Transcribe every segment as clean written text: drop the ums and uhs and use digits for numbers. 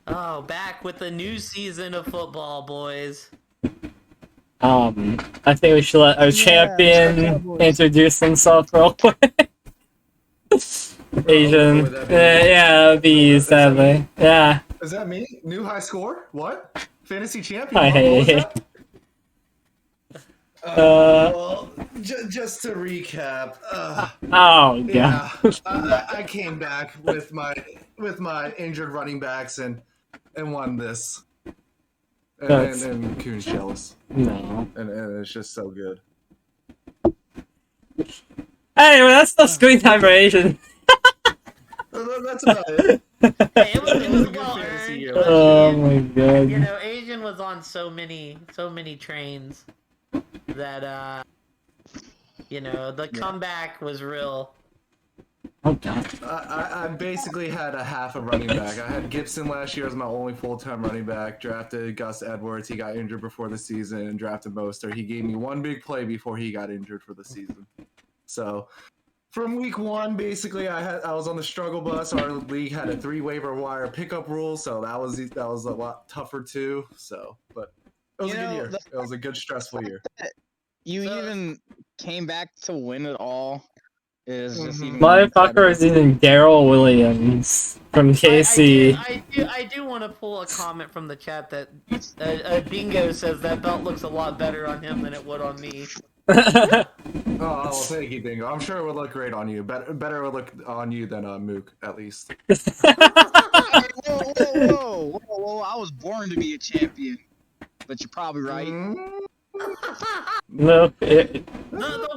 Oh, back with the new season of football, boys. I think we should let our champion Cowboys. introduce himself real quick. Asian. Would that be Yeah, that'd be sadly. Yeah. Is that me? New high score? What? Fantasy champion? Hi, What was hey. that? Well, just to recap, Oh, yeah, God. I came back with my injured running backs and won this. And Coon's jealous. No. And it's just so good. Anyway, that's the screen time for Asian. That's about it. Hey, it was It was a good well fantasy earned. year. but Oh you- my god. You know, Asian was on so many trains that the comeback was real. Oh god. I basically had a half a running back. I had Gibson last year as my only full-time running back. Drafted Gus Edwards. He got injured before the season. And drafted Mostert. He gave me one big play before he got injured for the season. So, from week one, basically, I was on the struggle bus. Our league had a 3 waiver wire pickup rule, so that was a lot tougher too. So, but it was a good year. It was a good stressful year. You even came back to win it all. Is just even Motherfucker is even Daryl Williams from KC. I do want to pull a comment from the chat that Bingo says that belt looks a lot better on him than it would on me. Oh, well, thank you, Bingo. I'm sure it would look great on you. Better it would look on you than Mook, at least. Whoa! I was born to be a champion, but you're probably right. No, The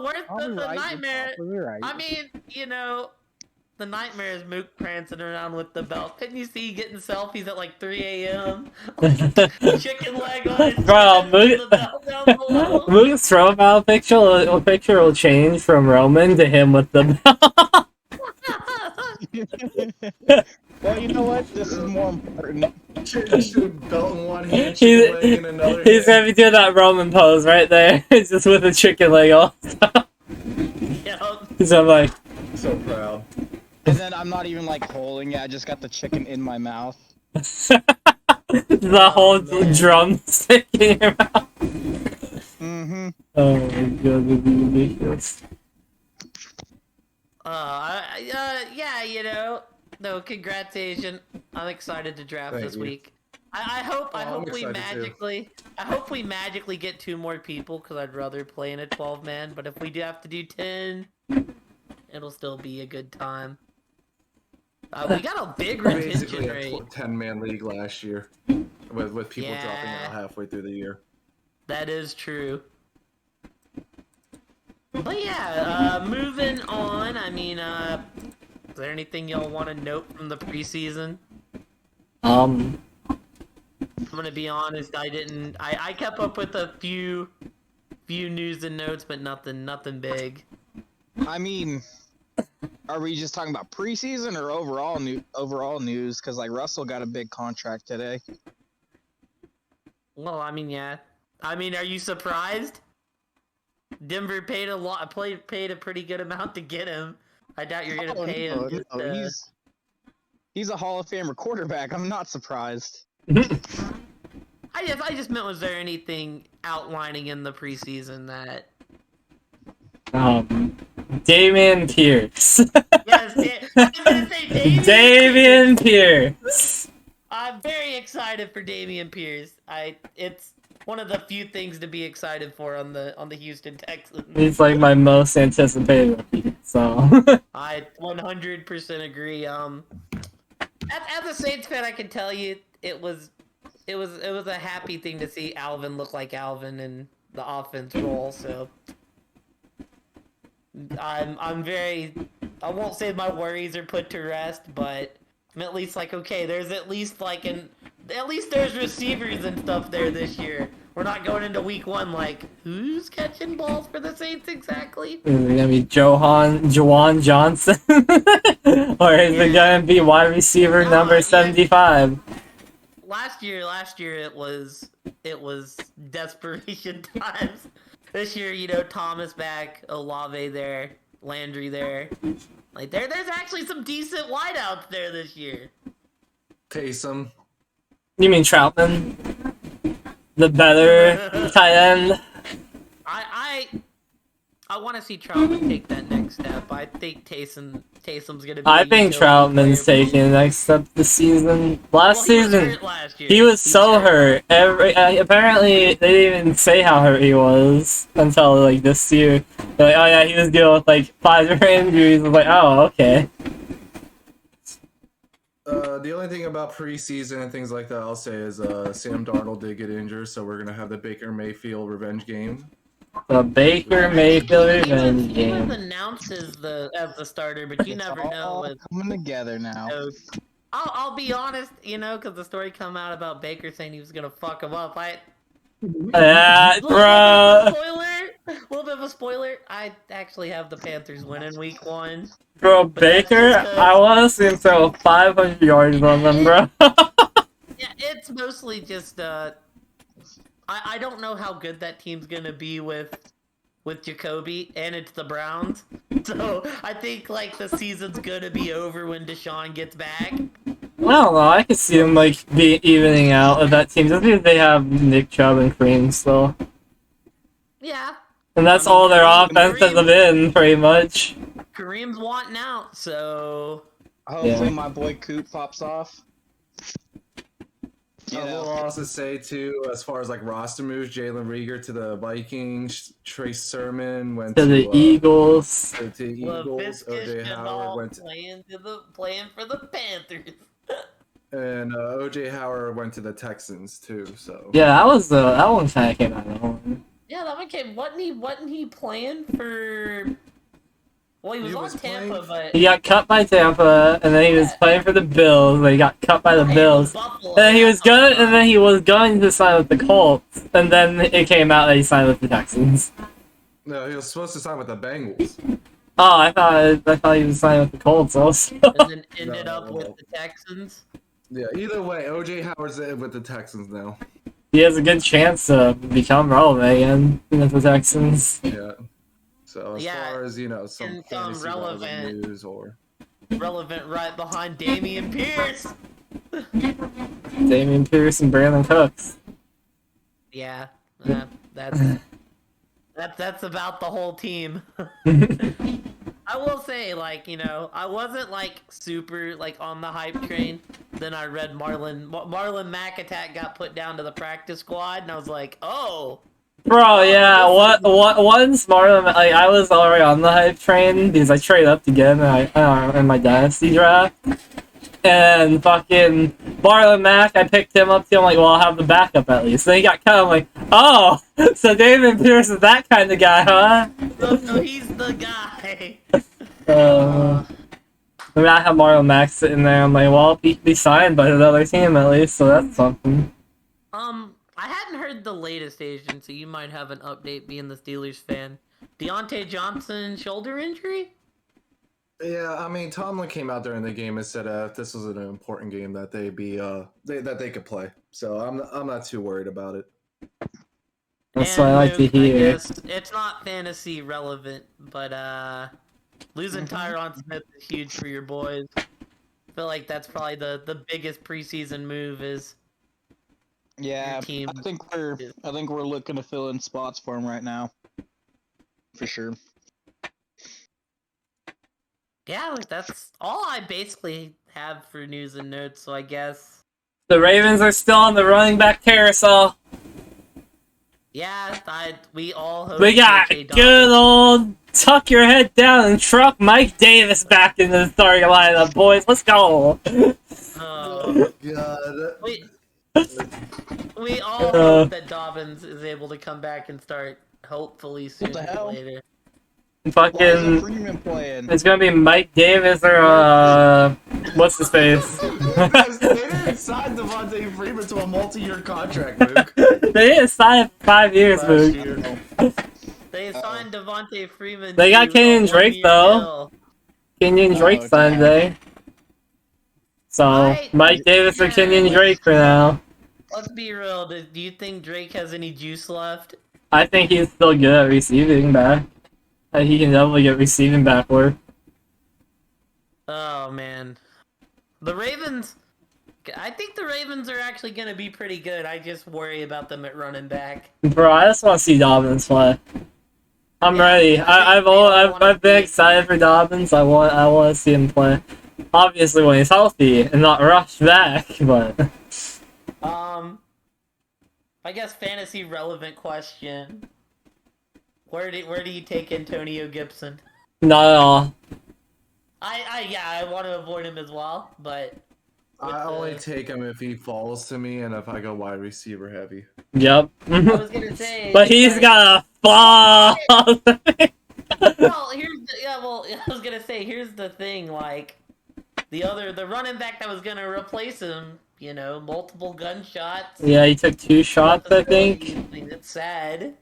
worst, Probably the right, nightmare. you're probably right. I mean, the nightmare is Mook prancing around with the belt. Couldn't you see getting selfies at like 3 a.m.? Chicken leg on his Bro, chest with the belt down below. Mook's profile picture will change from Roman to him with the belt. Well, you know what? This is more important. Belt in one hand, chicken leg in another He's hand. gonna be doing that Roman pose right there, just with a chicken leg on. Yup. So I'm like, So proud. And then I'm not even like holding it. I just got the chicken in my mouth. the whole drumstick in your mouth. Mm-hmm. Oh my god, this is ridiculous. Yeah, no, congrats, Asian. I'm excited to draft Thank this you. week. I hope I'm we excited too. magically get 2 more people because I'd rather play in a 12-man. But if we do have to do 10, it'll still be a good time. We got a big Basically retention a rate. 10-man league last year, with people dropping Yeah. out halfway through the year. That is true. But yeah, moving on. I mean, is there anything y'all want to note from the preseason? I'm gonna be honest. I kept up with a few news and notes, but nothing big. I mean, are we just talking about preseason or overall news? Because like Russell got a big contract today. Well, I mean, yeah. I mean, are you surprised? Denver paid a pretty good amount to get him. I doubt you're gonna pay him. He's a Hall of Famer quarterback. I'm not surprised. I just meant, was there anything outlining in the preseason that? Damian Pierce. Yes, I was gonna say Damian Pierce. I'm very excited for Dameon Pierce. It's one of the few things to be excited for on the Houston Texans. He's like my most anticipated rookie, so. I 100% agree. As a Saints fan, I can tell you it was a happy thing to see Alvin look like Alvin in the offense role. So I'm very. I won't say my worries are put to rest, but I'm at least like, okay, there's at least there's receivers and stuff there this year. We're not going into week 1 like, who's catching balls for the Saints exactly? Is it gonna be Jawan Johnson? Or is it gonna be wide receiver number 75? Last year it was desperation times. This year, Thomas back, Olave there, Landry there. Like there's actually some decent wideouts there this year. Taysom. You mean Troutman? The better tight end? I want to see Troutman take that next step. I think Taysom's gonna be. I think Troutman's taking the next step this season. Last he was season, hurt last year. he was so hurt. Apparently, they didn't even say how hurt he was until like this year. They're like, oh yeah, he was dealing with like 5 different injuries. I was like, oh okay. The only thing about preseason and things like that I'll say is Sam Darnold did get injured, so we're gonna have the Baker Mayfield revenge game. The Baker Mayfield revenge He was game. announced as the starter, but you It's never know. all With, coming together now. I'll be honest, because the story come out about Baker saying he was gonna fuck him up. Bro. Little bit of a spoiler. I actually have the Panthers winning week 1. Bro, Baker, I want to see him throw 500 yards on them, bro. Yeah, it's mostly just I don't know how good that team's gonna be with Jacoby, and it's the Browns. So I think like the season's gonna be over when Deshaun gets back. I don't know, I could see them like be evening out with that team just because they have Nick Chubb and Kareem still. Yeah. And that's all their offense has been, pretty much. Kareem's wanting out, so Hopefully my boy Coop pops off. I will also say too, as far as like roster moves, Jalen Reagor to the Vikings, Trace Sermon went To the Eagles. To the Eagles. OJ Howard went playing for the Panthers. And OJ Howard went to the Texans too. So yeah, that one kind of came out of nowhere. Yeah, that one came. Wasn't he playing for? Well, he was on Tampa, but he got cut by Tampa, and then he was playing for the Bills. But he got cut by the Bills, and then he was going to sign with the Colts, and then it came out that he signed with the Texans. No, he was supposed to sign with the Bengals. Oh, I thought he was signing with the Colts also. And then ended up with the Texans. Yeah, either way, OJ Howard's with the Texans now. He has a good chance to become relevant again with the Texans. Yeah. So as far as some fantasy relevant news or relevant right behind Dameon Pierce. Dameon Pierce and Brandon Cooks. Yeah, that's about the whole team. I will say, I wasn't super on the hype train. Then I read Marlon Mack attack got put down to the practice squad, and I was like, oh. Bro, yeah, once Marlon, I was already on the hype train because I traded up to get him in my dynasty draft. And fucking Marlon Mack, I picked him up too. I'm like, well, I'll have the backup at least. Then he got cut. I'm like, oh, so David Pierce is that kind of guy, huh? So he's the guy. I mean, I have Marlon Mack sitting there. I'm like, well, he could be signed by another team at least, so that's something. I hadn't heard the latest agent, so you might have an update being the Steelers fan. Deontay Johnson shoulder injury? Yeah, I mean, Tomlin came out during the game and said this was an important game that that they could play. So I'm not too worried about it. That's what I like to hear. I guess it's not fantasy relevant, but losing Tyron Smith is huge for your boys. I feel like that's probably the biggest preseason move is. Yeah, I think we're looking to fill in spots for him right now, for sure. Yeah, that's all I basically have for news and notes. So I guess the Ravens are still on the running back carousel. Yeah, we all hope. We got good old tuck your head down and truck Mike Davis back into the starting lineup, boys. Let's go. Oh God. We all hope that Dobbins is able to come back and start hopefully sooner or later. Fucking, Freeman playing? It's gonna be Mike Davis or what's his face? They didn't sign Devontae Freeman to a multi-year contract, Luke. They didn't sign 5 years, Luke. They signed Devontae Freeman. They got Kenyon Drake though. Kenyon Drake signed today. So Mike Davis or Kenyon Drake for now. Let's be real. Do you think Drake has any juice left? I think he's still good at receiving back. He can definitely get receiving back work. Oh man, the Ravens. I think the Ravens are actually going to be pretty good. I just worry about them at running back. Bro, I just want to see Dobbins play. I'm ready. I've been excited for Dobbins. I want to see him play. Obviously, when he's healthy and not rushed back, but. I guess fantasy relevant question. Where do you take Antonio Gibson? Not at all. I want to avoid him as well, but I only take him if he falls to me and if I go wide receiver heavy. Yep. I was gonna say, but he's got a fall. Well, I was gonna say, here's the thing, like the running back that was gonna replace him, multiple gunshots. Yeah, he took 2 shots, I think. It's sad.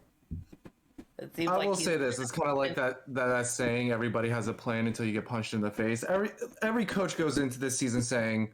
It seems I will say this: it's kind of like that saying, "Everybody has a plan until you get punched in the face." Every coach goes into this season saying,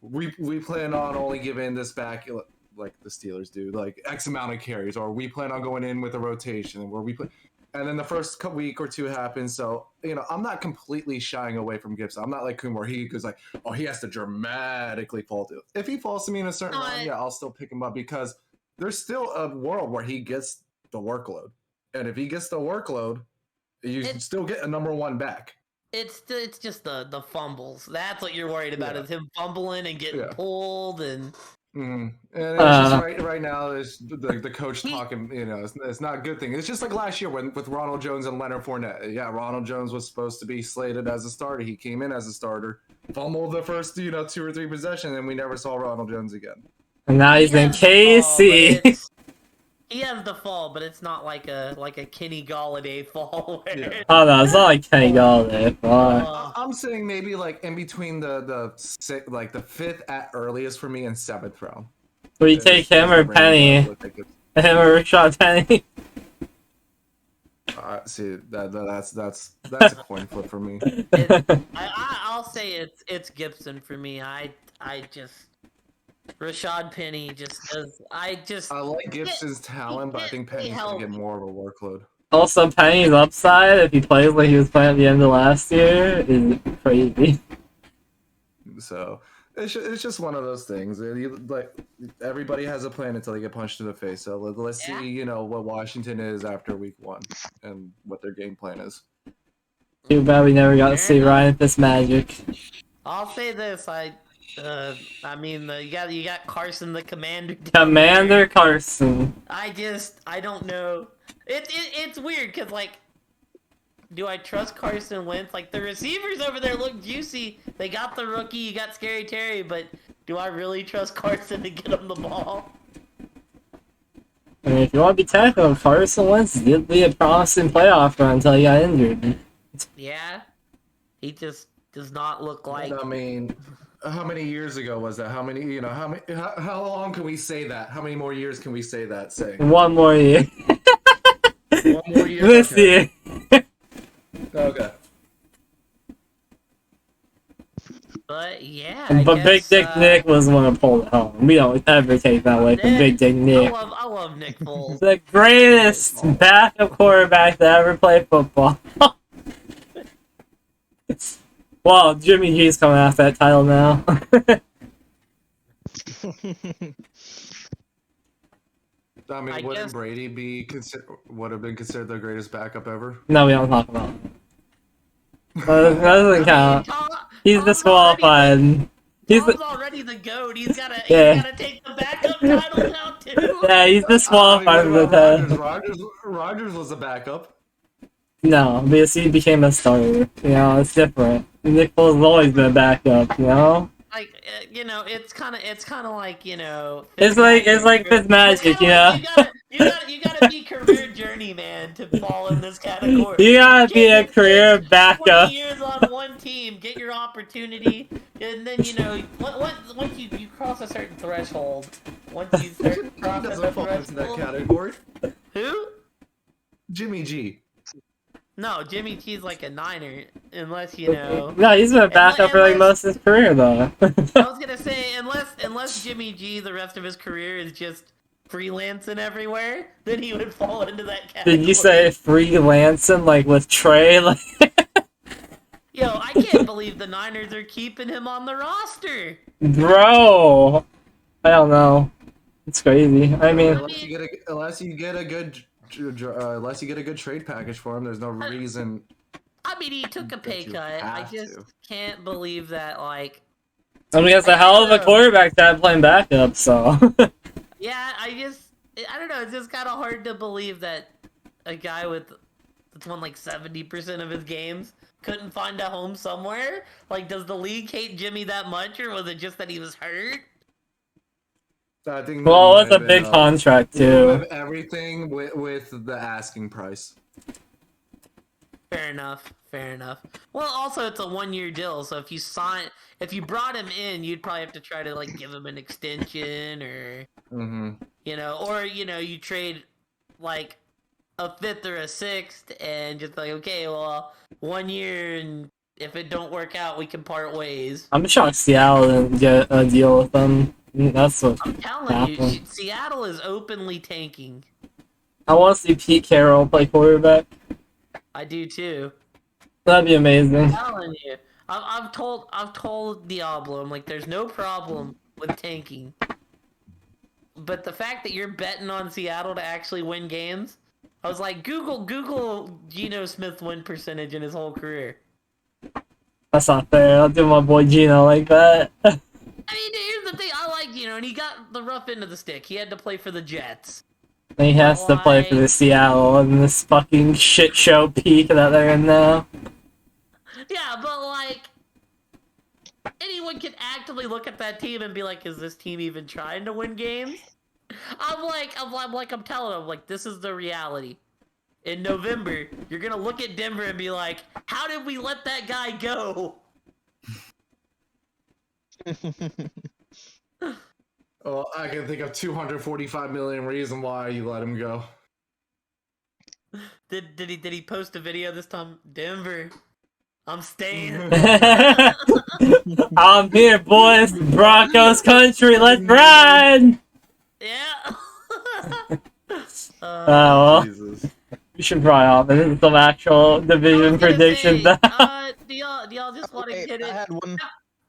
"We plan on only giving this back, like the Steelers do, like X amount of carries, or we plan on going in with a rotation where we play." And then the first week or two happens, so I'm not completely shying away from Gibson. I'm not like Kuhn where he goes like, "Oh, he has to dramatically fall to." If he falls to me in a certain round, yeah, I'll still pick him up because there's still a world where he gets the workload. And if he gets the workload, you still get a number 1 back. It's just the fumbles. That's what you're worried about, is him fumbling and getting pulled and. And it's just right now, the coach talking. It's not a good thing. It's just like last year with Ronald Jones and Leonard Fournette. Yeah, Ronald Jones was supposed to be slated as a starter. He came in as a starter, fumbled the first 2 or 3 possessions, and we never saw Ronald Jones again. And now he's in KC. He has the fall, but it's not like a Kenny Galladay fall. Oh no, it's not like Kenny Galladay. I'm saying maybe like in between the 5th at earliest for me and 7th round. Will you take him or Penny? Him or Rashad Penny? See that's a coin flip for me. I'll say it's Gibson for me. I just. Rashad Penny just does. I like Gibson's talent, but I think Penny's gonna get more of a workload. Also, Penny's upside, if he plays like he was playing at the end of last year, is crazy. So it's just one of those things. Like everybody has a plan until they get punched in the face. So let's see, what Washington is after week 1 and what their game plan is. Too bad we never got to see Ryan Fitzmagic. I'll say this: you got Carson the Commander. Commander Carson. I don't know. It's weird because do I trust Carson Wentz? Like the receivers over there look juicy. They got the rookie. You got Scary Terry, but do I really trust Carson to get him the ball? I mean, if you want to be technical, Carson Wentz did be a promising playoff run until he got injured. Yeah, he just does not look like. I mean, how many years ago was that? How long can we say that? How many more years can we say that? 1 more year. 1 more year. This year. Okay. But yeah. But Big Dick Nick was the one to pull it home. We don't ever take that away from Big Dick Nick. I love Nick Foles. The greatest backup quarterback to ever play football. Well, Jimmy G's coming after that title now. I mean, wouldn't Brady would have been considered the greatest backup ever? No, we don't talk about it. That doesn't count. He's disqualified. Tom's already the GOAT. He's gotta take the backup title now too. Yeah, he's disqualified from the test. Rodgers was a backup. No, because he became a starter. It's different. Nick Foles has always been a backup. Like it's kind of like It's like Fitzmagic. You gotta be career journey, to fall in this category. You gotta be a career backup. 20 years on one team, get your opportunity, and then once you cross a certain threshold, once you start crossing the fall into that threshold. category. Who? Jimmy G. No, Jimmy G's like a Niner, unless No, he's been a backup for most of his career, though. I was gonna say, unless Jimmy G, the rest of his career is just freelancing everywhere, then he would fall into that category. Did you say freelancing, like with Trey? Yo, I can't believe the Niners are keeping him on the roster. Bro, I don't know. It's crazy. I mean, unless you get a good trade package for him, there's no reason. I mean, he took a pay you cut. I have just to. can't believe that, like... I mean, it's a hell of a quarterback that playing backup, so. Yeah, I don't know, it's just kind of hard to believe that a guy that's won like 70% of his games couldn't find a home somewhere? Like, does the league hate Jimmy that much, or was it just that he was hurt? I think Well, that it was a might big have contract, been, too. everything with the asking price. Fair enough. Well, also it's a 1-year deal, so if you brought him in, you'd probably have to try to like give him an extension, or you trade like a 5th or a 6th, and just like, okay, well, 1 year, and if it don't work out, we can part ways. I'm shocked Seattle didn't get a deal with them. That's what I'm telling happened. you, Seattle is openly tanking. I want to see Pete Carroll play quarterback. I do too. That'd be amazing. I'm telling you, I've told Diablo, I'm like, there's no problem with tanking, but the fact that you're betting on Seattle to actually win games, I was like, Google Geno Smith win percentage in his whole career. That's not fair. I'll do my boy Gino like that. I mean, here's the thing, I like Geno, and he got the rough end of the stick. He had to play for the Jets. He has to play for the Seattle in this fucking shit show peak that they're in now. Yeah, but like, anyone can actively look at that team and be like, is this team even trying to win games? I'm telling them, like, this is the reality. In November, you're gonna look at Denver and be like, how did we let that guy go? Oh, I can think of 245 million reasons why you let him go. Did he post a video this time? Denver, I'm staying. I'm here, boys. Broncos country. Let's ride. Yeah. Well, Jesus. we should probably off some actual division predictions. Do y'all just want to hit I it? had one.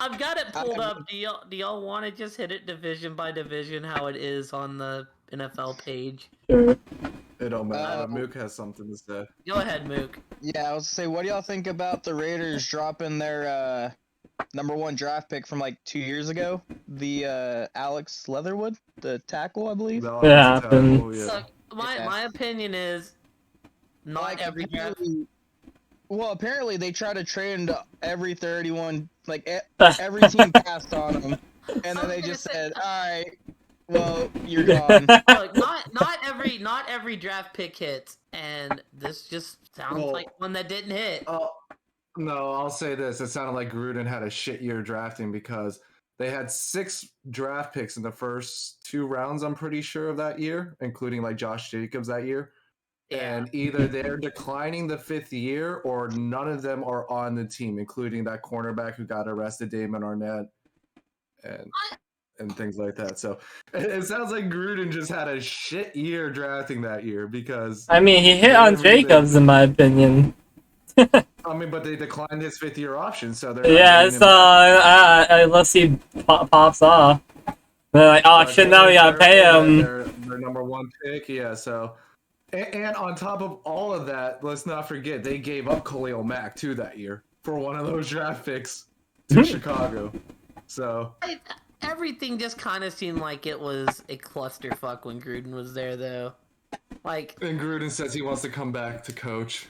I've got it pulled up. Do y'all want to just hit it division by division, how it is on the NFL page? Sure. It don't matter. Mook has something to say. Go ahead, Mook. Yeah, I was say, what do y'all think about the Raiders dropping their #1 draft pick from like 2 years ago? The Alex Leatherwood, the tackle, I believe. No, Yeah, it's terrible, yeah. So my opinion is not Like, every draft. Well, apparently they try to trade into every 31, like every team passed on them, and then they just said, "All right, well, you're gone." Look, not every draft pick hits, and this just sounds like one that didn't hit. No, I'll say this. It sounded like Gruden had a shit year drafting because they had 6 draft picks in the first 2 rounds, I'm pretty sure, of that year, including like Josh Jacobs that year. Yeah. And either they're declining the 5th year or none of them are on the team, including that cornerback who got arrested, Damon Arnett, and things like that. So it sounds like Gruden just had a shit year drafting that year because... I mean, he hit on Jacobs, in my opinion. I mean, but they declined his 5th year option, so they're Yeah, so unless he pops off. They're like, oh shit, now we gotta pay him. Their #1 pick, yeah, so... And on top of all of that, let's not forget, they gave up Khalil Mack, too, that year for one of those draft picks to Chicago. So... Everything just kind of seemed like it was a clusterfuck when Gruden was there, though. Like... And Gruden says he wants to come back to coach.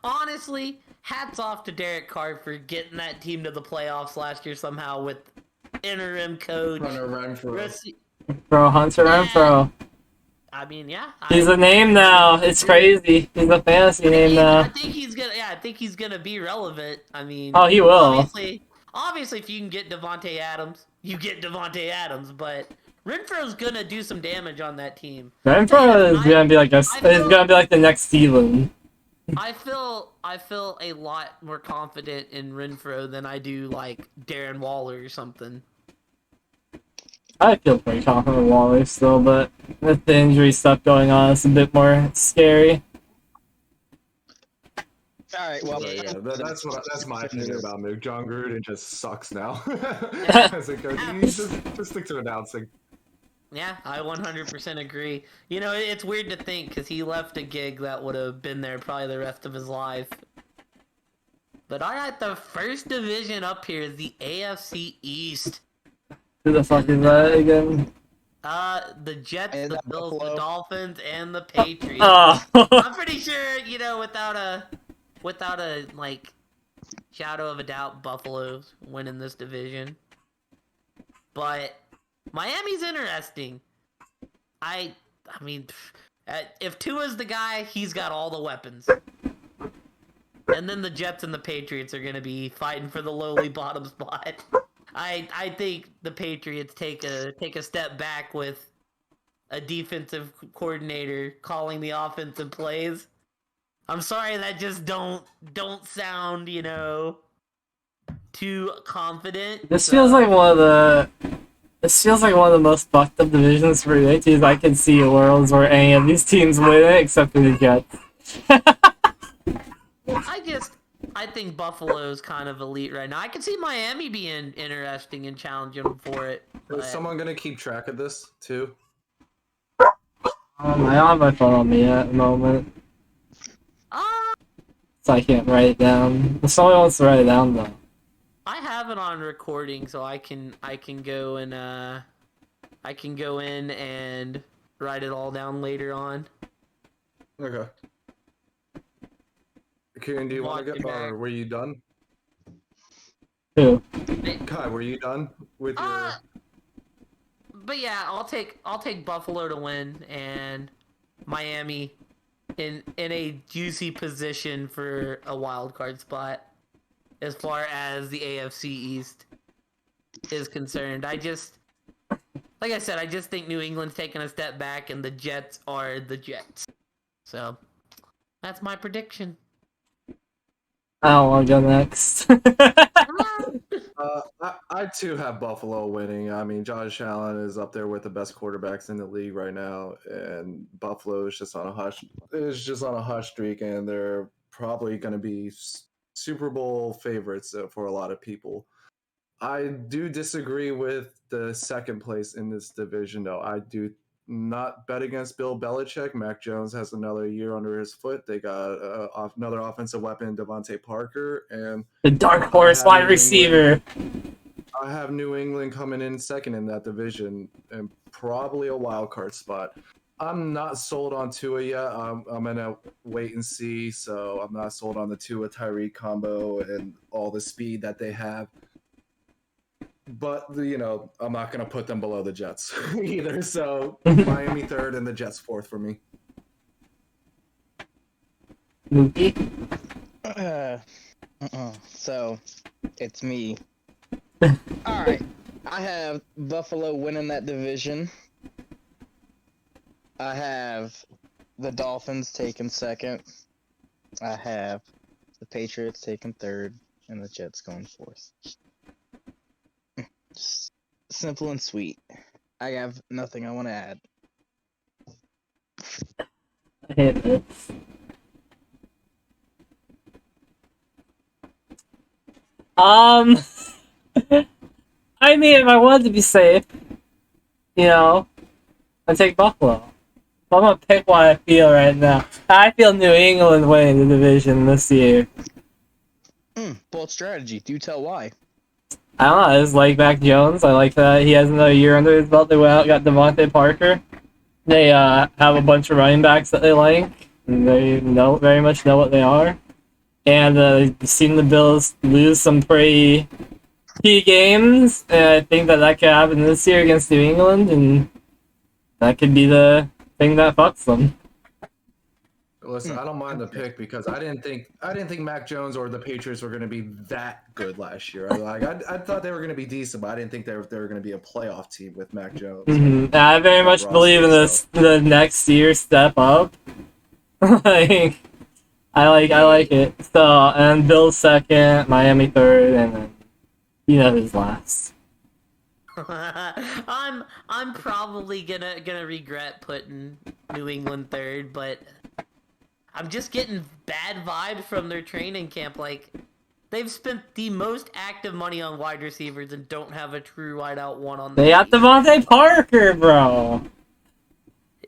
Honestly, hats off to Derek Carr for getting that team to the playoffs last year somehow with interim coach. Hunter Renfrow. Bro, Hunter Renfrow. I mean, yeah. He's a name now. It's crazy. He's a fantasy name now. I think he's gonna be relevant. I mean, oh, he will. Obviously, if you can get Devontae Adams, you get Devontae Adams. But Renfro's gonna do some damage on that team. Renfrow is gonna be like the next Steven. I feel a lot more confident in Renfrow than I do like Darren Waller or something. I feel pretty confident with Waller still, but with the injury stuff going on, it's a bit more scary. All right, well, Yeah, that's my opinion about Moog. John Gruden just sucks now. Yeah. As a coach, you just stick to announcing. Yeah, I 100% agree. You know, it's weird to think because he left a gig that would have been there probably the rest of his life. But all right, the first division up here is the AFC East. Who the fuck is that again? The Jets, And the that Bills, Buffalo. the Dolphins, and the Patriots. Oh. I'm pretty sure, you know, without a like shadow of a doubt, Buffalo's winning this division. But Miami's interesting. I mean, if Tua's the guy, he's got all the weapons. And then the Jets and the Patriots are going to be fighting for the lowly bottom spot. I think the Patriots take a step back with a defensive coordinator calling the offensive plays. I'm sorry, that just don't sound, you know, too confident. This feels like one of the most fucked up divisions for the teams. I can see worlds where any of these teams win it except for the Jets. I think Buffalo's kind of elite right now. I can see Miami being interesting and challenging them for it. Is someone gonna keep track of this too? I don't have my phone on me at the moment, so I can't write it down. If someone wants to write it down, though. I have it on recording, so I can go and I can go in and write it all down later on. Okay. Kieran, do you want to get, or were you done? Who? Kai, were you done with your? But yeah, I'll take Buffalo to win and Miami in a juicy position for a wild card spot as far as the AFC East is concerned. Like I said, I just think New England's taking a step back and the Jets are the Jets. So that's my prediction. I don't want to go next. I too have Buffalo winning. I mean, Josh Allen is up there with the best quarterbacks in the league right now, and Buffalo is just on a hush. Is just on a hush streak, and they're probably going to be Super Bowl favorites for a lot of people. I do disagree with the second place in this division, though. I do not bet against Bill Belichick. Mac Jones has another year under his foot. They got another offensive weapon, Devontae Parker, and The dark horse wide receiver. I have New England coming in second in that division and probably a wild card spot. I'm not sold on Tua yet. I'm gonna wait and see. So I'm not sold on the Tua Tyreek combo and all the speed that they have. But you know, I'm not gonna put them below the Jets either. So Miami third and the Jets fourth for me. Mookie? So, it's me. Alright, I have Buffalo winning that division. I have the Dolphins taking second. I have the Patriots taking third, and the Jets going fourth. Just simple and sweet. I have nothing I want to add. I hate this. I mean, if I wanted to be safe, you know, I'd take Buffalo. But I'm gonna pick what I feel right now. I feel New England winning the division this year. Bold strategy. Do tell why. I don't know, I just like Mac Jones. I like that he has another year under his belt. They went out and got Devontae Parker. They have a bunch of running backs that they like. And they very much know what they are. And you've seen the Bills lose some pretty key games. And I think that could happen this year against New England. And that could be the thing that fucks them. Listen, I don't mind the pick because I didn't think Mac Jones or the Patriots were going to be that good last year. I thought they were going to be decent, but I didn't think they were going to be a playoff team with Mac Jones. Mm-hmm. I very much believe in the next year step up. Like, I like it. So, and Bills second, Miami third, and then who's last. I'm probably gonna regret putting New England third, but I'm just getting bad vibes from their training camp. Like, they've spent the most active money on wide receivers and don't have a true wideout one on They their got team. Devontae Parker, bro.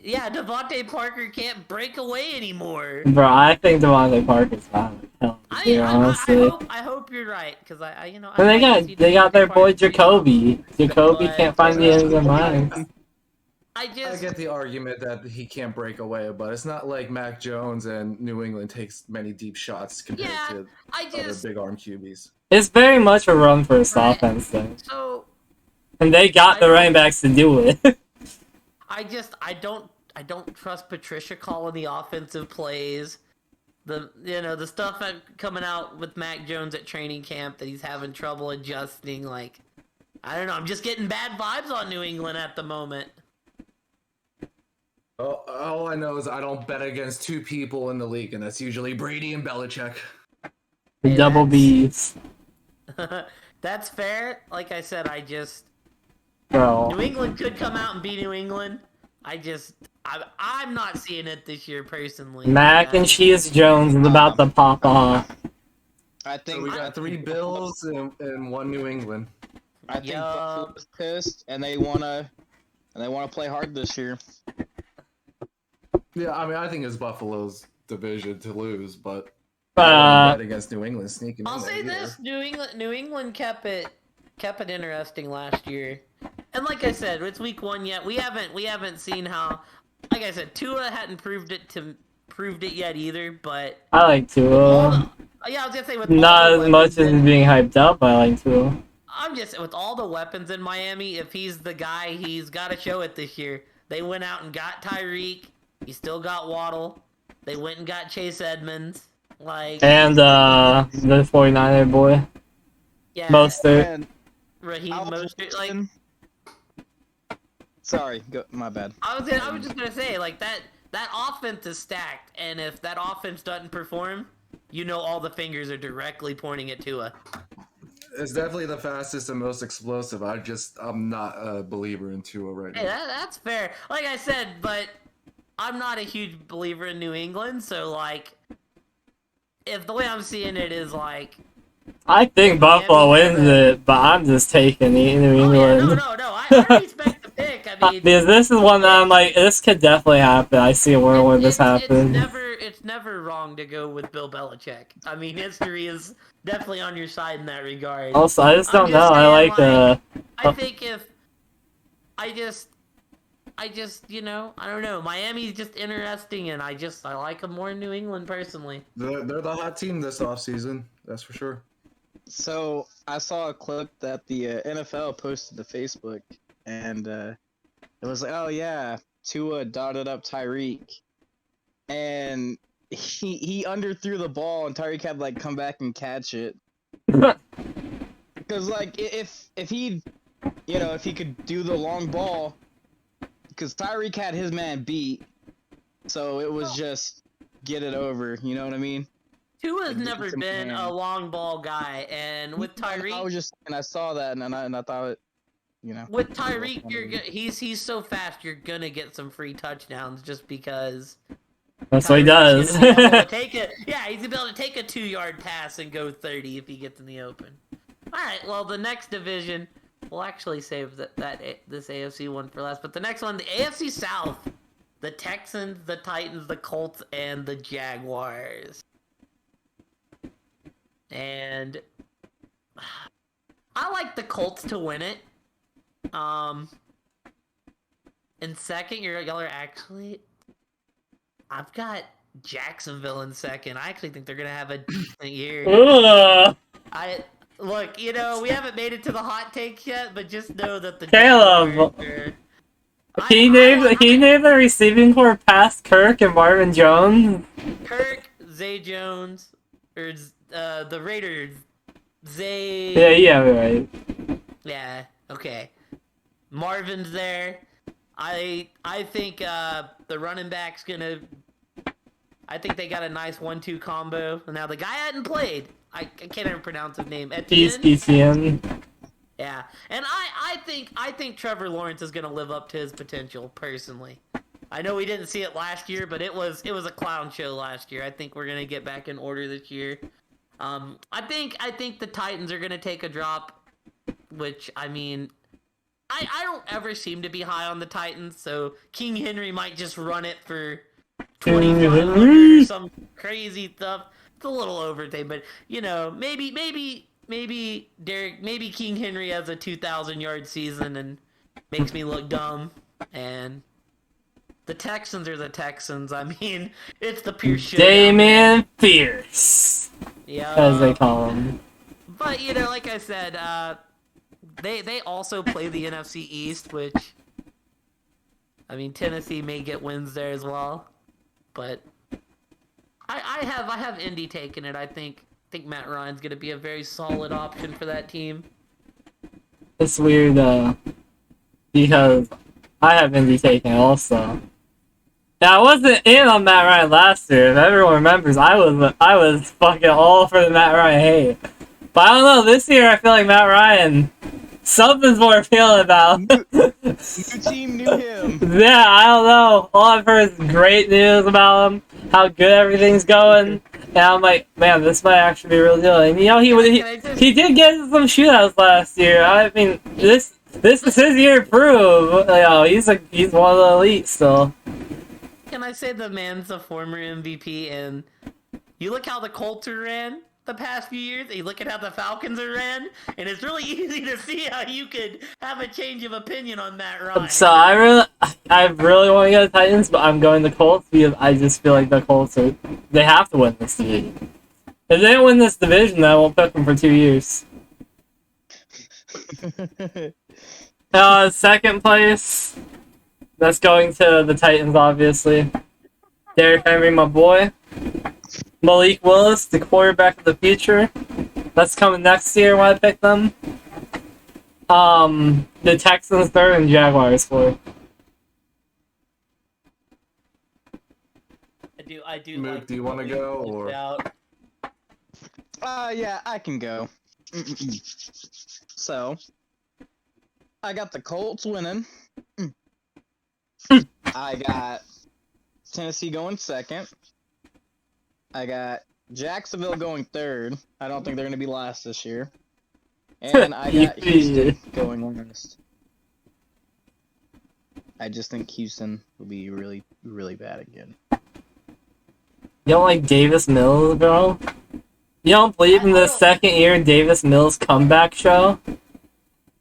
Yeah, Devontae Parker can't break away anymore. Bro, I think Devontae Parker's fine. Honestly. I hope you're right, because you know. And I'd like to see they got Devontae their boy Parker do well. Jacoby. Jacoby can't find the end of mine. I I just get the argument that he can't break away, but it's not like Mac Jones and New England takes many deep shots compared Yeah, to I other just big arm QBs. It's very much a run first Right. offense thing. so And they got the running backs to do it. I don't trust Patricia calling the offensive plays. The stuff coming out with Mac Jones at training camp that he's having trouble adjusting. Like, I don't know. I'm just getting bad vibes on New England at the moment. All I know is I don't bet against two people in the league, and that's usually Brady and Belichick. The double B's. That's fair. Like I said, Bro. New England could come out and beat New England. I'm not seeing it this year personally. Mac and Cheese Jones is about to pop off. I think So we got 3 Bills and 1 New England. I think Yup. Buffalo's pissed and they wanna play hard this year. Yeah, I mean, I think it's Buffalo's division to lose, but bet against New England sneaking I'll in say there this: New England kept it interesting last year, and like I said, it's week 1 yet. We haven't seen how. Like I said, Tua hadn't proved it yet either. But I like Tua. yeah, I was gonna say with Not all the as much weapons as being hyped up, I like Tua. I'm just with all the weapons in Miami. If he's the guy, he's got to show it this year. They went out and got Tyreek. He still got Waddle. They went and got Chase Edmonds. Like And the 49er boy. yeah, Mostert. And Raheem I was Mostert. Like watching- Sorry, my bad. I was just gonna say, like that offense is stacked, and if that offense doesn't perform, you know all the fingers are directly pointing at Tua. It's definitely the fastest and most explosive. I'm not a believer in Tua right Hey, now. that's fair. Like I said, but I'm not a huge believer in New England, so like, if the way I'm seeing it is like, I think Buffalo wins it, but I'm just taking New oh yeah, England. no, I respect the pick. I mean, Because this is one that I'm like, this could definitely happen. I see a world where this happens. It's never wrong to go with Bill Belichick. I mean, history is definitely on your side in that regard. Also, I just don't I'm know. just I saying, like I think if I just I don't know. Miami's just interesting, and I like them more in New England personally. They're the hot team this offseason, that's for sure. So I saw a clip that the NFL posted to Facebook, and it was like, "Oh yeah, Tua dotted up Tyreek," and he underthrew the ball, and Tyreek had to, like, come back and catch it. Because like if he, if he could do the long ball, because Tyreek had his man beat, so it was just get it over. You know what I mean? Tua's Like, never get some been hand. a long ball guy, and with Tyreek, I was just, and I saw that, and I thought, with Tyreek, he's so fast, you're gonna get some free touchdowns just because. that's what he Tyreek's does. gonna be able to he's gonna be able to take a 2-yard pass and go 30 if he gets in the open. All right, well, the next division, we'll actually save this AFC one for last, but the next one, the AFC South, the Texans, the Titans, the Colts, and the Jaguars. And I like the Colts to win it. In second, y'all are actually. I've got Jacksonville in second. I actually think they're gonna have a decent year. Ugh. Look, we haven't made it to the hot takes yet, but just know that the Caleb. Jaguars Can you name the receiving core past Kirk and Marvin Jones? Kirk, Zay Jones, or the Raiders, Zay. Yeah, right. Yeah, okay. Marvin's there. I think the running back's gonna. I think they got a nice 1-2 combo. Now the guy hadn't played. I can't even pronounce his name. Etienne? PCN. Yeah, and I think Trevor Lawrence is gonna live up to his potential personally. I know we didn't see it last year, but it was a clown show last year. I think we're gonna get back in order this year. I think the Titans are gonna take a drop, which I mean, I don't ever seem to be high on the Titans, so King Henry might just run it for 2,500 or some crazy stuff. It's a little overtaken, but you know, maybe Derek, maybe King Henry has a 2,000-yard season and makes me look dumb. And the Texans are the Texans. I mean, it's the pure shit. Damon Fierce, yeah, as they call him. But you know, like I said, they also play the NFC East, which I mean, Tennessee may get wins there as well, but I have Indy taking it. I think Matt Ryan's gonna be a very solid option for that team. It's weird, because I have Indy taking it also. Now, I wasn't in on Matt Ryan last year. If everyone remembers, I was fucking all for the Matt Ryan hate. But I don't know, this year I feel like Matt Ryan, something's more appealing about him. New team, new him. Yeah, I don't know. All I've heard is great news about him, how good everything's going. And I'm like, man, this might actually be a real deal. And you know, he did get into some shootouts last year. I mean, this is his year to prove. You know, he's one of the elite still. Can I say the man's a former MVP, and you look how the Colts are ran the past few years, and you look at how the Falcons are ran, and it's really easy to see how you could have a change of opinion on Matt Ryan. So I really want to go to the Titans, but I'm going to Colts because I just feel like the Colts they have to win this division. If they don't win this division, then I won't pick them for 2 years. Second place, that's going to the Titans, obviously. Derrick Henry, my boy. Malik Willis, the quarterback of the future. That's coming next year when I pick them. The Texans third and Jaguars fourth. I do. Mook, like do you want to go or? Yeah, I can go. So, I got the Colts winning. I got Tennessee going second. I got Jacksonville going third. I don't think they're going to be last this year. And I got Houston going last. I just think Houston will be really, really bad again. You don't like Davis Mills, bro? You don't believe in the second year Davis Mills comeback show?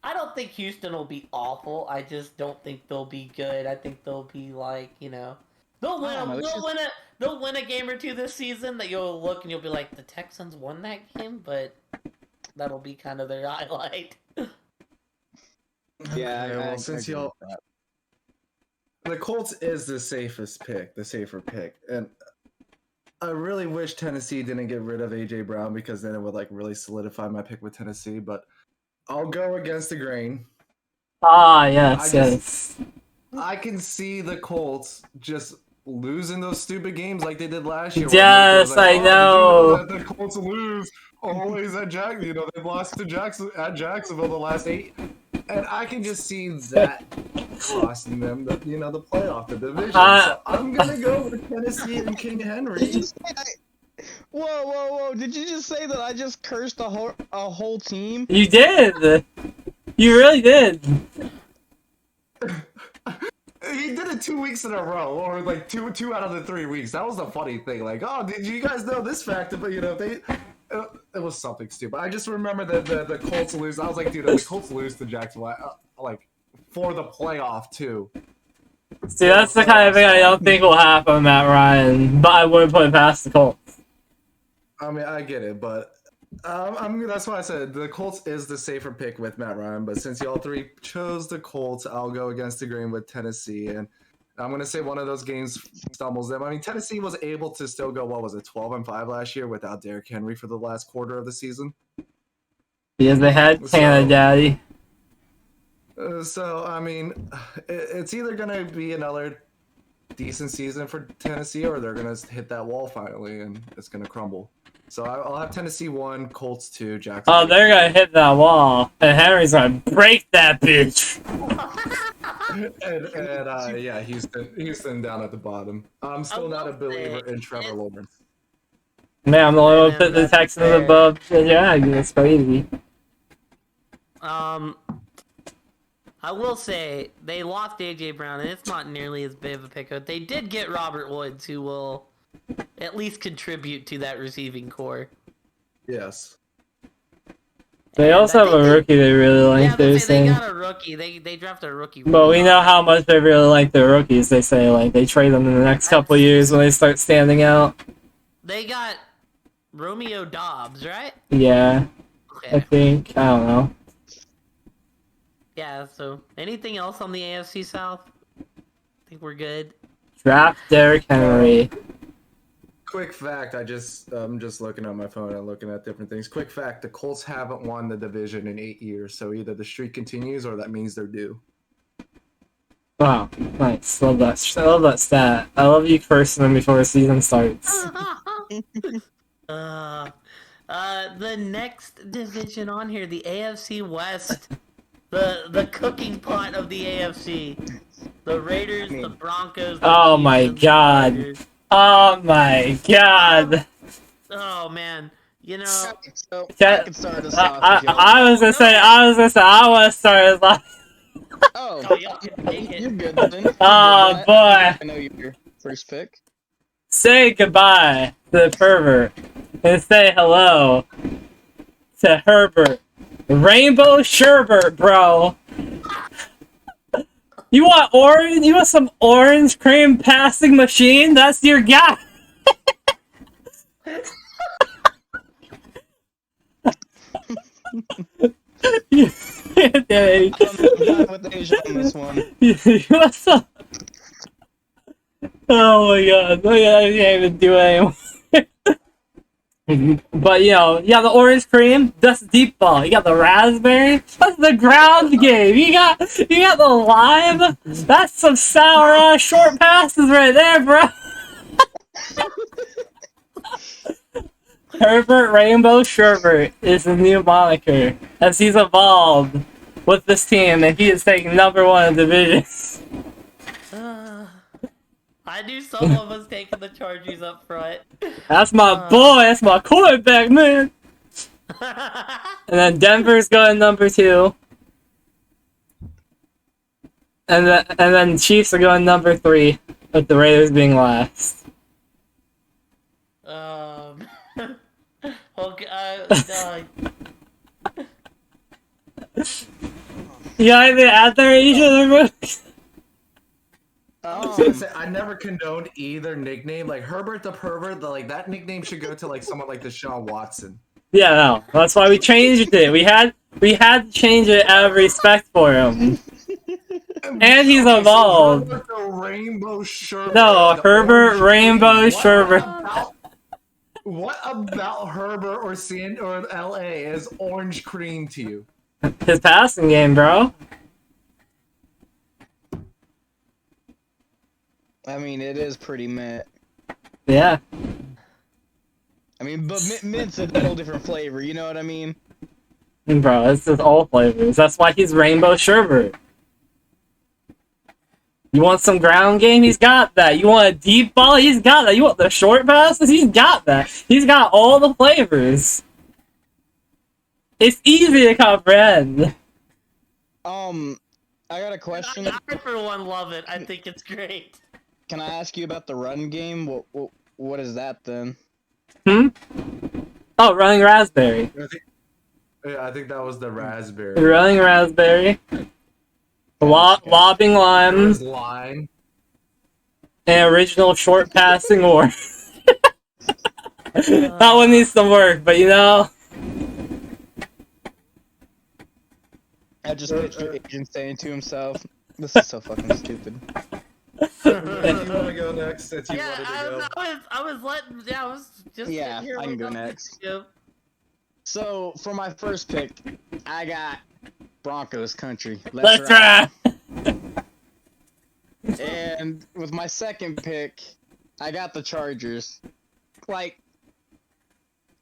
I don't think Houston will be awful. I just don't think they'll be good. I think they'll be like, you know, they'll win a game or two this season that you'll look and you'll be like, the Texans won that game, but that'll be kind of their highlight. Yeah, well, since y'all, the Colts is the safest pick, the safer pick, and I really wish Tennessee didn't get rid of AJ Brown because then it would like really solidify my pick with Tennessee. But I'll go against the grain. Yes. I can see the Colts just losing those stupid games like they did last year. Yes, I know. Did you know that the Colts lose always at Jacksonville. You know, they've lost to Jacksonville the last 8. And I can just see that costing them the playoff, the division. So I'm gonna go with Tennessee and King Henry. Whoa! Did you just say that I just cursed a whole team? You did. You really did. He did it 2 weeks in a row, or like two out of the 3 weeks. That was the funny thing. Like, oh, did you guys know this fact? But it was something stupid. I just remember the Colts lose. I was like, dude, the Colts lose to Jacksonville, like for the playoff too. See, that's the kind of thing I don't think will happen with Matt Ryan, but I wouldn't put it past the Colts. I mean, I get it, but that's why I said the Colts is the safer pick with Matt Ryan. But since y'all three chose the Colts, I'll go against the grain with Tennessee, and I'm gonna say one of those games stumbles them. I mean, Tennessee was able to still go 12-5 last year without Derrick Henry for the last quarter of the season. Because they had Canada Daddy. So I mean, it's either gonna be another decent season for Tennessee, or they're gonna hit that wall finally, and it's gonna crumble. So I'll have Tennessee 1, Colts 2, Jacksonville. Oh, they're gonna hit that wall, and Henry's gonna break that bitch. Yeah, Houston down at the bottom. I'm still not a believer in Trevor Lawrence. Man, I'm the one who put the That's Texans fair. above the Jags. That's crazy. I will say they lost AJ Brown, and it's not nearly as big of a pickup. They did get Robert Woods, who will at least contribute to that receiving core. Yes. They And also I have a think rookie they really like. yeah, They're they saying. got a rookie. They drafted a rookie. But really we know high. how much they really like their rookies. They say like they trade them in the next couple years when they start standing out. They got Romeo Dobbs, right? Yeah, I Okay. think. I don't know. Yeah. So, anything else on the AFC South? I think we're good. Draft Derrick Henry. Quick fact, I'm just looking on my phone and looking at different things. Quick fact, the Colts haven't won the division in 8 years, so either the streak continues or that means they're due. Wow, nice. Love that. I love that stat. I love you cursing them before the season starts. The next division on here, the AFC West, the cooking pot of the AFC, the Raiders, the Broncos. The Oh Chiefs, my and the god. Chargers. Oh my god. Oh man, you know. So I can start us off. If you I was gonna say, I want to start us off. Oh, y'all can take it. you're good then. You're Oh, good then. boy. I know your first pick. Say goodbye to the pervert and say hello to Herbert. Rainbow sherbet, bro. You want orange? You want some orange cream passing machine? That's your guy. Yeah, I'm done with Asia on this one. you want some? Oh my god! Look at that, I can't even do it anymore. But you know, you got the orange cream, that's deep ball. You got the raspberry, that's the ground game. You got the lime, that's some sour ass short passes right there, bro. Herbert Rainbow Sherbert is the new moniker as he's evolved with this team and he is taking #1 in the division. I knew someone was taking the Chargers up front. That's my boy. That's my quarterback, man. And then Denver's going #2. And then Chiefs are going #3, with the Raiders being last. Okay. You got anything out there, Asia? I was gonna say, I never condoned either nickname. Like Herbert the Pervert, that nickname should go to like someone like Deshaun Watson. Yeah, no. That's why we changed it. We had to change it out of respect for him. And he's evolved. So Herbert the Rainbow Sherbet. No, Herbert Rainbow Sherbet. What about Herbert or LA is orange cream to you? His passing game, bro. I mean, it is pretty mint. Yeah. I mean, but mint's a whole different flavor. You know what I mean? Bro, it's just all flavors. That's why he's Rainbow Sherbet. You want some ground game? He's got that. You want a deep ball? He's got that. You want the short passes? He's got that. He's got all the flavors. It's easy to comprehend. I got a question. I for one love it. I think it's great. Can I ask you about the run game? What is that then? Oh, running raspberry. I think that was the raspberry. Running raspberry. Lobbing limes. Line. And original short passing or. That one needs some work, but you know. I just picture Agent saying to himself, "This is so fucking stupid." If you want to go next, since you wanted to go. I was just Yeah, here I can go with- next. So for my first pick, I got Broncos country. Let's ride. And with my second pick, I got the Chargers. Like,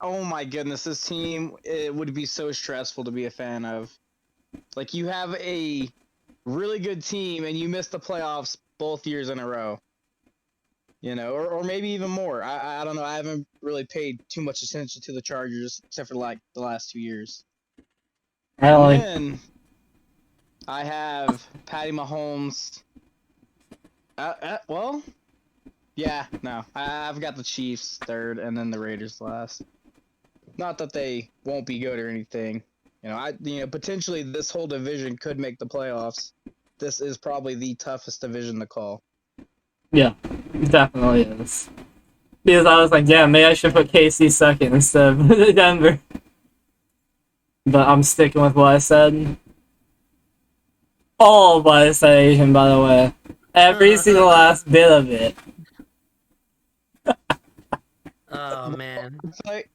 oh my goodness, this team, it would be so stressful to be a fan of. Like, you have a really good team and you miss the playoffs both years in a row. You know, or maybe even more. I don't know. I haven't really paid too much attention to the Chargers except for like the last 2 years. I And only then I have Patty Mahomes. Well, yeah, no. I've got the Chiefs third and then the Raiders last. Not that they won't be good or anything. Potentially this whole division could make the playoffs. This is probably the toughest division to call. yeah, definitely is. Because I was like, yeah, maybe I should put KC second instead of Denver. But I'm sticking with what I said. All of what I said, Asian, by the way. Every single last bit of it. Oh man. It's like,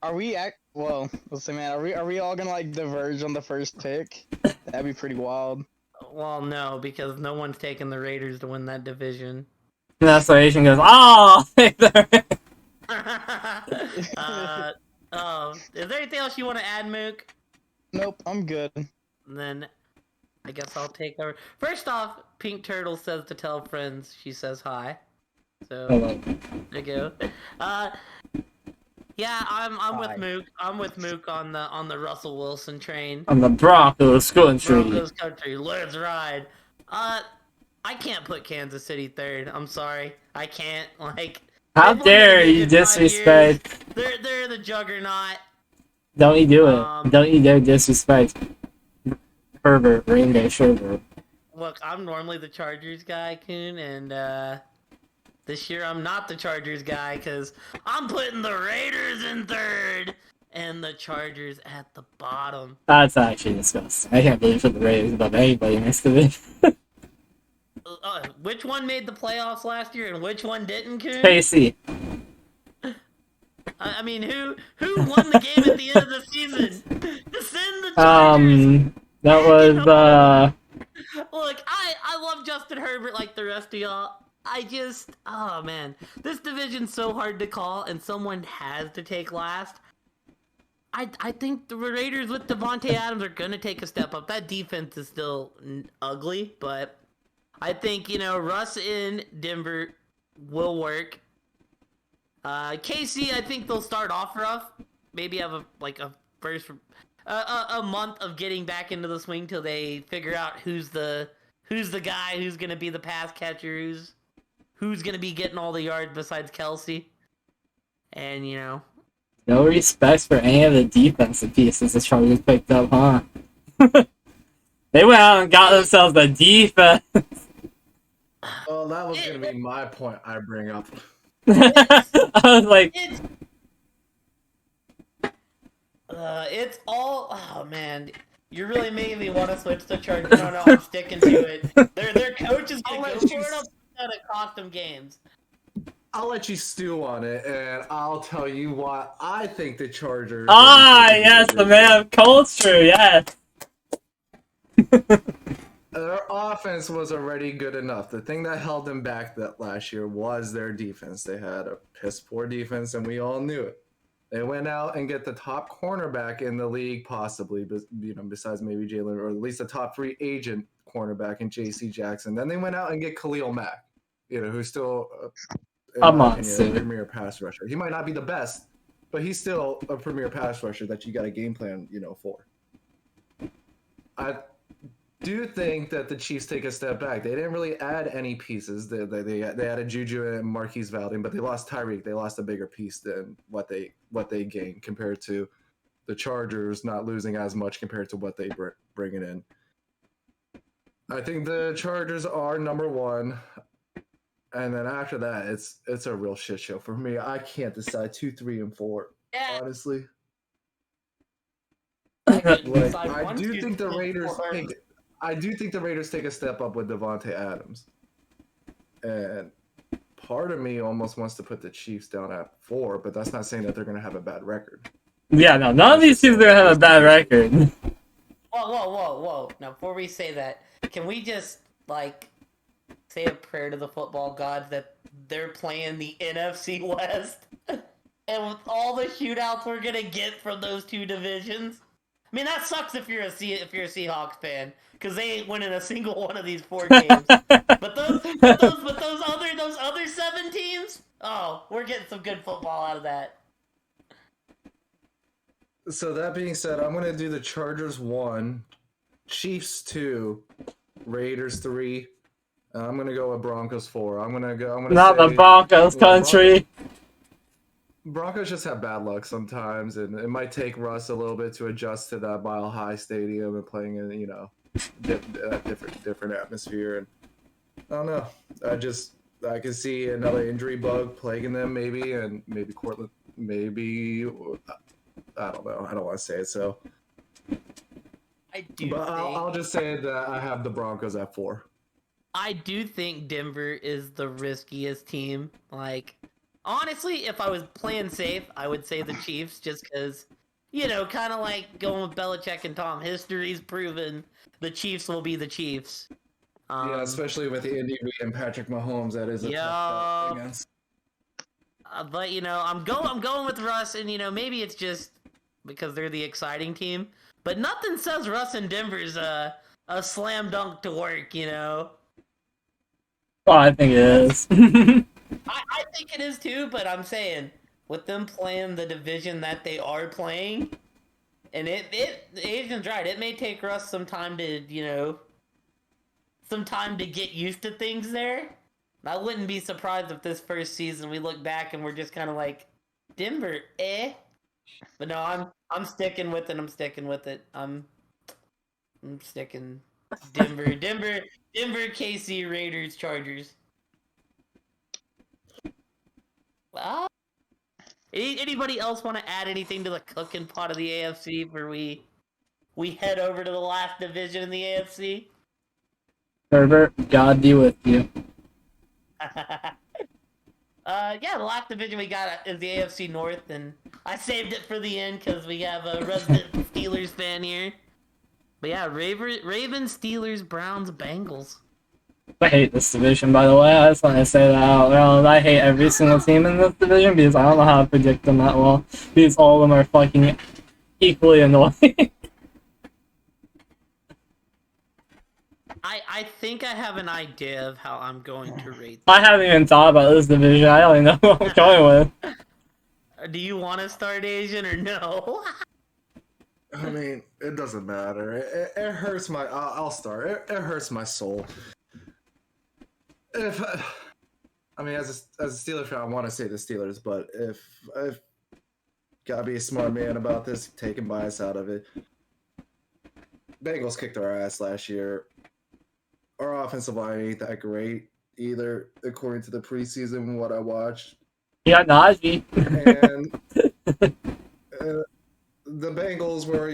let's say, man, are we all gonna like diverge on the first pick? That'd be pretty wild. Well, no, because no one's taking the Raiders to win that division. And that's why Asian goes, oh! Is there anything else you want to add, Mook? Nope, I'm good. Then I guess I'll take over. First off, Pink Turtle says to tell friends she says hi. So Hello. there you go. Yeah, I'm with Hi. Mook. I'm with Mook on the Russell Wilson train. On the Broncos country. Broncos country, let's ride. I can't put Kansas City third. I'm sorry, I can't. Like, How they've won the dare you division 5 years. disrespect? They're the juggernaut. Don't you do it. Don't you dare disrespect Herbert, Green Bay Sherbert. Look, I'm normally the Chargers guy, Coon, and this year I'm not the Chargers guy because I'm putting the Raiders in third and the Chargers at the bottom. That's actually disgusting. I can't believe for the Raiders above anybody in this division. Which one made the playoffs last year and which one didn't, Coon? KC. I mean, who won the game at the end of the season to send the Chargers? That was, Look, I love Justin Herbert like the rest of y'all. Oh man, this division's so hard to call, and someone has to take last. I think the Raiders with Devontae Adams are gonna take a step up. That defense is still ugly, but I think Russ in Denver will work. KC, I think they'll start off rough. Maybe have a month of getting back into the swing till they figure out who's the guy who's gonna be the pass catcher, who's gonna be getting all the yards besides Kelsey. And no respect for any of the defensive pieces the Chargers picked up, huh? They went out and got themselves a defense. Well, that was gonna be my point I bring up. I was like, it's all. Oh man, you're really making me want to switch to Chargers. No, I'm sticking to it. Their coach is gonna go for it. I'll put that at cost them games. I'll let you stew on it, and I'll tell you why I think the Chargers. yes, the man of culture, yes. Their offense was already good enough. The thing that held them back that last year was their defense. They had a piss poor defense, and we all knew it. They went out and get the top cornerback in the league, possibly, besides maybe Jalen, or at least a top free agent cornerback in J.C. Jackson. Then they went out and get Khalil Mack, who's still a premier pass rusher. He might not be the best, but he's still a premier pass rusher that you got a game plan, for. I do think that the Chiefs take a step back. They didn't really add any pieces. They added Juju and Marquise Valdez, but they lost Tyreek. They lost a bigger piece than what they gained compared to the Chargers not losing as much compared to what they bringing in. I think the Chargers are number one. And then after that, it's a real shit show for me. I can't decide 2, 3, and 4. Yeah. Honestly, I do think the Raiders take a step up with Devontae Adams, and part of me almost wants to put the Chiefs down at 4, but that's not saying that they're going to have a bad record. Yeah, no, none of these teams are going to have a bad record. Whoa! Now, before we say that, can we just say a prayer to the football gods that they're playing the NFC West, and with all the shootouts we're gonna get from those two divisions, I mean, that sucks if you're a Seahawks fan, because they ain't winning a single one of these 4 games. But those other 7 teams, oh, we're getting some good football out of that. So that being said, I'm gonna do the Chargers 1, Chiefs 2, Raiders 3. I'm gonna go with Broncos 4. I'm gonna Not say, the Broncos country. Broncos just have bad luck sometimes, and it might take Russ a little bit to adjust to that Mile High Stadium and playing in different atmosphere. And I don't know. I can see another injury bug plaguing them, and maybe Cortland, maybe. I don't know. I don't want to say it, so. I'll just say that I have the Broncos at 4. I do think Denver is the riskiest team. Like, honestly, if I was playing safe, I would say the Chiefs, just because, kind of like going with Belichick and Tom. History's proven the Chiefs will be the Chiefs. Yeah, especially with Andy Reid and Patrick Mahomes, that is a tough bet against. But I'm going with Russ, and maybe it's just because they're the exciting team. But nothing says Russ and Denver's a slam dunk to work. Oh, I think it is. I think it is too. But I'm saying with them playing the division that they are playing, and Asian's right. It may take Russ some time to get used to things there. I wouldn't be surprised if this first season we look back and we're just kind of like, Denver, eh? But no, I'm sticking with it. I'm sticking Denver, KC, Raiders, Chargers. Well, anybody else want to add anything to the cooking pot of the AFC before we head over to the last division in the AFC? Herbert, God be with you. The last division we got is the AFC North, and I saved it for the end because we have a resident Steelers fan here. But yeah, Ravens, Steelers, Browns, Bengals. I hate this division, by the way. I just want to say that out loud. I hate every single team in this division because I don't know how to predict them that well. Because all of them are fucking equally annoying. I think I have an idea of how I'm going to rate them. I haven't even thought about this division. I don't even know what I'm going with. Do you want to start, Asian, or no? I mean, it doesn't matter. It hurts my. I'll start. It hurts my soul. As a Steelers fan, I want to say the Steelers, but if I've gotta be a smart man about this, taking bias out of it. Bengals kicked our ass last year. Our offensive line ain't that great either, according to the preseason, what I watched. Yeah, Najee. And the Bengals were,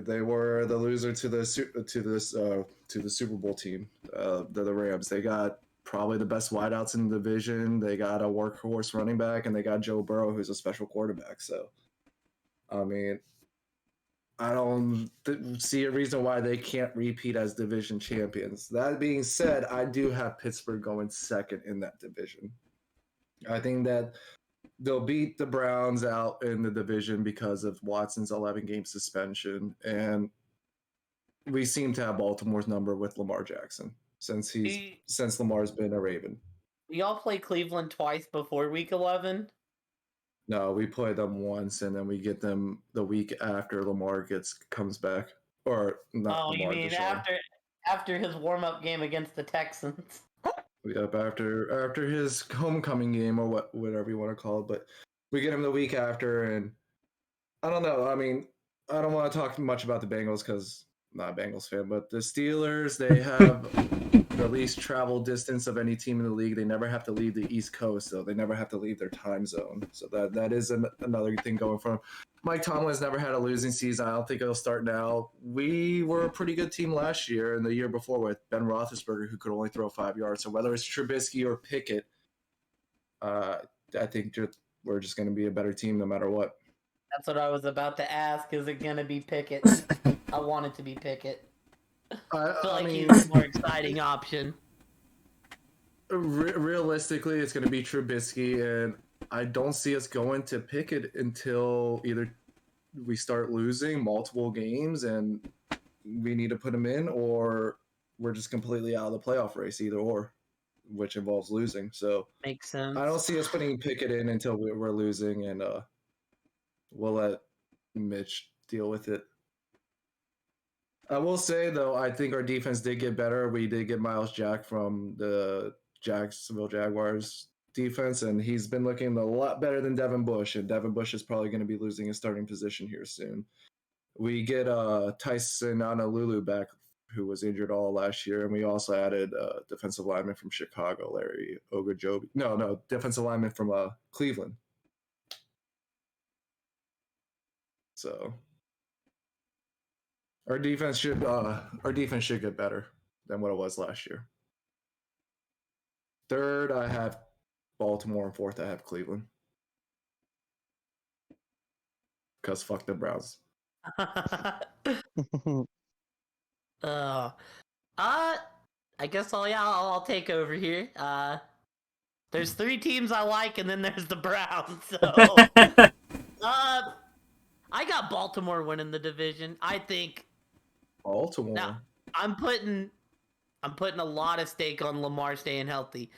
they were the loser to the Super Bowl team, the Rams. They got probably the best wideouts in the division. They got a workhorse running back, and they got Joe Burrow, who's a special quarterback. So, I mean, I don't see a reason why they can't repeat as division champions. That being said, I do have Pittsburgh going second in that division. I think that they'll beat the Browns out in the division because of Watson's 11-game suspension, and we seem to have Baltimore's number with Lamar Jackson since Lamar's been a Raven. We all play Cleveland twice before Week 11. No, we play them once, and then we get them the week after Lamar comes back, or not. Oh, Lamar, you mean Deshaun. after his warm-up game against the Texans? Yep, after his homecoming game, or whatever you want to call it. But we get him the week after, and I don't know. I mean, I don't want to talk much about the Bengals because I'm not a Bengals fan, but the Steelers, they have the least travel distance of any team in the league. They never have to leave the East Coast, so they never have to leave their time zone. So that is another thing going for them. Mike Tomlin's never had a losing season. I don't think it'll start now. We were a pretty good team last year and the year before with Ben Roethlisberger, who could only throw 5 yards. So whether it's Trubisky or Pickett, I think we're just going to be a better team no matter what. That's what I was about to ask. Is it going to be Pickett? I want it to be Pickett. I feel like he's a more exciting option. Realistically, it's going to be Trubisky, and I don't see us going to Pickett until either we start losing multiple games and we need to put him in, or we're just completely out of the playoff race, either or, which involves losing. So Makes sense. I don't see us putting Pickett in until we're losing, and we'll let Mitch deal with it. I will say though, I think our defense did get better. We did get Miles Jack from the Jacksonville Jaguars defense, and he's been looking a lot better than Devin Bush. And Devin Bush is probably going to be losing his starting position here soon. We get Tyson Honolulu back, who was injured all last year, and we also added defensive lineman from Chicago, Larry Ogunjobi. No, defensive lineman from Cleveland. So our defense should get better than what it was last year. Third, I have Baltimore, and fourth, I have Cleveland. Because fuck the Browns. I guess I'll take over here. There's 3 teams I like, and then there's the Browns. So, I got Baltimore winning the division. I think. Baltimore. Now, I'm putting a lot of stake on Lamar staying healthy.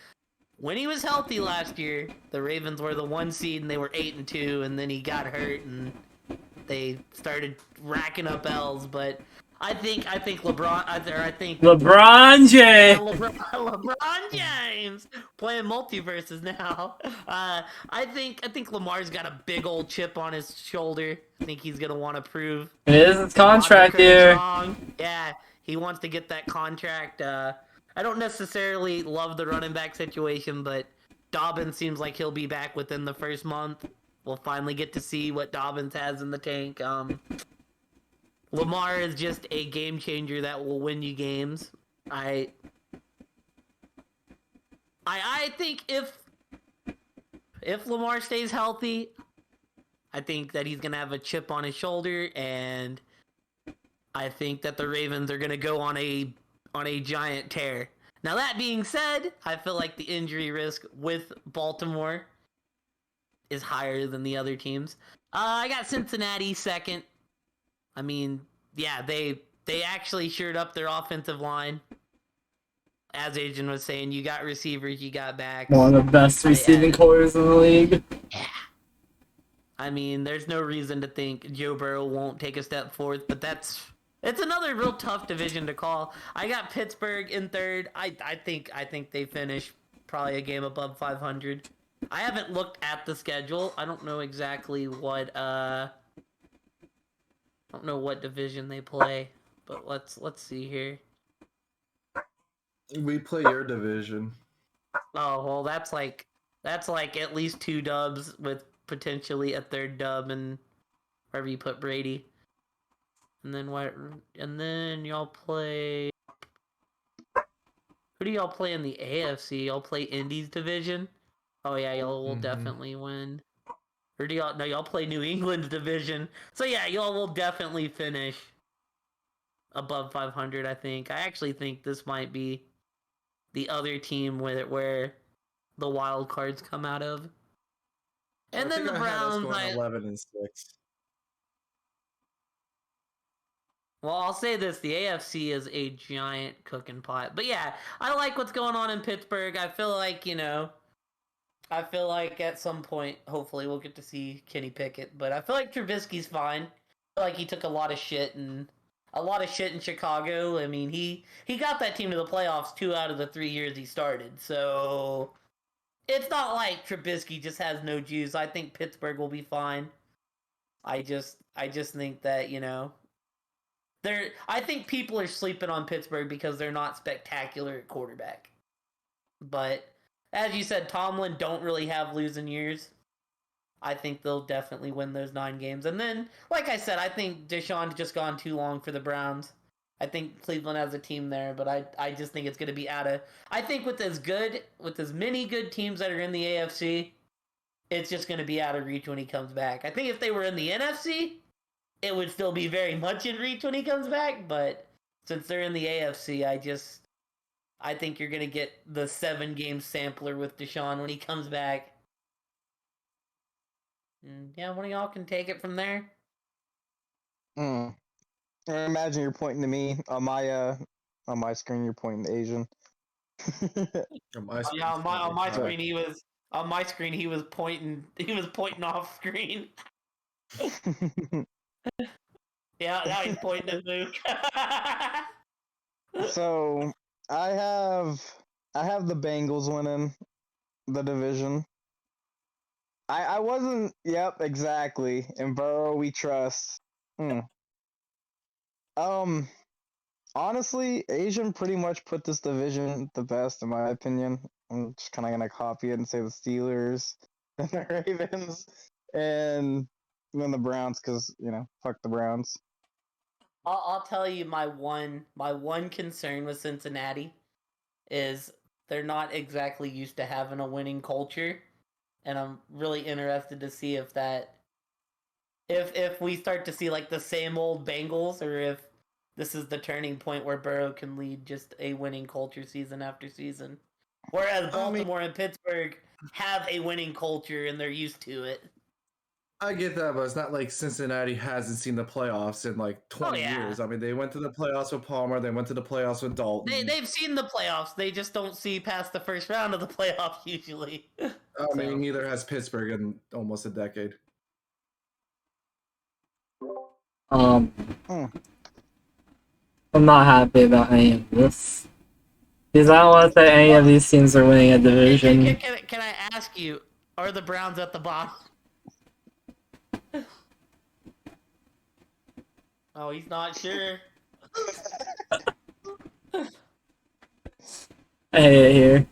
When he was healthy last year, the Ravens were the 1 seed and they were 8-2, and then he got hurt and they started racking up L's. But I think LeBron James. LeBron James playing multiverses now. I think Lamar's got a big old chip on his shoulder. I think he's gonna want to prove It is his contract year. Yeah, he wants to get that contract. I don't necessarily love the running back situation, but Dobbins seems like he'll be back within the first month. We'll finally get to see what Dobbins has in the tank. Lamar is just a game changer that will win you games. I think if Lamar stays healthy, I think that he's gonna have a chip on his shoulder, and I think that the Ravens are gonna go on a giant tear. Now that being said, I feel like the injury risk with Baltimore is higher than the other teams. I got Cincinnati second. I mean, yeah, they actually shored up their offensive line. As Agent was saying, you got receivers, you got backs. One of the best receiving cores in the league. Yeah. I mean, there's no reason to think Joe Burrow won't take a step forward, but it's another real tough division to call. I got Pittsburgh in third. I think they finish probably a game above 500. I haven't looked at the schedule. I don't know exactly what division they play, but let's see here. We play your division. Oh, well, that's like at least 2 dubs with potentially a 3rd dub and wherever you put Brady. And then what? And then y'all play. Who do y'all play in the AFC? Y'all play Indy's division. Oh yeah, y'all will definitely win. Or do y'all? No, y'all play New England's division. So yeah, y'all will definitely finish above 500. I think. I actually think this might be the other team where the wild cards come out of. And then the Browns. 11-6. Well, I'll say this: the AFC is a giant cooking pot. But yeah, I like what's going on in Pittsburgh. I feel like at some point, hopefully, we'll get to see Kenny Pickett. But I feel like Trubisky's fine. I feel like he took a lot of shit in Chicago. I mean, he got that team to the playoffs 2 out of the 3 years he started. So it's not like Trubisky just has no juice. I think Pittsburgh will be fine. I just think that I think people are sleeping on Pittsburgh because they're not spectacular at quarterback. But as you said, Tomlin don't really have losing years. I think they'll definitely win those 9 games. And then, like I said, I think Deshaun's just gone too long for the Browns. I think Cleveland has a team there, but I just think it's going to be I think with as many good teams that are in the AFC, it's just going to be out of reach when he comes back. I think if they were in the NFC, it would still be very much in reach when he comes back, but since they're in the AFC, I think you're going to get the 7-game sampler with Deshaun when he comes back. And yeah, one of y'all can take it from there. Mm. I imagine you're pointing to me on my screen. You're pointing to Asian. Yeah, on my Sorry. screen he was pointing off screen. Yeah, now he's pointing at Luke. So I have I have the Bengals winning the division. I wasn't. Yep, exactly. In Burrow, we trust. Hmm. Um. Honestly, Asian pretty much put this division the best, in my opinion. I'm just kind of gonna copy it and say the Steelers, and the Ravens, and then the Browns, because fuck the Browns. I'll tell you my one concern with Cincinnati is they're not exactly used to having a winning culture, and I'm really interested to see if we start to see like the same old Bengals, or if this is the turning point where Burrow can lead just a winning culture season after season. Whereas I mean, Baltimore and Pittsburgh have a winning culture and they're used to it. I get that, but it's not like Cincinnati hasn't seen the playoffs in like 20 yeah. years. I mean, they went to the playoffs with Palmer. They went to the playoffs with Dalton. They've seen the playoffs. They just don't see past the first round of the playoffs usually. I mean, neither has Pittsburgh in almost a decade. Um, Hmm. I'm not happy about any of this. Because I don't want to say any of these teams are winning a division. Can I ask you, are the Browns at the bottom? Oh, he's not sure. I hate it here.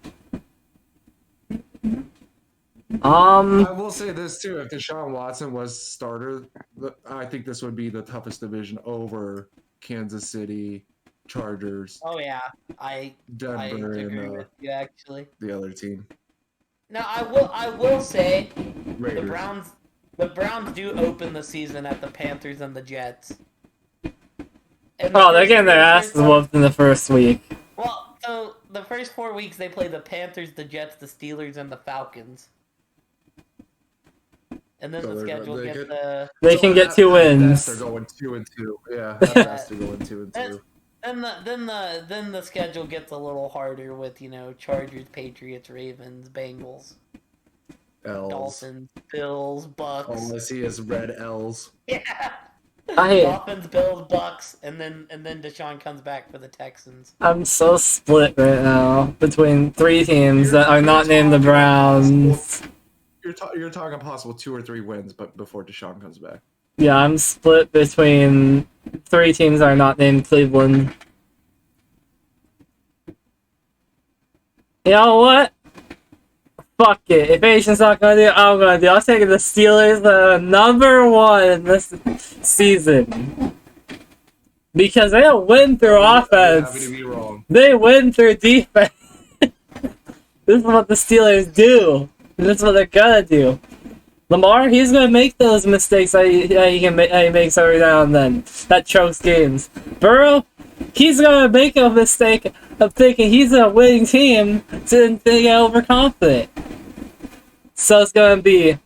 I will say this too: if Deshaun Watson was starter, I think this would be the toughest division over Kansas City, Chargers. Oh yeah, I Denver agree and with you actually. the other team. Now I will say Raiders. the Browns do open the season at the Panthers and the Jets. And Oh, they're getting their asses whooped in the first week. Well, so the first 4 weeks they play the Panthers, the Jets, the Steelers, and the Falcons. And then So the schedule gets the. They can get 2 wins. They're going 2-2. Yeah, at best they're going 2-2. Then the schedule gets a little harder with Chargers, Patriots, Ravens, Bengals, L's. Dolphins, Bills, Bucks. All I see is red L's. Yeah. I Dolphins, Bills, Bucks, and then Deshaun comes back for the Texans. I'm so split right now between 3 teams that are not named the Browns. You're talking possible 2 or 3 wins, but before Deshaun comes back. Yeah, I'm split between 3 teams that are not named Cleveland. You know what? Fuck it. If Asian's not gonna do it, I'm gonna do it. I'll take the Steelers number 1 this season. Because they don't win through offense. Happy to be wrong. They win through defense. This is what the Steelers do. This is what they're gonna do. Lamar, he's gonna make those mistakes that he makes every now and then. That chokes games. Burrow, he's gonna make a mistake of thinking he's a winning team, so they get overconfident. So it's gonna be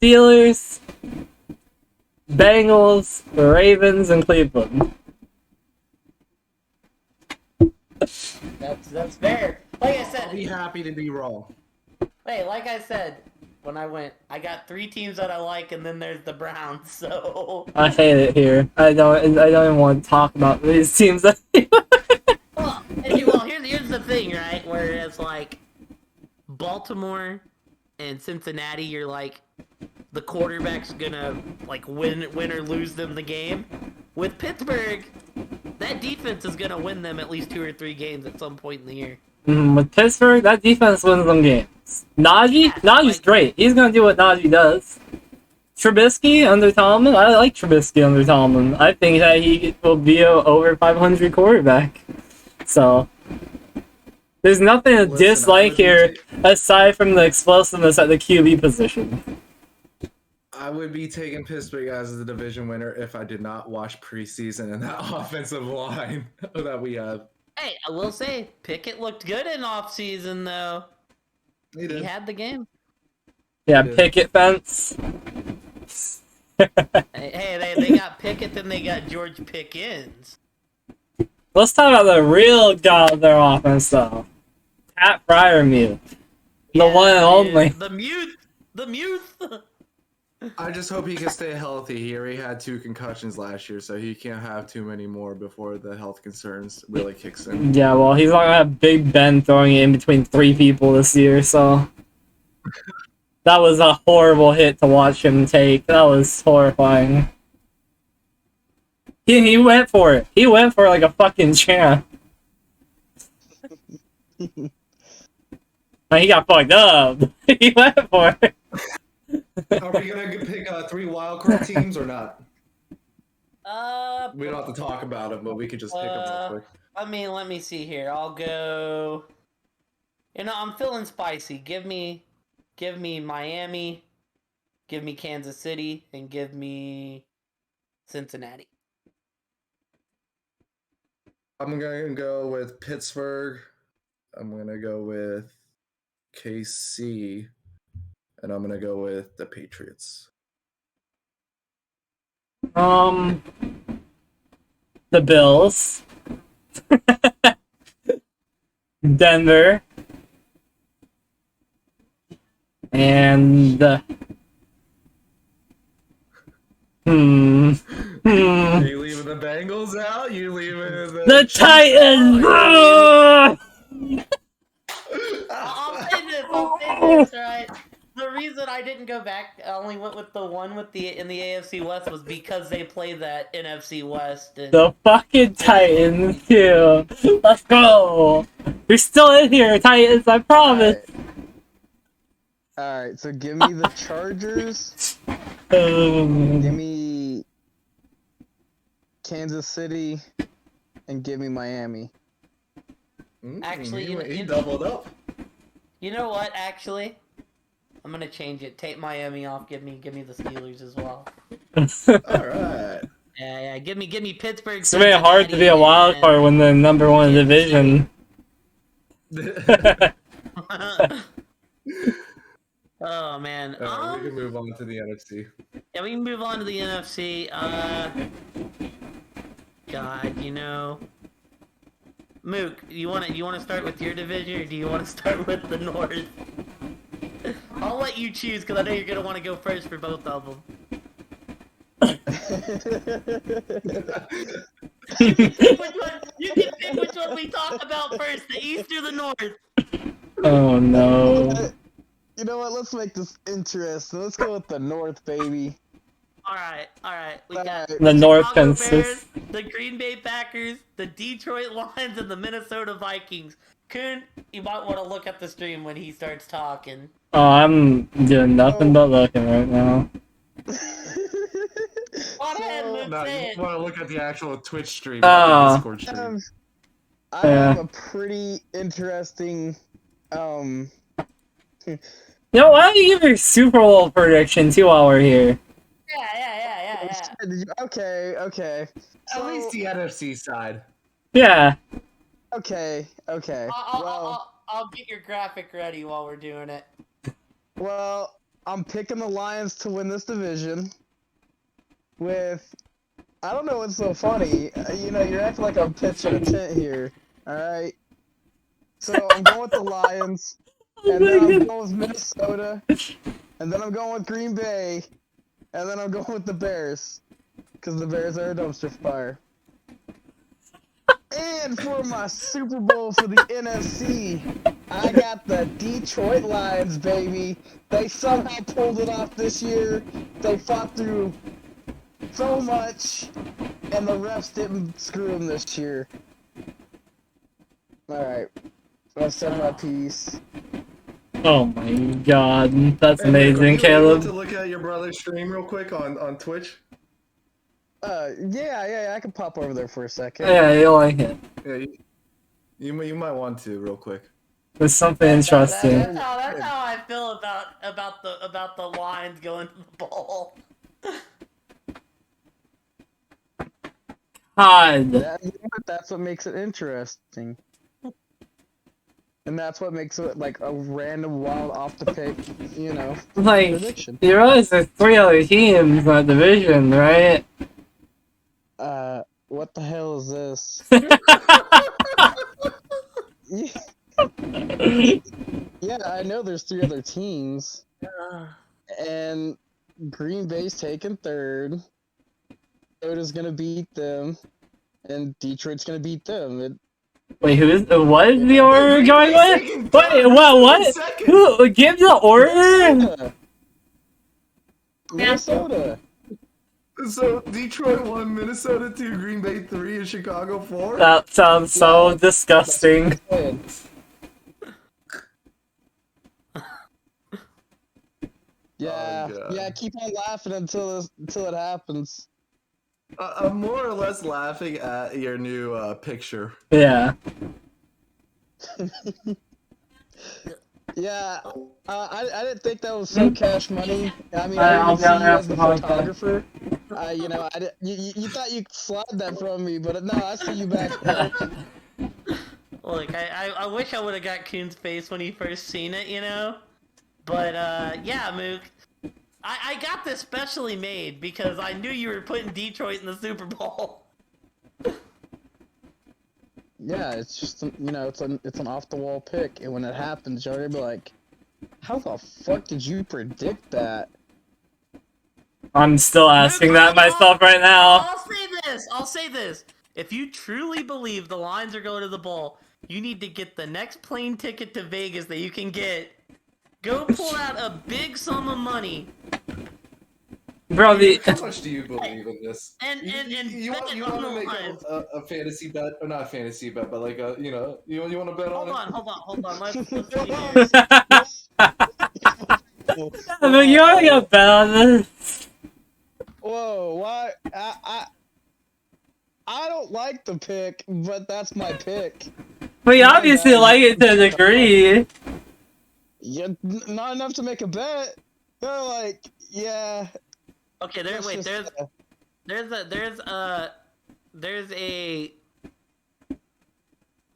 Steelers, Bengals, Ravens, and Cleveland. That's fair. Like I said, I'll be happy to be wrong. hey, like I said, when I went, I got 3 teams that I like, and then there's the Browns. So I hate it here. I don't even want to talk about these teams. well, here's the thing, right? Whereas like Baltimore and Cincinnati, you're like the quarterback's gonna like win or lose them the game. With Pittsburgh, that defense is gonna win them at least 2 or 3 games at some point in the year. With Pittsburgh, that defense wins them games. Najee's great. He's gonna do what Najee does. Trubisky under Tomlin, I like Trubisky under Tomlin. I think that he will be a over 500 quarterback. So there's nothing to dislike here aside from the explosiveness at the QB position. I would be taking Pittsburgh as the division winner if I did not watch preseason and that offensive line that we have. Hey, I will say Pickett looked good in off season though. He had the game. Yeah, picket fence. Hey, they got Pickett, then they got George Pickens. Let's talk about the real god of their offense, though. Pat Fryermuth. The one and only. The mute. The mute. I just hope he can stay healthy. He already had 2 concussions last year, so he can't have too many more before the health concerns really kicks in. Yeah, well, he's not gonna have Big Ben throwing it in between 3 people this year, so. That was a horrible hit to watch him take. That was horrifying. He went for it. He went for it like a fucking champ. He got fucked up. He went for it. Are we gonna pick 3 wildcard teams or not? We don't have to talk about them, but we could just pick them real quick. Let me see here. I'll go. I'm feeling spicy. Give me Miami, give me Kansas City, and give me Cincinnati. I'm gonna go with Pittsburgh. I'm gonna go with KC, and I'm gonna go with the Patriots. The Bills. Denver. And Are you leaving the Bengals out? You leaving the Titans. I'll say this, right? The reason I didn't go back, I only went with the one in the AFC West was because they play that NFC West. And The fucking Titans, too. Let's go. You're still in here, Titans, I promise. Alright, so give me the Chargers. Give me Kansas City. And give me Miami. Actually, he doubled up. You know what? Actually, I'm gonna change it. Take Miami off. Give me the Steelers as well. All right. Yeah. Give me Pittsburgh. It's really hard to be a wild card when the number one division. Oh man. We can move on to the NFC. Yeah, we can move on to the NFC. God, Mook, you wanna start with your division, or do you want to start with the North? I'll let you choose, because I know you're gonna want to go first for both of them. You can pick which one we talk about first, the East or the North. Oh no. You know what? Let's make this interesting. Let's go with the North, baby. All right. We got The North Chicago consists. Bears, the Green Bay Packers, the Detroit Lions, and the Minnesota Vikings. Kun, you might want to look at the stream when he starts talking. Oh, I'm doing nothing but looking right now. Go ahead, Luke, No, say you it. want to look at the actual Twitch stream, Oh. not the Discord stream. I have a pretty interesting, You know, why don't you give your Super Bowl prediction too while we're here? Yeah. Okay. At least the NFC side. Yeah. Okay. Well, I'll get your graphic ready while we're doing it. well, I'm picking the Lions to win this division. I don't know what's so funny. You're acting like I'm pitching a tent here. All right. So I'm going with the Lions, and then I'm going with Minnesota, and then I'm going with Green Bay, and then I'm going with the Bears, because the Bears are a dumpster fire. And for my Super Bowl for the NFC, I got the Detroit Lions, baby. They somehow pulled it off this year. They fought through so much, and the refs didn't screw them this year. Alright, I said my piece. Oh my god, that's Hey, amazing, Nick, are you able to Caleb. look at your brother's stream real quick on Twitch? Yeah, I can pop over there for a second. Yeah, you like it. Yeah, you might want to real quick. There's something interesting. That's how I feel about the Lions going to the bowl. God. That's what makes it interesting. And that's what makes it like a random wild off the pick, Like, prediction. you realize there's 3 other teams in that division, right? What the hell is this? Yeah, I know there's 3 other teams, and Green Bay's taking 3rd. Minnesota's gonna beat them, and Detroit's gonna beat them. Wait, what is the order Green going Bay's with? taking Wait, third, what? who's taking second? Who? Give the order? Minnesota. Minnesota. So Detroit 1, Minnesota 2, Green Bay 3, and Chicago 4. That sounds so Yeah. disgusting. Yeah, God. yeah. Keep on laughing until it happens. I'm more or less laughing at your new picture. Yeah. Yeah, I didn't think that was so cash money. I mean, I'll I be didn't see on you there as the after the podcast. photographer. You thought you could slide that from me, but no, I see you back there. Look, I wish I would have got Coon's face when he first seen it, But, yeah, Mook. I got this specially made because I knew you were putting Detroit in the Super Bowl. Yeah, it's just it's an off the wall pick, and when it happens, you're gonna be like, "How the fuck did you predict that?" I'm still asking that myself right now. I'll say this. If you truly believe the Lions are going to the bowl, you need to get the next plane ticket to Vegas that you can get. Go pull out a big sum of money. Bro, How much do you believe in this? And you bet want on to the make Lions. a fantasy bet, or not a fantasy bet, but like you want to bet on Hold on. Let's see here. I mean, you already got bet on this. Whoa, why? I don't like the pick, but that's my pick. But you obviously like it to a degree. Yeah, not enough to make a bet. They're like, yeah. Okay, there's a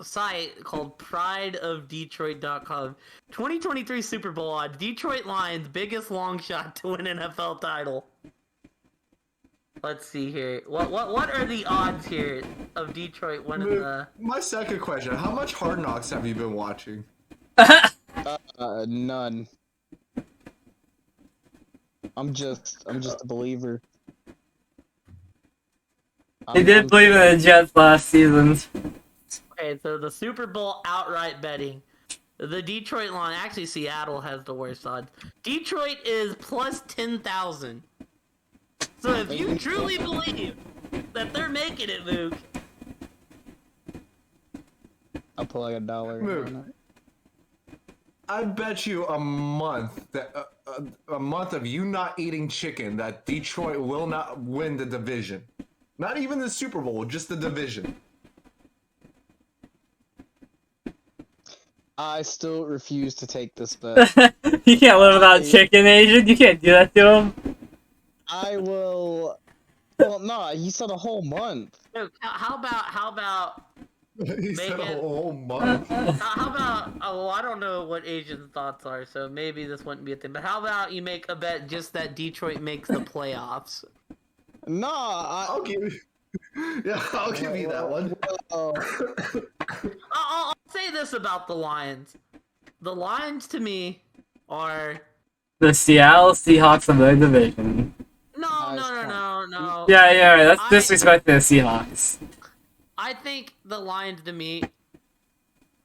site called prideofdetroit.com. 2023 Super Bowl odds. Detroit Lions biggest long shot to win NFL title. Let's see here. What are the odds here of Detroit winning the? My second question: how much Hard Knocks have you been watching? None. I'm just a believer. They did believe in the Jets last season. Okay, so the Super Bowl outright betting. The Detroit line, actually Seattle has the worst odds. Detroit is plus 10,000. So if you truly believe that they're making it, Mook. I'll put like $1. Mook. I bet you a month that a month of you not eating chicken that Detroit will not win the division. Not even the Super Bowl, just the division. I still refuse to take this bet. You can't live without chicken, Asian. You can't do that to him. I will. Well, no, he said a whole month. Mook, how about He said a Megan. whole month. how about, oh, I don't know what Asian's thoughts are, so maybe this wouldn't be a thing, but how about you make a bet just that Detroit makes the playoffs? Nah, I'll give you. Yeah, I'll give you that one. I'll say this about the Lions. The Lions, to me, are... The Seattle Seahawks of their division. No. Yeah, right. That's disrespecting the Seahawks. I think the Lions, to me,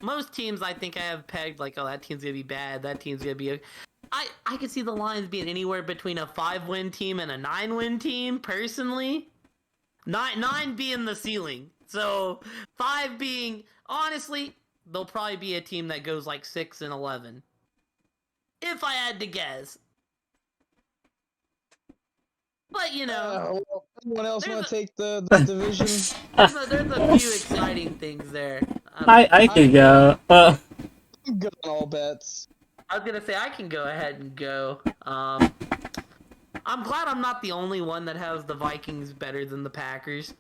most teams I think I have pegged like, oh, that team's gonna be bad, that team's gonna be. I could see the Lions being anywhere between a 5-win team and a 9-win team, personally. Nine being the ceiling, so 5 being, honestly, they'll probably be a team that goes like 6-11, if I had to guess. But well, anyone else want to take the division? there's a few exciting things there. I could go. I'm good on all bets. I was gonna say I can go ahead and go. I'm glad I'm not the only one that has the Vikings better than the Packers.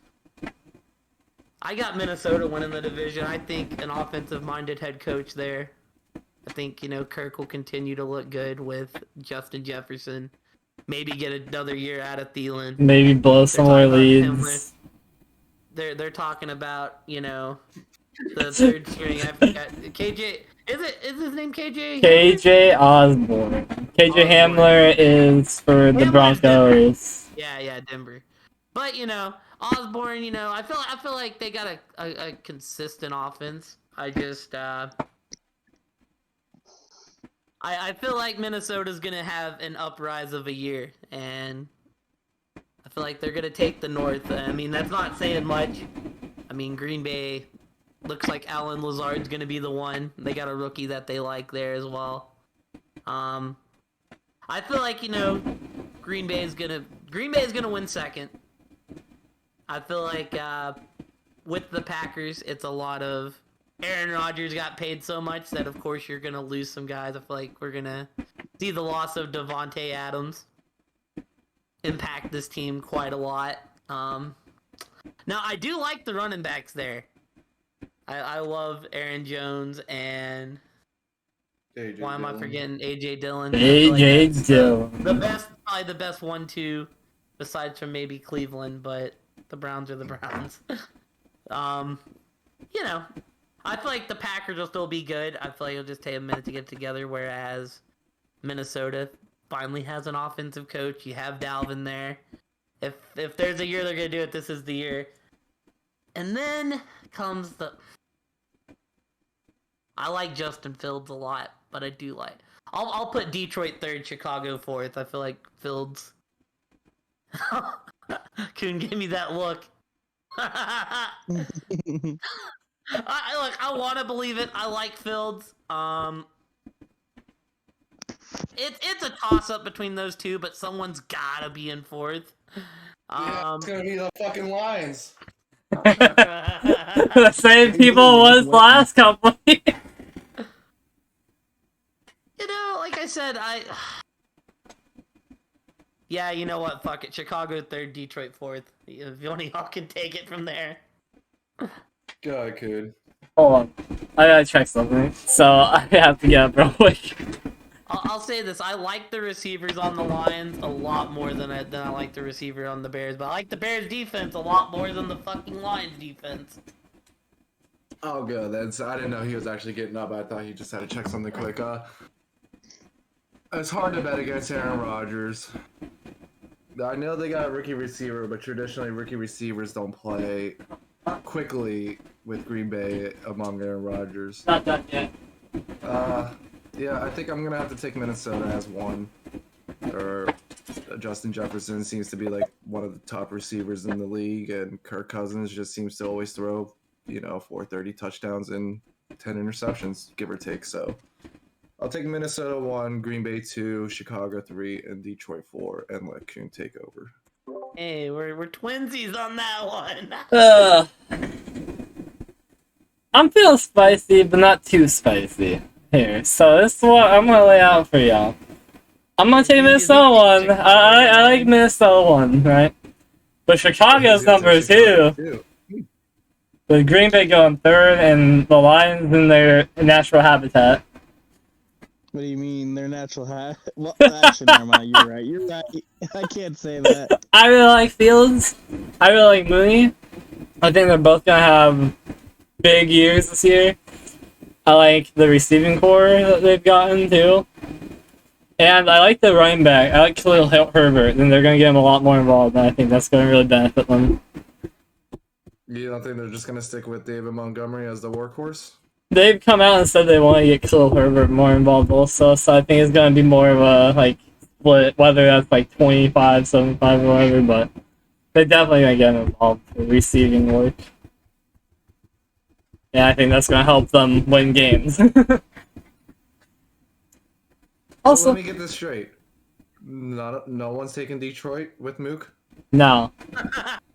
I got Minnesota winning the division. I think an offensive-minded head coach there I think, Kirk will continue to look good with Justin Jefferson. Maybe get another year out of Thielen. Maybe blow some more leads. They're talking about, the third string. I forgot. KJ. Is his name KJ? KJ Osborne. KJ Hamler is for the Broncos. Yeah, Denver. But Osborne, I feel like they got a consistent offense. I just I feel like Minnesota's gonna have an uprise of a year, and I feel like they're gonna take the North. I mean, that's not saying much. I mean, Green Bay looks like Alan Lazard's gonna be the one. They got a rookie that they like there as well. I feel like Green Bay is gonna win second. I feel like with the Packers, it's a lot of Aaron Rodgers got paid so much that of course you're gonna lose some guys. I feel like we're gonna see the loss of Devontae Adams impact this team quite a lot. Now I do like the running backs there. I love Aaron Jones and why am I forgetting AJ Dillon? AJ Dillon. Probably the best 1-2 besides from maybe Cleveland, but the Browns are the Browns. I feel like the Packers will still be good. I feel like it'll just take a minute to get together, whereas Minnesota finally has an offensive coach. You have Dalvin there. If there's a year they're gonna do it, this is the year. And then comes I like Justin Fields a lot, but I do like. I'll put Detroit third, Chicago fourth. I feel like Fields couldn't give me that look. I want to believe it. I like Fields. It's a toss up between those two, but someone's gotta be in fourth. Yeah, it's gonna be the fucking Lions. The same people was last couple. Like I said, yeah, you know what? Fuck it. Chicago third, Detroit fourth. If one of y'all can take it from there. God, I could. Hold on. I gotta check something. So I have to get up real quick. I'll say this: I like the receivers on the Lions a lot more than I like the receiver on the Bears, but I like the Bears defense a lot more than the fucking Lions defense. Oh, good. I didn't know he was actually getting up. I thought he just had to check something quick. It's hard to bet against Aaron Rodgers. I know they got a rookie receiver, but traditionally rookie receivers don't play quickly with Green Bay among Aaron Rodgers. Not done yet. Yeah, I think I'm gonna have to take Minnesota as one. Or Justin Jefferson seems to be like one of the top receivers in the league, and Kirk Cousins just seems to always throw, 430 touchdowns and 10 interceptions, give or take. So I'll take Minnesota 1, Green Bay 2, Chicago 3, and Detroit 4, and let Kuhn take over. Hey, we're twinsies on that one. I'm feeling spicy, but not too spicy here. So this is what I'm gonna lay out for y'all. I'm gonna take Minnesota 1. I like Minnesota 1, right? But Chicago's number 2. With Green Bay going 3rd and the Lions in their natural habitat. What do you mean, their natural habitat? Well, actually, never mind. You're right. You're right. I can't say that. I really like Fields. I really like Mooney. I think they're both gonna have big years this year. I like the receiving core that they've gotten too. And I like the running back. I like Khalil Herbert, and they're going to get him a lot more involved, and I think that's going to really benefit them. You don't think they're just going to stick with David Montgomery as the workhorse? They've come out and said they want to get Khalil Herbert more involved also, so I think it's going to be more of a, split, whether that's 25, 75, or whatever, but they're definitely going to get him involved for receiving work. Yeah, I think that's going to help them win games. Also, so let me get this straight. No one's taking Detroit with Mook? No.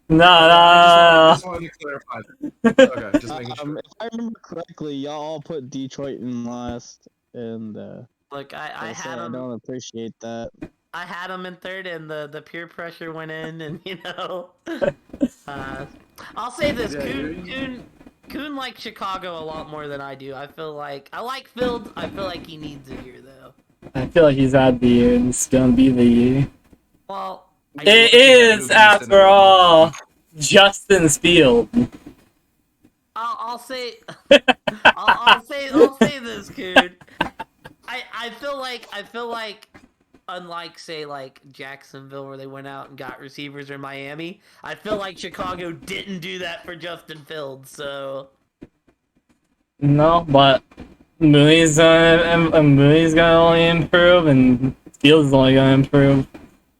No. I just wanted to clarify. Okay, just making sure. If I remember correctly, y'all all put Detroit in last, and Look, I had I them. don't appreciate that. I had them in 3rd, and the peer pressure went in, and I'll say this: Kuhn likes Chicago a lot more than I do. I like Fields. I feel like he needs a year though. I feel like he's had the year, and it's gonna be the year. Well, It is, after all, Justin's field. I'll say I'll say this, Kuhn. I feel like unlike say like Jacksonville where they went out and got receivers, or Miami, I feel like Chicago didn't do that for Justin Fields. So No, but Mooney's gonna only improve, and Fields is only gonna improve.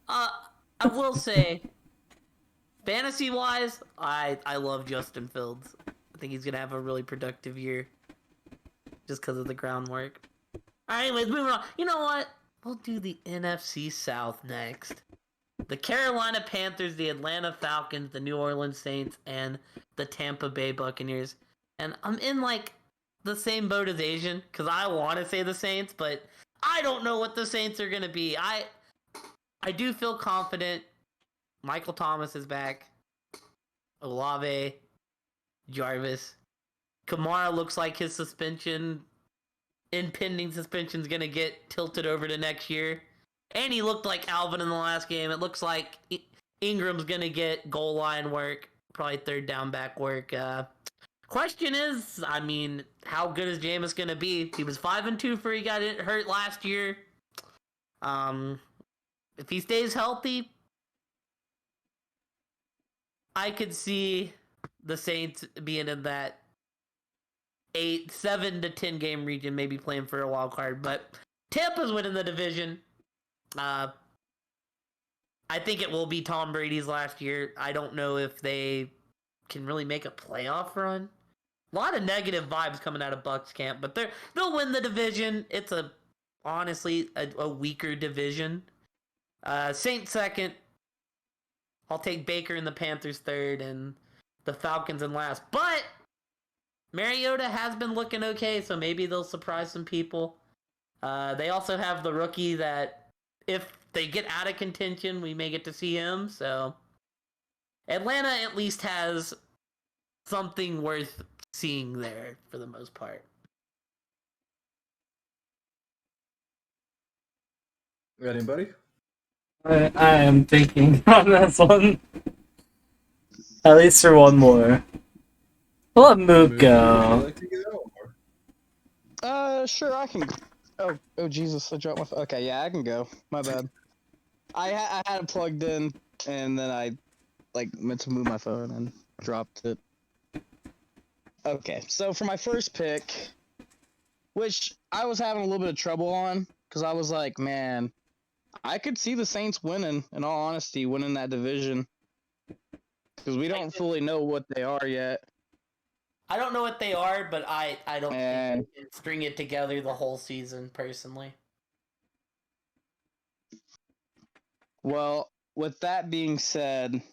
I will say, fantasy wise, I love Justin Fields. I think he's gonna have a really productive year, just because of the groundwork. All right, anyways, moving on. You know what? We'll do the NFC South next. The Carolina Panthers, the Atlanta Falcons, the New Orleans Saints, and the Tampa Bay Buccaneers. And I'm in like the same boat as Asian because I want to say the Saints, but I don't know what the Saints are gonna be. I do feel confident. Michael Thomas is back. Olave, Jarvis, Kamara looks like his impending suspension is gonna get tilted over to next year. And he looked like Alvin in the last game. It looks like Ingram's gonna get goal line work, probably third down back work. Question is, I mean, how good is Jameis gonna be? He was 5-2 before he got hurt last year. If he stays healthy, I could see the Saints being in that 7 to 10 game region, maybe playing for a wild card. But Tampa's winning the division. I think it will be Tom Brady's last year. I don't know if they can really make a playoff run. A lot of negative vibes coming out of Bucks camp, but they'll win the division. It's honestly a weaker division. Saints second. I'll take Baker and the Panthers third, and the Falcons in last. But Mariota has been looking okay, so maybe they'll surprise some people. They also have the rookie that, if they get out of contention, we may get to see him. So Atlanta at least has something worth seeing there for the most part. Anybody? I am thinking on this one. At least for one more. We'll let Mook Would you go. like to get out? Sure, I can. Oh, Jesus! I dropped my. Okay, yeah, I can go. My bad. I had it plugged in, and then I meant to move my phone and dropped it. Okay, so for my first pick, which I was having a little bit of trouble on, because I was like, man, I could see the Saints winning. In all honesty, winning that division, because we don't fully know what they are yet. I don't know what they are, but I don't think they can string it together the whole season, personally. Well, with that being said,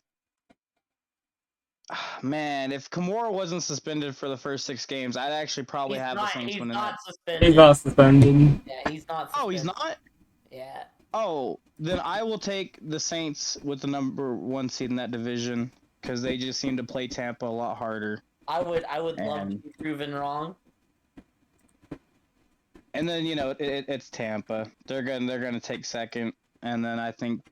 man, if Kimura wasn't suspended for the first 6 games, I'd actually probably have the Saints winning that. He's not suspended. Yeah, he's not suspended. Oh, he's not? Yeah. Oh, then I will take the Saints with the number 1 seed in that division, because they just seem to play Tampa a lot harder. I would love to be proven wrong. And then it's Tampa. They're gonna take second, and then I think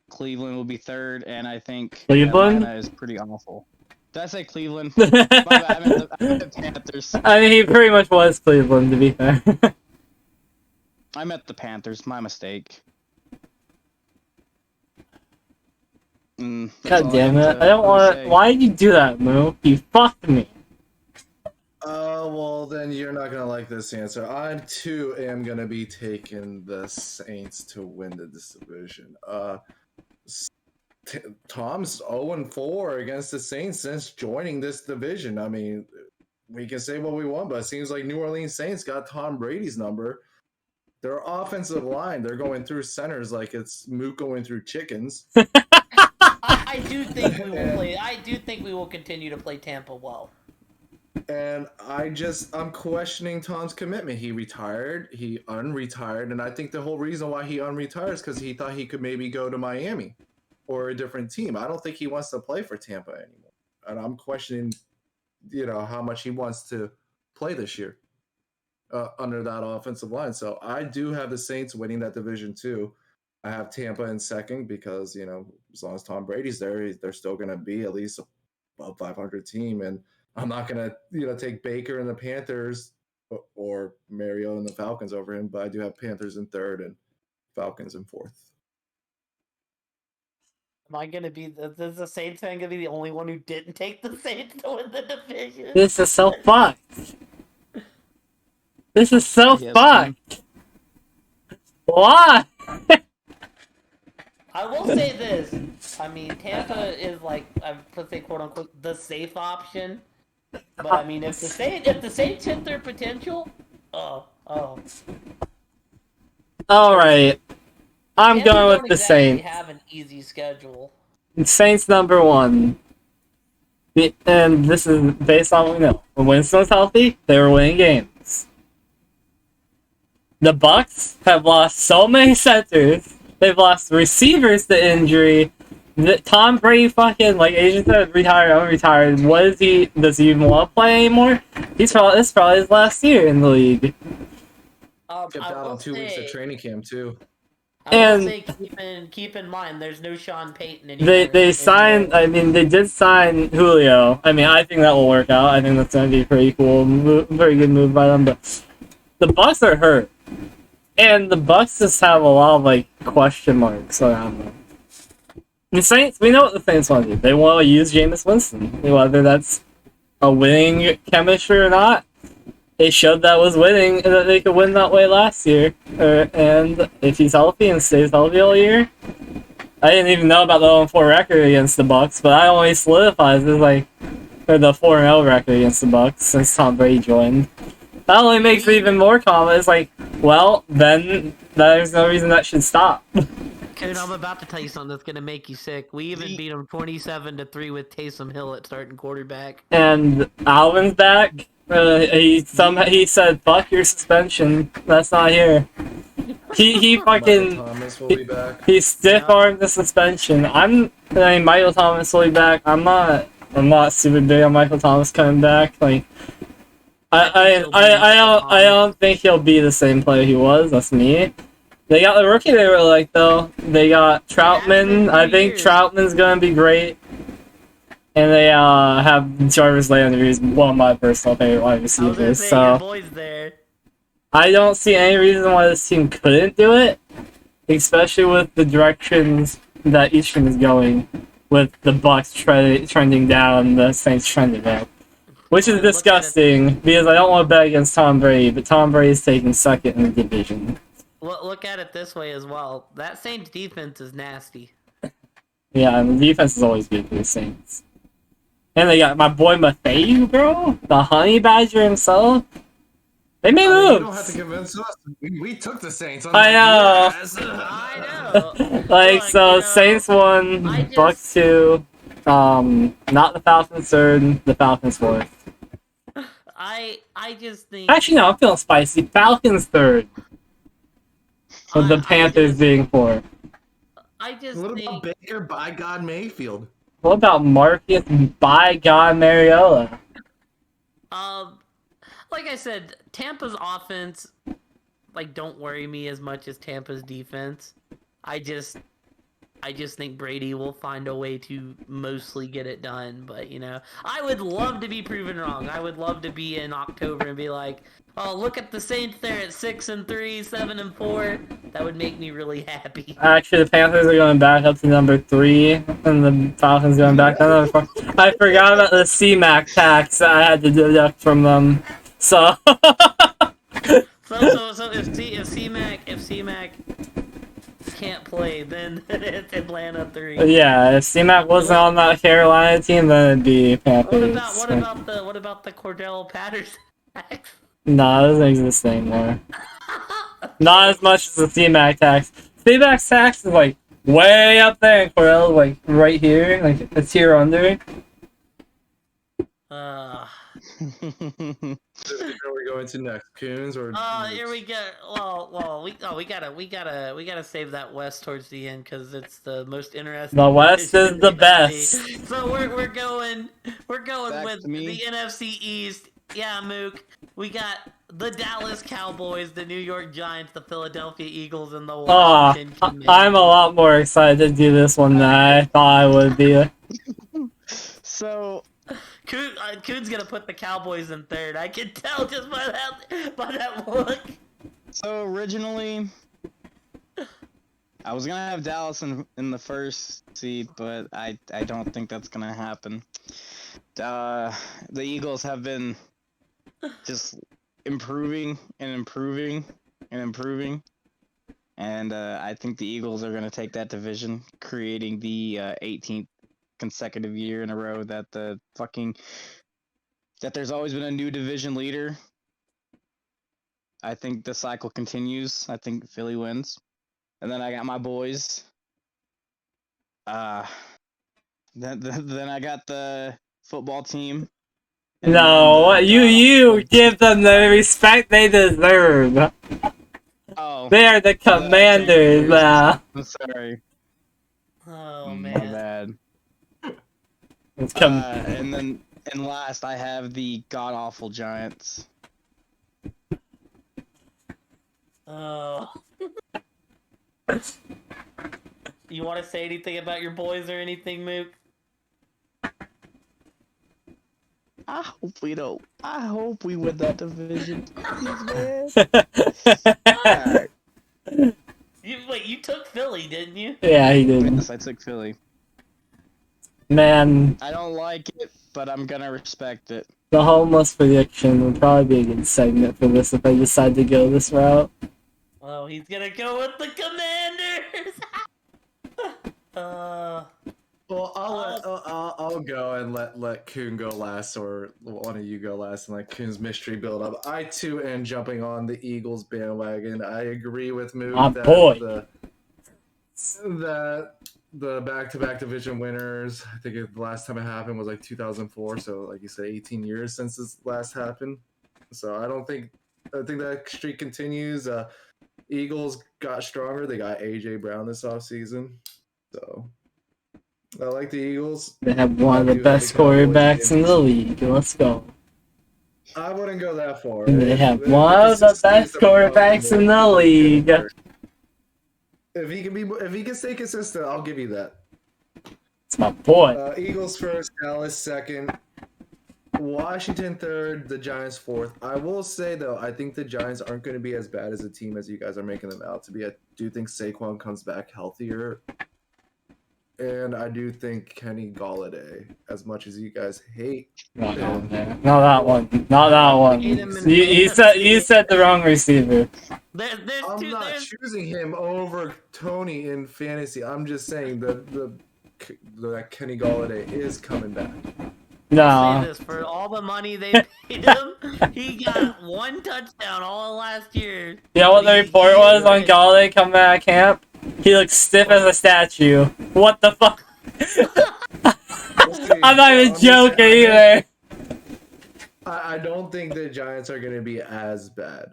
Cleveland will be third, and I think Cleveland Atlanta is pretty awful. Did I say Cleveland? My bad, I meant the Panthers. I mean, he pretty much was Cleveland, to be fair. I meant the Panthers. My mistake. God damn it! I don't want. Why did you do that, Moo? You fucked me. Well, then you're not gonna like this answer. I too am gonna be taking the Saints to win the division. Tom's 0-4 against the Saints since joining this division. I mean, we can say what we want, but it seems like New Orleans Saints got Tom Brady's number. Their offensive line, they're going through centers like it's Mook going through chickens. I do think we will play. I do think we will continue to play Tampa well. And I'm questioning Tom's commitment. He retired, he unretired, and I think the whole reason why he unretired is because he thought he could maybe go to Miami or a different team. I don't think he wants to play for Tampa anymore. And I'm questioning how much he wants to play this year under that offensive line. So I do have the Saints winning that division too. I have Tampa in second because as long as Tom Brady's there, they're still going to be at least above 500 team, and I'm not going to take Baker and the Panthers or Mariota and the Falcons over him. But I do have Panthers in third and Falcons in fourth. Am I gonna be the Saints fan gonna be the only one who didn't take the Saints to win the division? This is so fucked. This is so Yes, fucked. Why? I will say this. I mean, Tampa is like I would say quote unquote the safe option. But I mean, if the Saints hit their potential, oh. All right, I'm Tampa going with don't the exactly Saints. have an easy schedule. Saints number one. And this is based on what we know. When Winston's healthy, they were winning games. The Bucks have lost so many centers. They've lost receivers to injury. Tom Brady fucking, like Asian said, retired, unretired. What is he? Does he even want to play anymore? This is probably his last year in the league. Kept out on 2 weeks of training camp too. I will say, keep in mind, there's no Sean Payton anymore. They signed. I mean, they did sign Julio. I mean, I think that will work out. I think that's gonna be pretty cool, very good move by them. But the Bucks are hurt, and the Bucks just have a lot of like question marks around them. The Saints, we know what the Saints want to do. They want to use Jameis Winston, whether that's a winning chemistry or not. They showed that was winning and that they could win that way last year. And if he's healthy and stays healthy all year, I didn't even know about the 0-4 record against the Bucks, but that only solidifies it, or the 4-0 record against the Bucks since Tom Brady joined. That only makes me even more confident. It's like, well, then there's no reason that should stop. Coon, I'm about to tell you something that's gonna make you sick. We even beat them 27-3 with Taysom Hill at starting quarterback. And Alvin's back. He said, "Fuck your suspension. That's not here." He fucking Thomas will be back. he stiff armed the suspension. Michael Thomas will be back. I'm not super big on Michael Thomas coming back. Like I don't think he'll be the same player he was. That's me. They got the rookie they really like though. They got Troutman. I think Troutman's gonna be great. And they have Jarvis Landry, who's one of my personal favorite wide receivers. So boys there. I don't see any reason why this team couldn't do it, especially with the directions that each team is going, with the Bucks trending down, the Saints trending up, which is disgusting because I don't want to bet against Tom Brady, but Tom Brady is taking second in the division. Look at it this way as well. That Saints defense is nasty. Yeah, and the defense is always good for the Saints. And they got my boy Matthew, bro, the honey badger himself. They made moves. You don't have to convince us. We took the Saints. I know. Yes. I know. Like, Look, so Saints won, Bucks 2, not the Falcons 3rd, the Falcons 4th. I just think. Actually, no, I'm feeling spicy. Falcons 3rd, with the Panthers being 4th. I just What think. about Baker by God Mayfield? What about Marcus by God Mariota? Like I said, Tampa's offense, don't worry me as much as Tampa's defense. I just think Brady will find a way to mostly get it done. But I would love to be proven wrong. I would love to be in October and be like, oh, look at the Saints there at 6-3, 7-4. That would make me really happy. Actually, the Panthers are going back up to number 3, and the Falcons going back to number 4. I forgot about the CMAC tax that I had to deduct from them. So if CMAC can't play, then it's Atlanta 3. yeah, if CMAC wasn't on that Carolina team, then it'd be Panthers. What about the Cordell Patterson tax? Nah, it doesn't exist anymore. Not as much as the CMAC tax. CMAC tax is way up there, and Cordell right here, a tier under. Where we going to next, Coons or? Here we go. We gotta save that West towards the end because it's the most interesting. The West division is the in the NFC. best. So we're going Back with to me. the NFC East. Yeah, Mook. We got the Dallas Cowboys, the New York Giants, the Philadelphia Eagles, and the Aw, Washington Commanders. I'm a lot more excited to do this one than I thought I would be. So Coon's gonna put the Cowboys in third. I can tell just by that look. So originally, I was gonna have Dallas in the first seed, but I don't think that's gonna happen. The Eagles have been just improving and improving and improving, and I think the Eagles are gonna take that division, creating the 18th consecutive year in a row that there's always been a new division leader. I think the cycle continues. I think Philly wins. And then I got my boys. Then I got the football team. And No, the you give them the respect they deserve. Oh, They are the Commanders. I'm sorry. Oh My man. bad. It's And last I have the god awful Giants. Oh. You want to say anything about your boys or anything, Mook? I hope we don't. I hope we win that division. Please, man. Alright. You took Philly, didn't you? Yeah, he did. Yes, I took Philly. Man, I don't like it, but I'm gonna respect it. the homeless prediction would probably be a good segment for this if I decide to go this route. Oh, he's gonna go with the Commanders. Well, I'll go and let Coon go last, or one of you go last, and let Coon's mystery build up. I too am jumping on the Eagles bandwagon. I agree with Mook My that boy. the back-to-back division winners. I think the last time it happened was like 2004. So, like you said, 18 years since this last happened. So I think that streak continues. Eagles got stronger. They got AJ Brown this offseason. So I like the Eagles. They have one of I the do best have the Cowboys quarterbacks in in. the league. Let's go. I wouldn't go that far. They have If one of the consistency is best quarterbacks in the league. If he can stay consistent, I'll give you that. It's my boy. Eagles first, Dallas second, Washington third, the Giants fourth. I will say though, I think the Giants aren't going to be as bad as a team as you guys are making them out to be. I do think Saquon comes back healthier, and I do think Kenny Golladay, as much as you guys hate Not him, that one. Not that one. Hate him in You fantasy. said the wrong receiver. There's I'm not choosing him over Tony in fantasy. I'm just saying that Kenny Golladay is coming back. Say No. this, for all the money they paid him, he got one touchdown all of last year. You know what the report was on Galladay coming out of camp? He looks stiff as a statue. What the fuck? I'm not even joking either. I don't think the Giants are going to be as bad.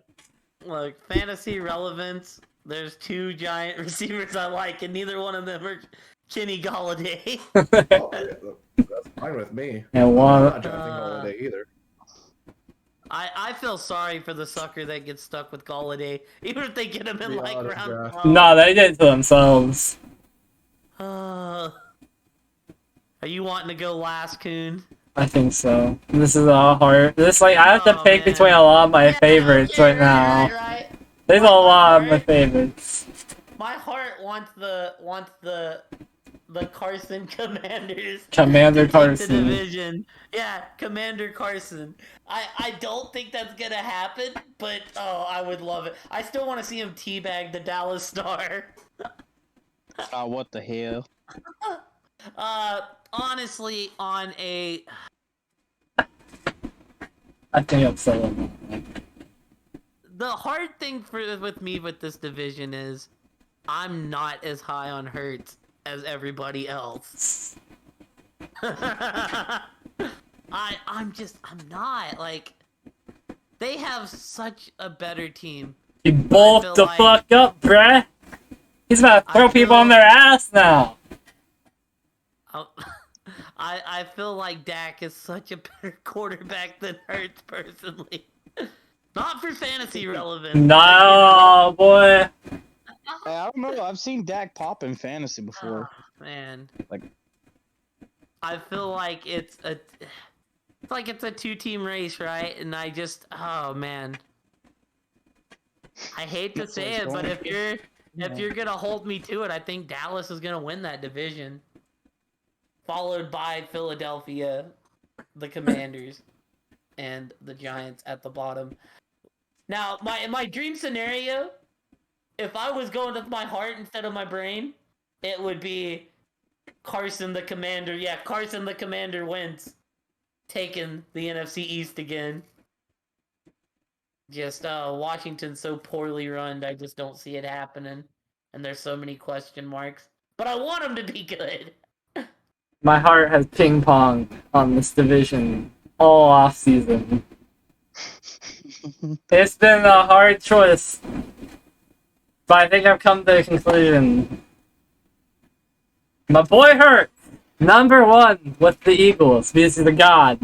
Look, fantasy relevance. There's two giant receivers I like, and neither one of them are Kenny Golladay. Oh, yeah, that's fine with me. And I'm one. not drafting Golladay either. I feel sorry for the sucker that gets stuck with Golladay, even if they get him in Be like honest, round bro. 12. No, they did it to themselves. Are you wanting to go last, Coon? I think so. This is a hard. I have to Oh, pick man. between a lot of my Yeah, favorites yeah, right now. right. There's a lot of my favorites. My heart wants the Carson Commanders. Commander to take the Carson. division. Yeah, Commander Carson. I don't think that's gonna happen, but oh, I would love it. I still want to see him teabag the Dallas Star. What the hell? Honestly, on a I think I'm so. the hard thing with me with this division is I'm not as high on Hurts as everybody else. I'm not like. They have such a better team. You bulk the fuck up, bruh. He's about to throw people on their ass now. I feel like Dak is such a better quarterback than Hurts personally. Not for fantasy relevance. No, boy. Hey, I don't know. I've seen Dak pop in fantasy before. Oh, man. Like, I feel like it's a 2-team race, right? And oh man. I hate to say it, but if you're gonna hold me to it, I think Dallas is gonna win that division. Followed by Philadelphia, the Commanders, and the Giants at the bottom. Now, my dream scenario, if I was going with my heart instead of my brain, it would be Carson the Commander. Yeah, Carson the Commander wins, taking the NFC East again. Just Washington's so poorly run, I just don't see it happening, and there's so many question marks. But I want them to be good. My heart has ping-ponged on this division all off-season. It's been a hard choice, but I think I've come to a conclusion. My boy Hurt, number 1 with the Eagles, because he's the god.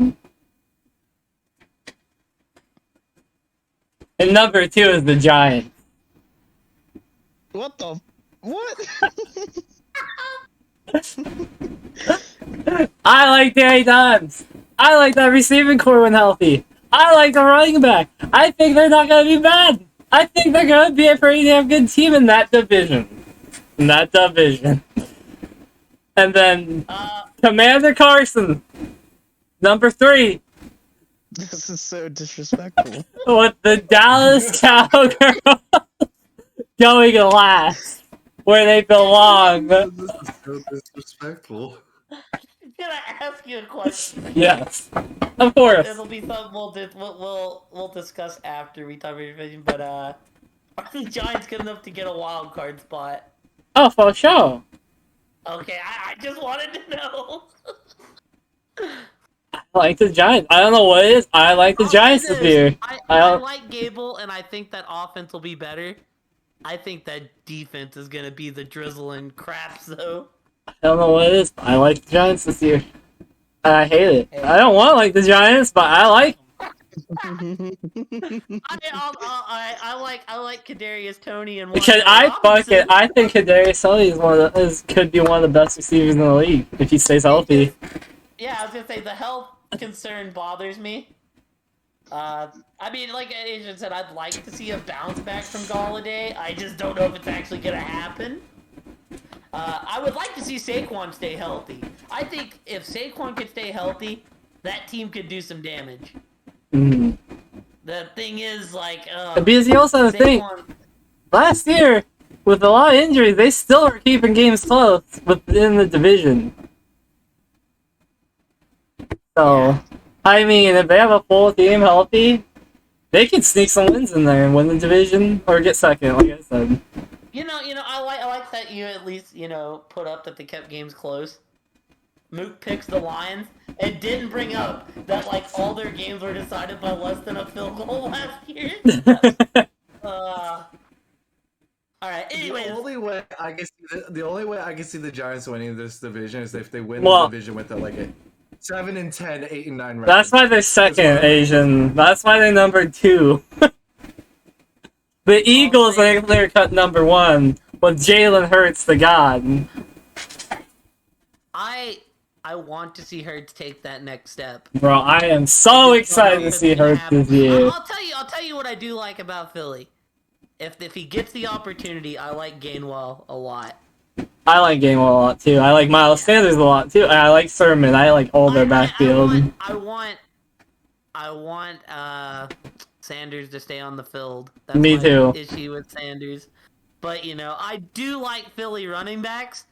And number 2 is the Giants. what the? What? I like Danny Dimes. I like that receiving core when healthy. I like the running back. I think they're not going to be bad. I think they're going to be a pretty damn good team in that division. And then Commander Carson, number 3. This is so disrespectful. With the Dallas Cowgirls going last, where they belong. This is so disrespectful. Can I ask you a question? Yes, of course. It'll be something we'll discuss after we talk about your division. But are the Giants good enough to get a wild card spot? Oh, for sure. Okay, I just wanted to know. I like the Giants. I don't know what it is. I like the Giants this year. I like Gable, and I think that offense will be better. I think that defense is gonna be the drizzling craps, though. I don't know what it is, but I like the Giants this year. And I hate it. I don't want to like the Giants, but I like them. I like Kadarius Toney and Because I think Kadarius Toney could be one of the best receivers in the league if he stays healthy. Yeah, I was gonna say the health concern bothers me. I mean, like Asian said, I'd like to see a bounce back from Galladay. I just don't know if it's actually gonna happen. I would like to see Saquon stay healthy. I think if Saquon could stay healthy, that team could do some damage. Mm-hmm. The thing is, like, because you also have to think, last year, with a lot of injuries, they still are keeping games close within the division. So, I mean, if they have a full team healthy, they can sneak some wins in there and win the division, or get second, like I said. You know, I like that you at least, put up that they kept games close. Mook picks the Lions and didn't bring up that, like, all their games were decided by less than a field goal last year. Alright, anyways. The only way I can see the Giants winning this division is if they win the division with like a 7-10, 8-9 record. That's why they're second, Asian. That's why they're number 2. The Eagles are clear-cut number 1, with Jalen Hurts, the god. I want to see Hurts take that next step. Bro, I am so excited to see Hurts this year. I'll tell you what I do like about Philly. If he gets the opportunity, I like Gainwell a lot. I like Gainwell a lot too. I like Miles Sanders a lot too. I like Sermon. I like all their backfield. I want Sanders to stay on the field. That's Me too. Issue with Sanders, but I do like Philly running backs.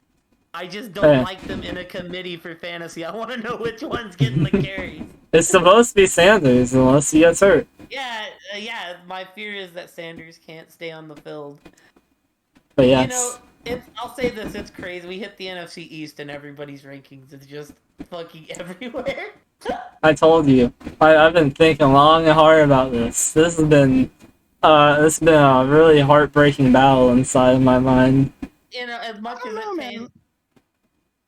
I just don't like them in a committee for fantasy. I want to know which one's getting the carries. It's supposed to be Sanders unless he gets hurt. Yeah. My fear is that Sanders can't stay on the field. But yes. I'll say this: it's crazy. We hit the NFC East and everybody's rankings is just fucking everywhere. I told you. I've been thinking long and hard about this. This has been a really heartbreaking battle inside of my mind. You know, as much I as don't know, it man. pains,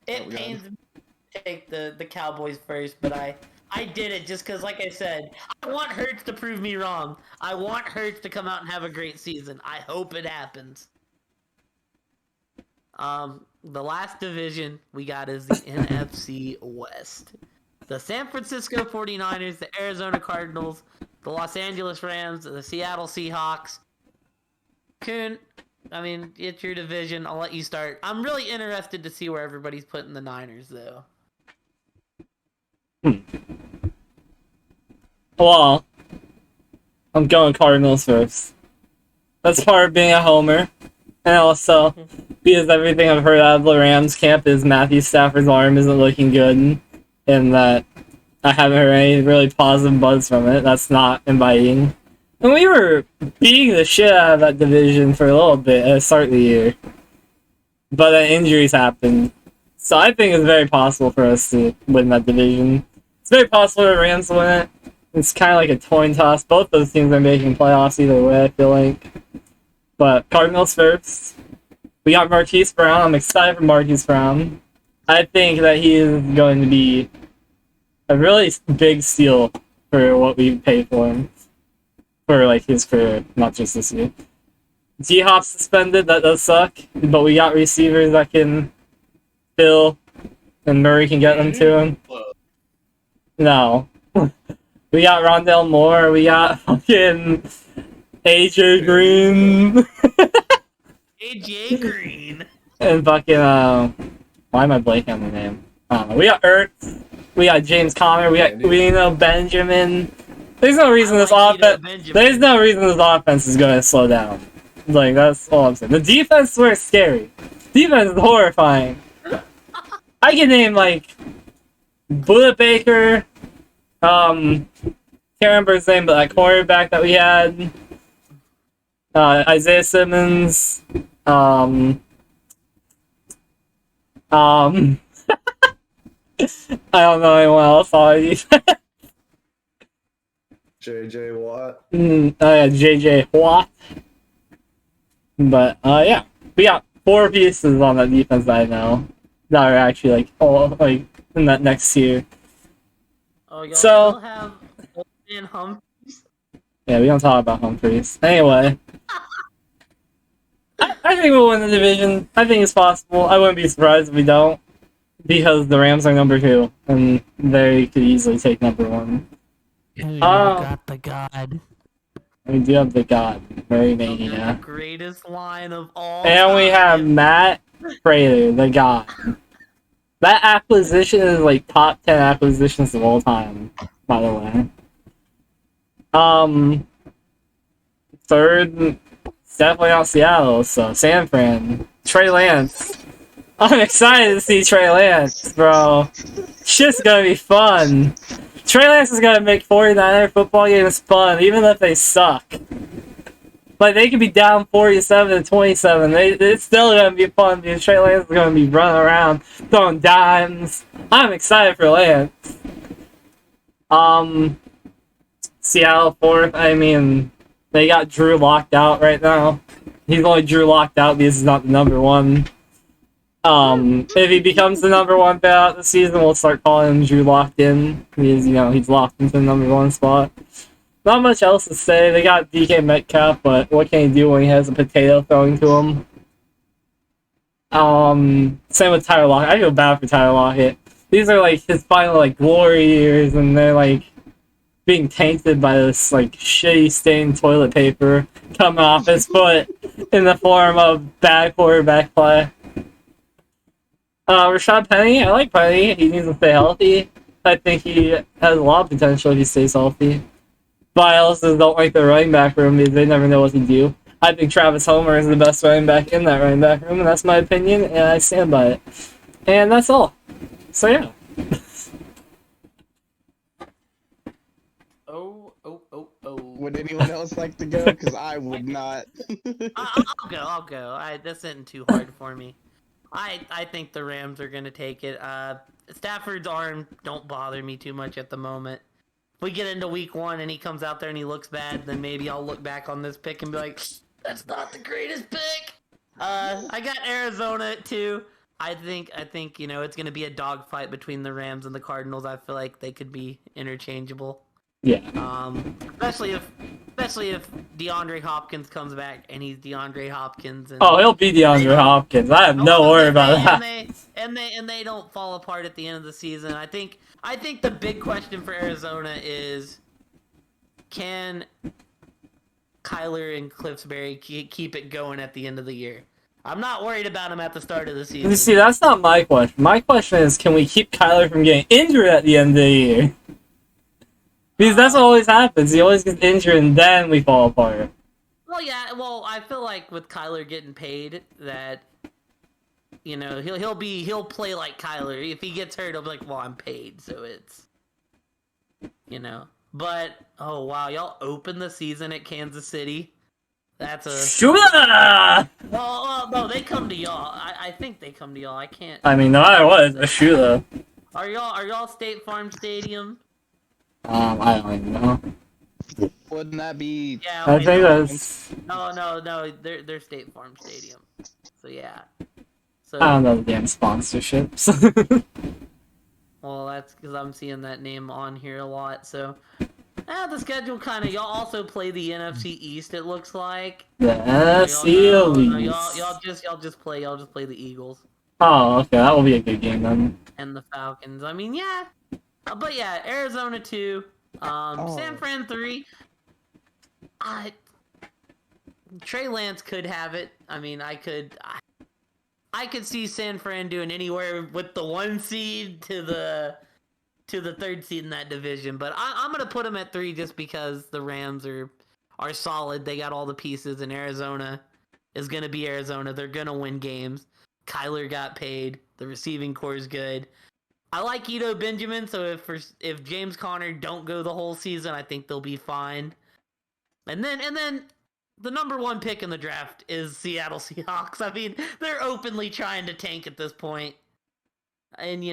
Oh, it God. pains me to take the Cowboys first, but I did it just because, like I said, I want Hurts to prove me wrong. I want Hurts to come out and have a great season. I hope it happens. The last division we got is the NFC West. The San Francisco 49ers, the Arizona Cardinals, the Los Angeles Rams, the Seattle Seahawks. Kuhn, I mean, it's your division. I'll let you start. I'm really interested to see where everybody's putting the Niners, though. Well, I'm going Cardinals first. That's part of being a homer. And also, because everything I've heard out of the Rams camp is Matthew Stafford's arm isn't looking good, and that I haven't heard any really positive buzz from it. That's not inviting. And we were beating the shit out of that division for a little bit at the start of the year. But then injuries happened. So I think it's very possible for us to win that division. It's very possible the Rams to win it. It's kind of like a coin toss. Both those teams are making playoffs either way, I feel like. But Cardinals first. We got Marquise Brown. I'm excited for Marquise Brown. I think that he is going to be a really big steal for what we paid for him. For like his career, not just this year. D-Hop suspended, that does suck. But we got receivers that can fill, and Murray can get them to him. No. We got Rondell Moore, we got fucking AJ Green. AJ Green. And fucking, why am I blanking on the name? I don't know. We got Ertz, we got James Conner, we got Reno Benjamin. There's no reason this offense. There's no reason this offense is going to slow down. Like, that's all I'm saying. The defense was scary. Defense is horrifying. I can name like Bullet Baker. Can't remember his name, but that quarterback that we had. Isaiah Simmons. I don't know anyone else. JJ Watt. JJ Watt. But yeah, we got 4 pieces on that defense that I know that are actually like all like in that next tier. Oh, y'all So- still have Old Man Humphries? Yeah, we don't talk about Humphreys. Anyway, I think we'll win the division. I think it's possible. I wouldn't be surprised if we don't, because the Rams are number 2 and they could easily take number 1. You got the God. We do have the God, Mary The Mania. greatest line of all And we have time. Matt Prater, the God. That acquisition is like top 10 acquisitions of all time, by the way. Third, it's definitely not Seattle, so San Fran. Trey Lance. I'm excited to see Trey Lance, bro. Shit's gonna be fun. Trey Lance is gonna make 49er football games fun, even if they suck. Like, they could be down 47-27. It's still gonna be fun because Trey Lance is gonna be running around, throwing dimes. I'm excited for Lance. Seattle 4th, I mean, they got Drew locked out right now. He's only Drew locked out because he's not the number 1. If he becomes the number 1 throughout the season, we'll start calling him Drew locked in because, you know, he's locked into the number 1 spot. Not much else to say. They got DK Metcalf, but what can he do when he has a potato throwing to him? Same with Tyler Lockett. I feel bad for Tyler Lockett. These are like his final like glory years, and they're like being tainted by this like shitty stained toilet paper coming off his foot in the form of bad quarterback play. Rashad Penny, I like Penny. He needs to stay healthy. I think he has a lot of potential if he stays healthy. But I also don't like the running back room because they never know what to do. I think Travis Homer is the best running back in that running back room, and that's my opinion, and I stand by it. And that's all. So yeah. Oh. Would anyone else like to go? Because I would not. I'll go. That's isn't too hard for me. I think the Rams are gonna take it. Stafford's arm don't bother me too much at the moment. If we get into week 1 and he comes out there and he looks bad, then maybe I'll look back on this pick and be like, that's not the greatest pick. I got Arizona at 2. I think it's going to be a dogfight between the Rams and the Cardinals. I feel like they could be interchangeable. Yeah. Especially if DeAndre Hopkins comes back and he's DeAndre Hopkins. And He'll be DeAndre Hopkins. I have no worry about that. And they don't fall apart at the end of the season. I think the big question for Arizona is, can Kyler and Cliffsbury keep it going at the end of the year? I'm not worried about him at the start of the season. You see, that's not my question. My question is, can we keep Kyler from getting injured at the end of the year? Because that's what always happens. He always gets injured and then we fall apart. Well, yeah. Well, I feel like with Kyler getting paid, that he'll play like Kyler. If he gets hurt, he'll be like, "Well, I'm paid, so it's." But oh wow, y'all open the season at Kansas City. That's a Shula! Well, no, they come to y'all. I think they come to y'all. I can't. I mean, no matter what, it's a Shula. Are y'all State Farm Stadium? I don't even know. Wouldn't that be? Yeah, I think that's. No. They're State Farm Stadium. So yeah. So I don't know the damn sponsorships. well, that's because I'm seeing that name on here a lot. So the schedule kind of. Y'all also play the NFC East. It looks like. The NFC East. Y'all just play the Eagles. Oh, okay, that will be a good game then. And the Falcons. I mean, yeah. But yeah, Arizona 2, San Fran 3. Trey Lance could have it. I mean, I could see San Fran doing anywhere with the 1 seed to the 3rd seed in that division. But I'm gonna put them at 3 just because the Rams are solid. They got all the pieces, and Arizona is gonna be Arizona. They're gonna win games. Kyler got paid. The receiving core is good. I like Ito Benjamin, so if James Conner don't go the whole season, I think they'll be fine. And then the number 1 pick in the draft is Seattle Seahawks. I mean, they're openly trying to tank at this point. And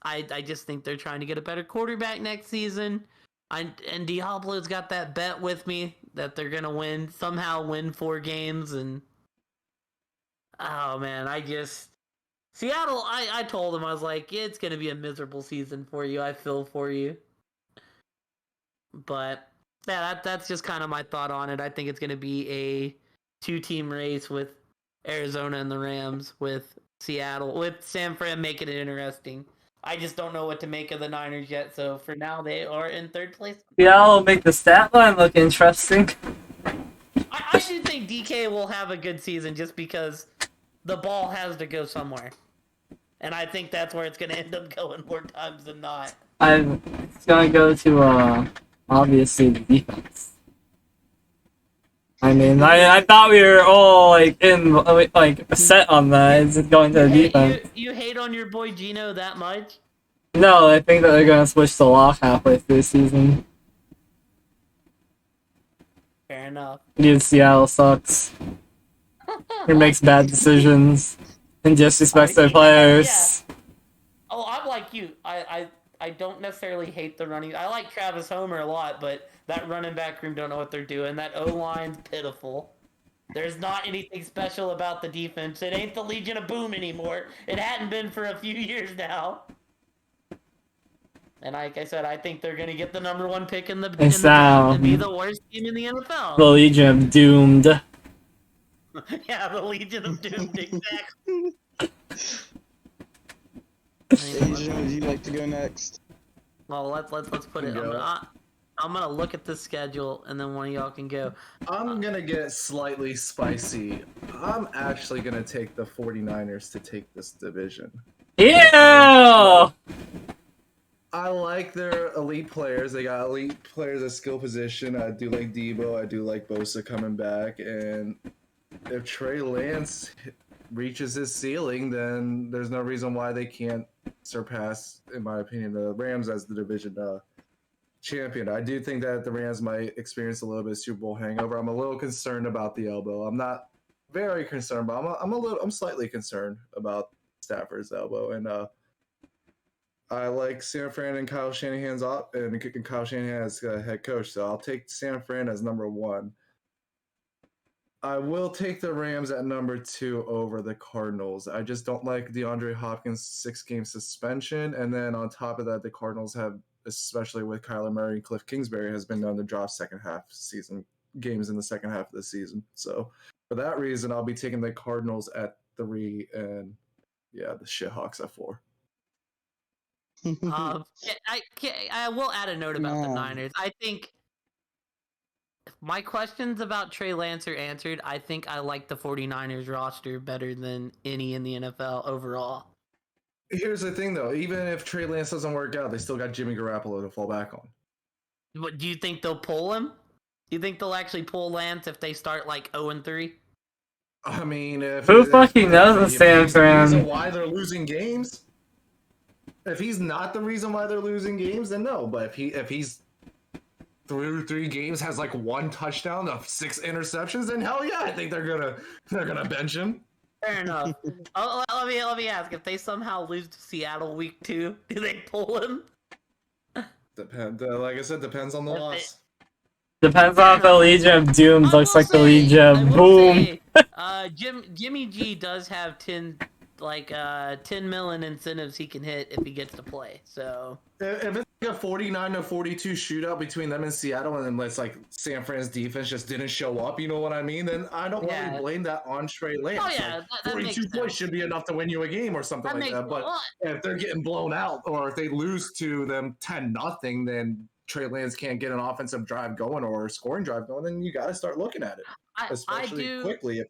I just think they're trying to get a better quarterback next season. And Diablo's got that bet with me that they're gonna somehow win 4 games. And oh man, Seattle, I told him, I was like, it's going to be a miserable season for you. I feel for you. But, yeah, that's just kind of my thought on it. I think it's going to be a 2-team race with Arizona and the Rams, with Seattle, with San Fran making it interesting. I just don't know what to make of the Niners yet, so for now they are in 3rd place. Seattle will make the stat line look interesting. I do think DK will have a good season just because the ball has to go somewhere. And I think that's where it's going to end up going more times than not. It's going to go to, obviously, the defense. I mean, I thought we were all, set on that. It's going to the defense. You hate on your boy Gino that much? No, I think that they're going to switch to lock halfway through the season. Fair enough. Because Seattle sucks. He makes bad decisions. And disrespects their players. Yeah. Oh, I'm like you. I don't necessarily hate the running. I like Travis Homer a lot, but that running back room don't know what they're doing. That O-line's pitiful. There's not anything special about the defense. It ain't the Legion of Boom anymore. It hadn't been for a few years now. And like I said, I think they're going to get the number 1 pick in the draft and be the worst team in the NFL. The Legion of Doomed. Yeah, the Legion of Doomed, exactly. Asian, would you like to go next? Well, let's put it. I'm gonna look at the schedule, and then one of y'all can go. I'm gonna get slightly spicy. I'm actually gonna take the 49ers to take this division. Yeah. I like their elite players. They got elite players at skill position. I do like Debo. I do like Bosa coming back. And if Trey Lance reaches his ceiling, then there's no reason why they can't surpass, in my opinion, the Rams as the division champion. I do think that the Rams might experience a little bit of Super Bowl hangover. I'm a little concerned about the elbow. I'm not very concerned, but I'm slightly concerned about Stafford's elbow. And I like San Fran and Kyle Shanahan's op and Kyle Shanahan as head coach, so I'll take San Fran as number 1. I will take the Rams at number 2 over the Cardinals. I just don't like DeAndre Hopkins' 6-game suspension, and then on top of that, the Cardinals have, especially with Kyler Murray and Cliff Kingsbury, has been known to drop second half season games in the second half of the season. So for that reason, I'll be taking the Cardinals at 3 and the Shithawks at 4. I will add a note about the No. Niners. I think my questions about Trey Lance are answered. I think I like the 49ers roster better than any in the NFL overall. Here's the thing, though. Even if Trey Lance doesn't work out, they still got Jimmy Garoppolo to fall back on. What do you think they'll pull him? Do you think they'll actually pull Lance if they start like 0-3? I mean, Who fucking knows with San he's the Fran? reason why they're losing games. If he's not the reason why they're losing games, then no. But if he's through 3 games has like 1 touchdown of 6 interceptions, then hell yeah, I think they're gonna bench him. Fair enough. Let me ask: if they somehow lose to Seattle week 2, do they pull him? Like I said, depends on the If loss. Depends on if the Legion of Doom looks like the Legion I of will Boom. say, Jimmy G does have 10 million incentives he can hit if he gets to play. So If it's like a 49-42 shootout between them and Seattle, and then it's like San Fran's defense just didn't show up, you know what I mean? Then I don't really blame that on Trey Lance. Oh yeah, like, that 42 makes points sense. should be enough to win you a game or something like that. But if they're getting blown out, or if they lose to them 10-0, then Trey Lance can't get an offensive drive going or a scoring drive going. Then you got to start looking at it, especially quickly.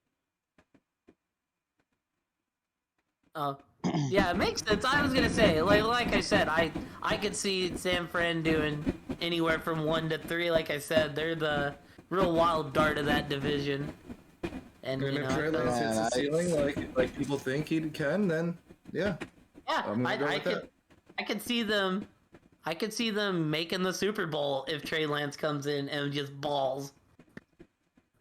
Yeah, it makes sense. I was gonna say, like I said, I could see San Fran doing anywhere from 1-3. Like I said, they're the real wild dart of that division. And if Trey Lance hits the ceiling like people think he can, then yeah. Yeah, I'm gonna go with that. I could see them. I could see them making the Super Bowl if Trey Lance comes in and just balls,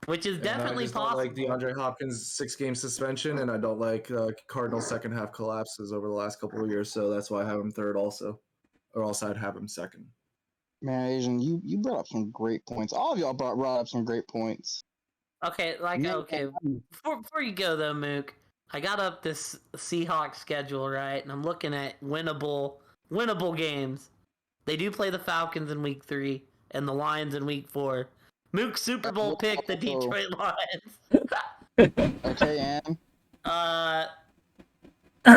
which is definitely possible. I just don't like DeAndre Hopkins' 6-game suspension, and I don't like Cardinals' second half collapses over the last couple of years, so that's why I have him 3rd also, or else I'd have him 2nd. Man, Asian, you brought up some great points. All of y'all brought up some great points. Okay, before you go though, Mook, I got up this Seahawks schedule, right, and I'm looking at winnable games. They do play the Falcons in week 3 and the Lions in week 4. Mook's Super Bowl pick the Detroit Lions. Okay, and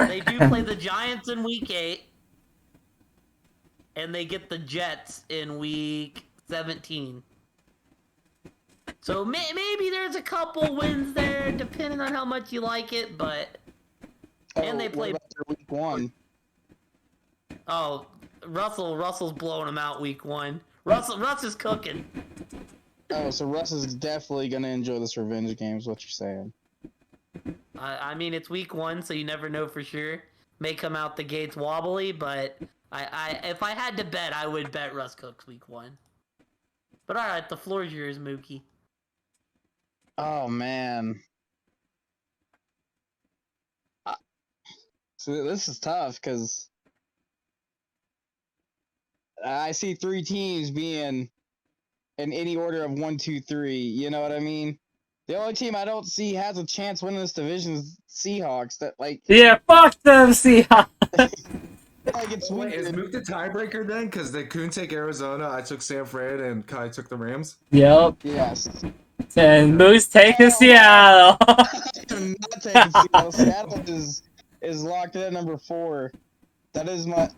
they do play the Giants in week 8, and they get the Jets in week 17. So maybe there's a couple wins there, depending on how much you like it. But and they play week 1. Oh, Russell's blowing them out week 1. Russ is cooking. Oh, so Russ is definitely gonna enjoy this revenge game, is what you're saying. I mean, it's week 1, so you never know for sure. May come out the gates wobbly, but if I had to bet, I would bet Russ cooks week 1. But all right, the floor is yours, Mookie. Oh man. So this is tough because I see 3 teams being in any order of 1, 2, 3. You know what I mean? The only team I don't see has a chance winning this division is Seahawks. Yeah, fuck them Seahawks. It's Wait, is Mook the tiebreaker then? Because they couldn't take Arizona, I took San Fran, and Kai took the Rams. Yep. Yes. And Moose taking Seattle. I'm not taking Seattle. Seattle is locked in at number 4. That is my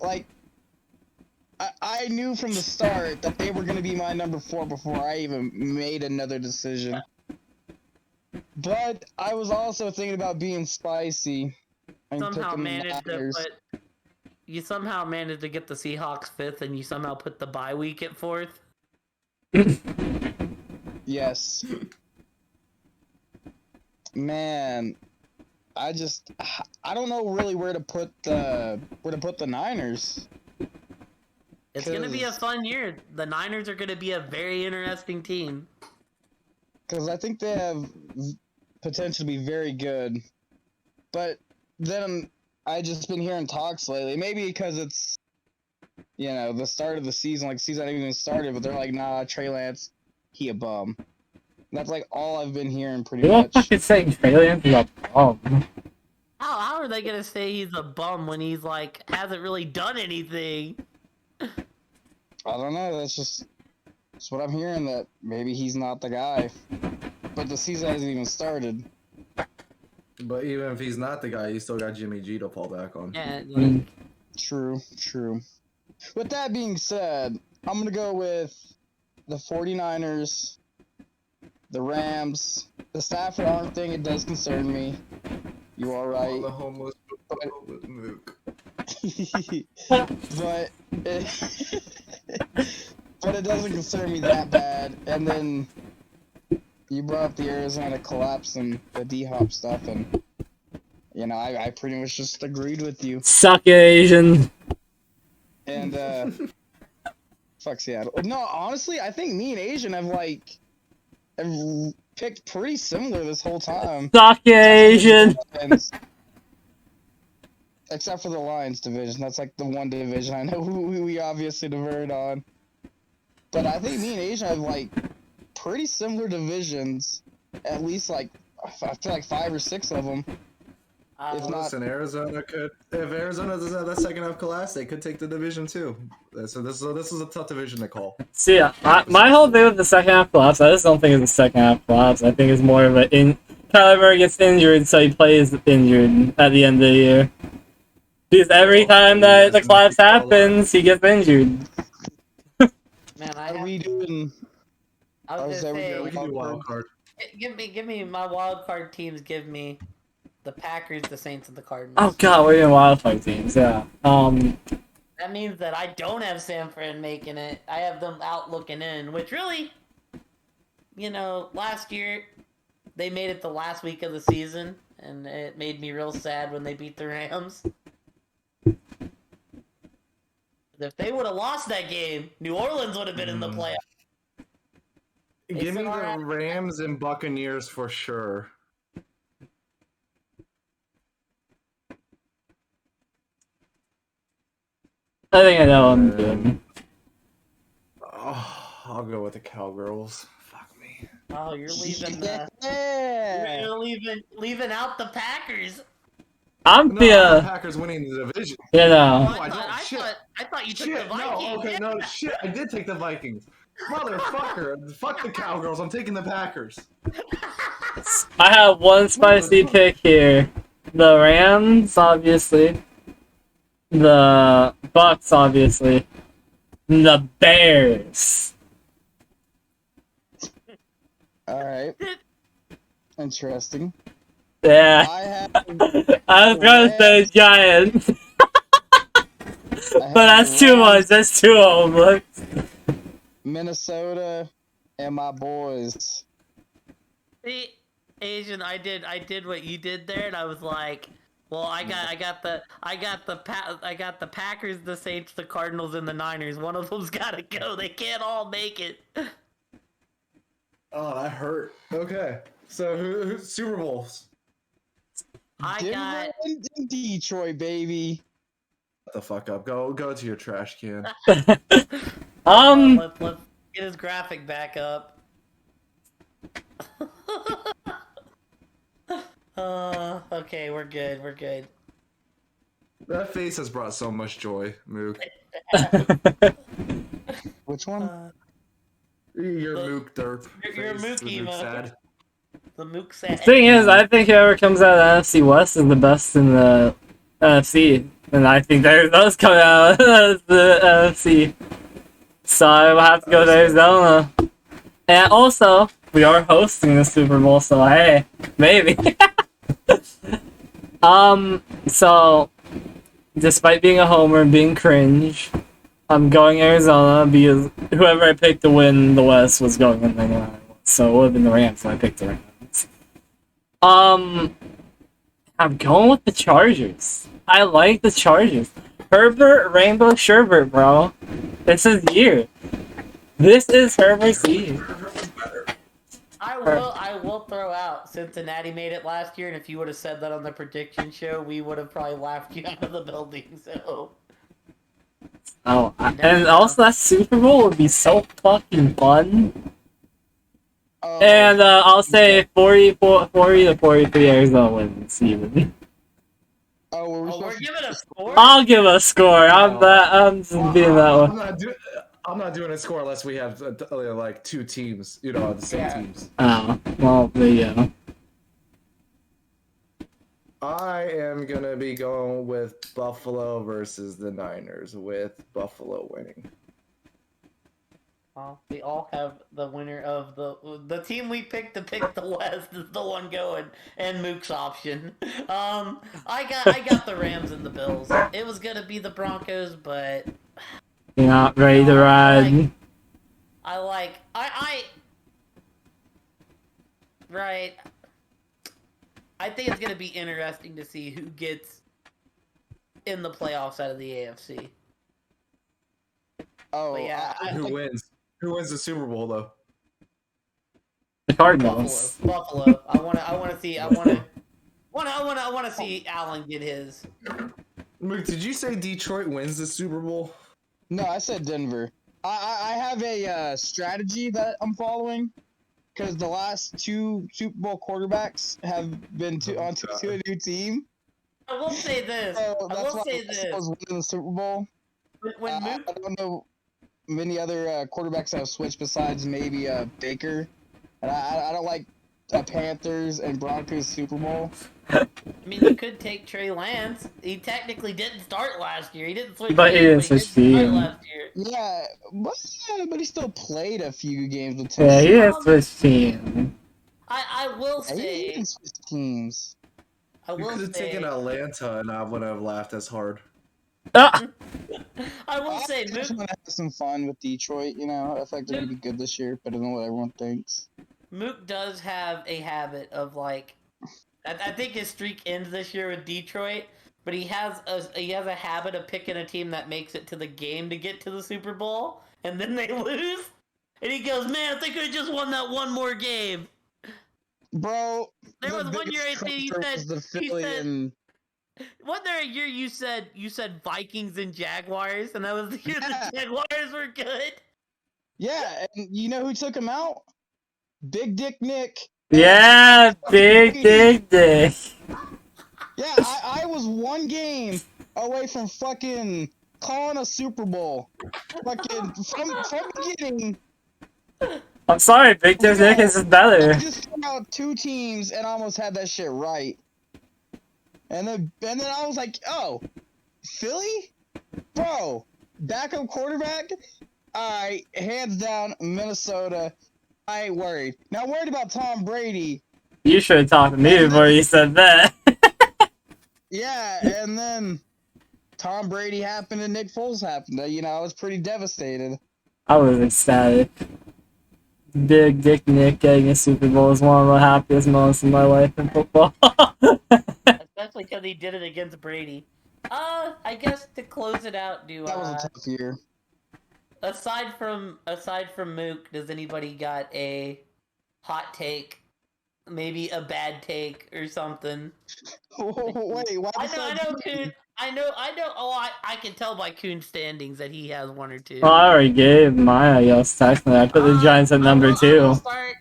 I knew from the start that they were going to be my number 4 before I even made another decision. But I was also thinking about being spicy. And somehow picking managed the Niners. you somehow managed to get the Seahawks 5th, and you somehow put the bye week at 4th. Yes. Man, I don't know really where to put the Niners. It's going to be a fun year. The Niners are going to be a very interesting team. Because I think they have potential to be very good. But then I just been hearing talks lately. Maybe because it's the start of the season, like season hadn't even started, but they're like, nah, Trey Lance, he a bum. That's like all I've been hearing pretty You don't much. fucking saying Trey Lance is a bum. How are they gonna say he's a bum when he's like hasn't really done anything? I don't know. That's what I'm hearing. That maybe he's not the guy. But the season hasn't even started. But even if he's not the guy, you still got Jimmy G to fall back on. Yeah, Mm. True. With that being said, I'm gonna go with the 49ers, the Rams, the Stafford arm thing. It does concern me. You are On right. the homeless with Mook. but but it doesn't concern me that bad. And then you brought up the Arizona collapse and the D-Hop stuff, and I pretty much just agreed with you. Suck it, Asian. And fuck Seattle. No, honestly, I think me and Asian have picked pretty similar this whole time. Suck it, Asian. Except for the Lions division. That's like the one division I know we obviously diverged on. But I think me and Asian have pretty similar divisions. At least I feel like 5 or 6 of them. If not, Listen, Arizona could. If Arizona doesn't have that second half collapse, they could take the division too. So this is a tough division to call. See, my whole thing with the second half collapse, I just don't think it's a second half collapse. I think it's more of Kyler Murray gets injured, so he plays injured at the end of the year. Because every time that the collapse happens, he gets injured. man, are we doing? I was gonna say, We can do wild card. give me my wild card teams. Give me the Packers, the Saints, and the Cardinals. Oh god, we're in wildfire teams, yeah. That means that I don't have San Fran making it. I have them out looking in, which really, last year they made it the last week of the season, and it made me real sad when they beat the Rams. If they would have lost that game, New Orleans would have been in the playoffs. Give me the Rams and Buccaneers for sure. I think I know what I'm doing. Oh, I'll go with the Cowgirls. Fuck me. Oh, you're leaving Yeah. you're leaving out the Packers. I'm the Packers winning the division. you know. Oh, I thought you took the Shit, Vikings. no, okay, no, shit, I did take the Vikings. Motherfucker, fuck the Cowgirls, I'm taking the Packers. I have one spicy pick here. The Rams, obviously. The Bucks, obviously. The Bears. Alright. Interesting. Yeah. I was gonna say Giants. But that's too much. That's too old. Minnesota and my boys. See, Asian, I did what you did there, and I was like, well, I got the Packers, the Saints, the Cardinals, and the Niners. One of them's gotta go. They can't all make it. Oh, that hurt. Okay, so who's Super Bowls? Denver and Detroit, baby. Shut the fuck up. Go to your trash can. Let's get his graphic back up. Okay, we're good. That face has brought so much joy, Mook. Which one? You're Mook Derp. You're Face, Mookie, the Mook Mo. sad. The Mook sad. Thing is, I think whoever comes out of the NFC West is the best in the NFC. And I think there those come out of the NFC. So I will have to go to Arizona. And also, we are hosting the Super Bowl, so hey, maybe. So despite being a homer and being cringe, I'm going Arizona because whoever I picked to win the West was going in the so it would have been the Rams, so I picked the Rams. I'm going with the Chargers. I like the Chargers. Herbert Rainbow Sherbert, bro. This is year. This is Herbert's year. I will throw out Cincinnati made it last year, and if you would have said that on the prediction show, we would have probably laughed you out of the building. So Oh, and also that Super Bowl would be so fucking fun. Oh, And I'll say 40 to 43 Arizona wins even. oh, were we Oh, we're supposed to... giving a score. I'll give a score. I'm just being that I'm one. not doing a score unless we have like two teams, the same Yeah. teams. Oh, well, there you go. I am gonna be going with Buffalo versus the Niners, with Buffalo winning. Well, we all have the winner of the team we picked to pick the West is the one going, and Mook's option. I got the Rams and the Bills. It was gonna be the Broncos, but You're not ready to ride. right. I think it's gonna be interesting to see who gets in the playoffs out of the AFC. Oh, But yeah, Who wins? Who wins the Super Bowl though? The Cardinals. Buffalo. I want to see Allen get his. Mook, did you say Detroit wins the Super Bowl? no, I said Denver. I have a strategy that I'm following because the last two Super Bowl quarterbacks have been to a new team. I will say this. So I that's will why say I this. was winning the Super Bowl. When I Mook, don't know many other quarterbacks that have switched besides maybe Baker, and I don't like Panthers and Broncos Super Bowl. I mean, you could take Trey Lance. He technically didn't start last year. He didn't switch But he teams, didn't switch start team. last year. Yeah, but he still played a few games with Yeah, he Tennessee. didn't switch team. I will Yeah, he say. didn't switch teams. I You will could have say. taken Atlanta, and I wouldn't have laughed as hard. Ah! I will I say. just want to have some fun with Detroit. I feel like they're gonna be good this year, better than what everyone thinks. Mook does have a habit of like. I think his streak ends this year with Detroit, but he has a habit of picking a team that makes it to the game to get to the Super Bowl, and then they lose, and he goes, "Man, if they could have just won that one more game." Bro, There the was one year I biggest think traitor was the he Philly said. and Wasn't there a year you said Vikings and Jaguars, and that was the year Yeah. the Jaguars were good? yeah, and you know who took him out? Big Dick Nick. Yeah, big dick. Yeah, I was one game away from fucking calling a Super Bowl. Fucking from beginning. I'm sorry, Big Dick Yeah. is I better. just threw out two teams and almost had that shit right. And then I was like, oh, Philly? Bro, backup quarterback? Alright, hands down, Minnesota. I ain't worried. Not worried about Tom Brady. You should have talked to me before you said that. Yeah, and then Tom Brady happened and Nick Foles happened. I was pretty devastated. I was ecstatic. Big Dick Nick getting a Super Bowl is one of the happiest moments in my life in football. Especially because he did it against Brady. I guess to close it out, That was a tough year. aside from Mook, does anybody got a hot take? Maybe a bad take or something? Wait, why I know, Coon. I know. Oh, I can tell by Coon's standings that he has one or two. Well, I already gave mine, I guess, technically. I put the Giants at number I will 2. start.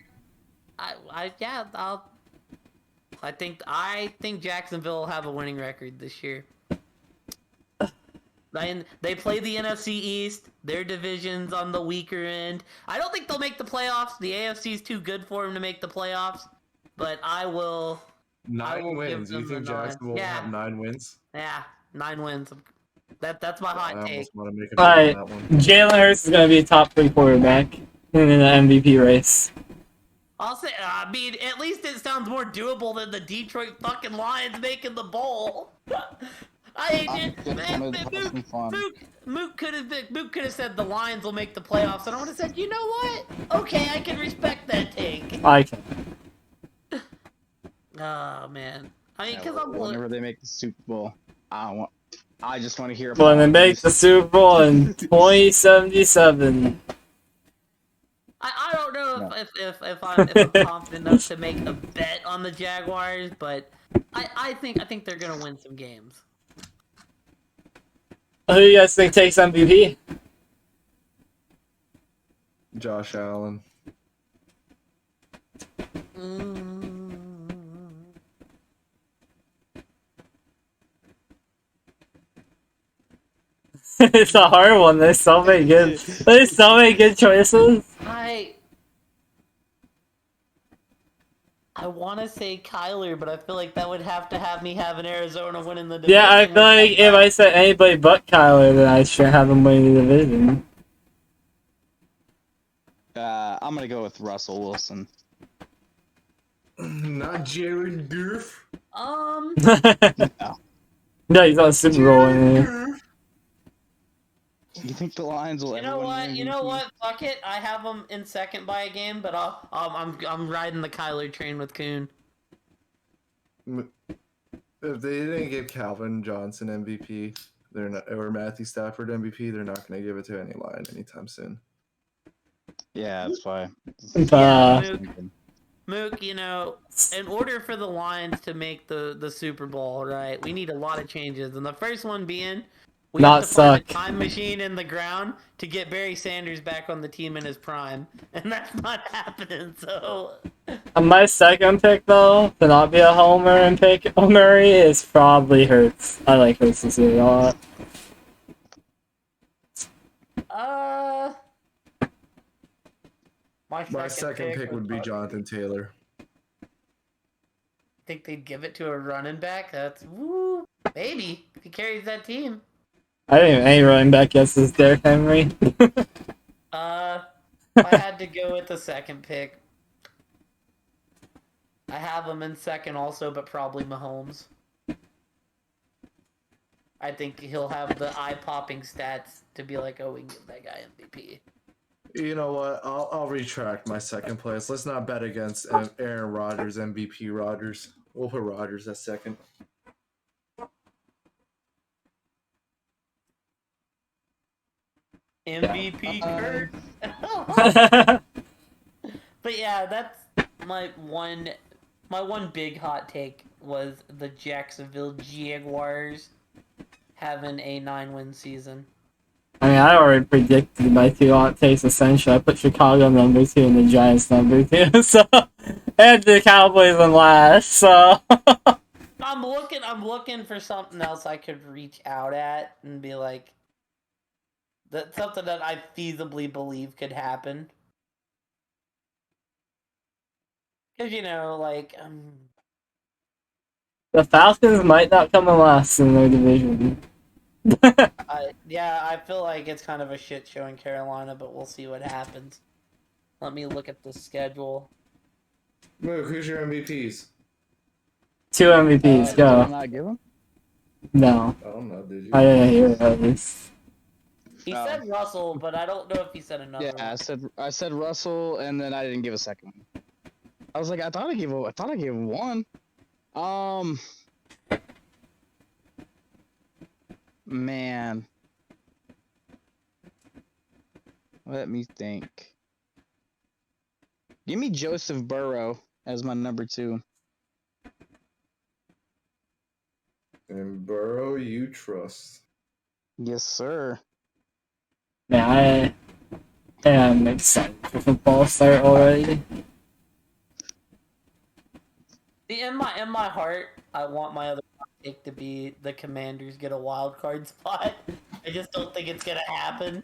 I think Jacksonville will have a winning record this year. They play the NFC East. Their division's on the weaker end. I don't think they'll make the playoffs. The AFC's too good for them to make the playoffs. But I will. 9 wins. You give them think the nod. Jacksonville will have 9 wins? Yeah, 9 wins. That's my hot I take. almost want to make a bet Alright, on that one. Jalen Hurts is going to be a top 3 quarterback in the MVP race. I'll say. I mean, at least it sounds more doable than the Detroit fucking Lions making the bowl. Mook could have said the Lions will make the playoffs, and I would have said, you know what? Okay, I can respect that take. I can. Oh man, I mean, because I'm whenever they make the Super Bowl, I just want to hear. When they make the Super Bowl in 2077. I don't know if I'm confident enough to make a bet on the Jaguars, but I think they're gonna win some games. Who do you guys think takes MVP? Josh Allen. It's a hard one. There's so many good choices. I want to say Kyler, but I feel like that would have to have me having Arizona winning the division. Yeah, I feel like if I said anybody but Kyler, then I should have him winning the division. I'm gonna go with Russell Wilson. Not Jared Goff. No, he's on Super Bowl in there. You think the Lions will ever win the You know MVP? what? Fuck it. I have them in second by a game, but I'm riding the Kyler train with Kuhn. If they didn't give Calvin Johnson MVP, they're not, or Matthew Stafford MVP, they're not going to give it to any Lion anytime soon. Yeah, that's why. Mook, you know, in order for the Lions to make the Super Bowl, right, we need a lot of changes. And the first one being, we have to find a time machine in the ground to get Barry Sanders back on the team in his prime. And that's not happening, so... My second pick, though, to not be a homer and pick Murray, is probably Hurts. I like Hurts this year a lot. My second pick would be Jonathan Taylor. Think they'd give it to a running back? That's woo, maybe if he carries that team. I think any running back guesses Derrick Henry. I had to go with the second pick. I have him in second also, but probably Mahomes. I think he'll have the eye-popping stats to be like, oh, we can give that guy MVP. You know what? I'll retract my second place. Let's not bet against Aaron Rodgers, MVP Rodgers. We'll put Rodgers at second. MVP Kurt. But yeah, that's my one big hot take was the Jacksonville Jaguars having a 9-win season. I mean, I already predicted my two hot takes essentially. I put Chicago number 2 and the Giants number 2, so and the Cowboys in last, so I'm looking for something else I could reach out at and be like that's something that I feasibly believe could happen. Cause you know, like the Falcons might not come in last in their division. I feel like it's kind of a shit show in Carolina, but we'll see what happens. Let me look at the schedule. Mook, who's your MVPs? 2 MVPs, go. Did I not give him? No. I don't know, did you? I didn't hear it at least. He said Russell, but I don't know if he said another. Yeah, I said Russell, and then I didn't give a second one. I was like, I thought I gave one. Man. Let me think. Give me Joseph Burrow as my number 2. And Burrow, you trust. Yes, sir. Man, I am excited for football start already. In my heart, I want my other take to be the Commanders get a wild card spot. I just don't think it's gonna happen.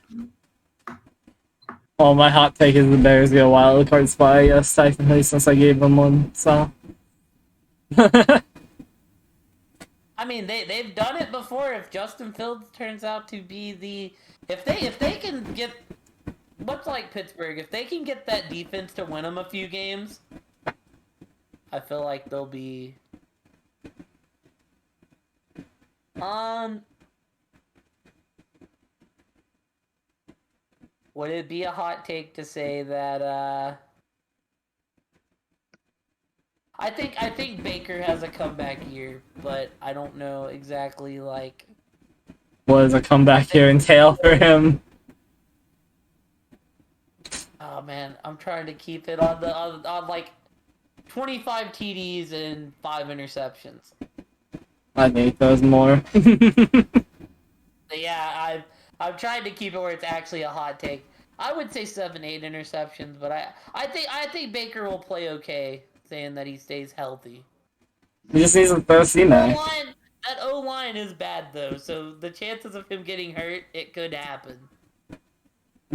Well, my hot take is the Bears get a wild card spot, I guess, technically, since I gave them one, so. I mean, they've done it before. If Justin Fields turns out to be the... If they can get... Much like Pittsburgh, if they can get that defense to win them a few games, I feel like they'll be... Would it be a hot take to say that, I think Baker has a comeback year, but I don't know exactly, like... What does a comeback here entail for him? Oh, man, I'm trying to keep it on like, 25 TDs and 5 interceptions. I need those more. Yeah, I've tried to keep it where it's actually a hot take. I would say 7, 8 interceptions, but I think Baker will play okay, saying that he stays healthy. He just needs to throw C-Mac. That O line is bad though, so the chances of him getting hurt, it could happen.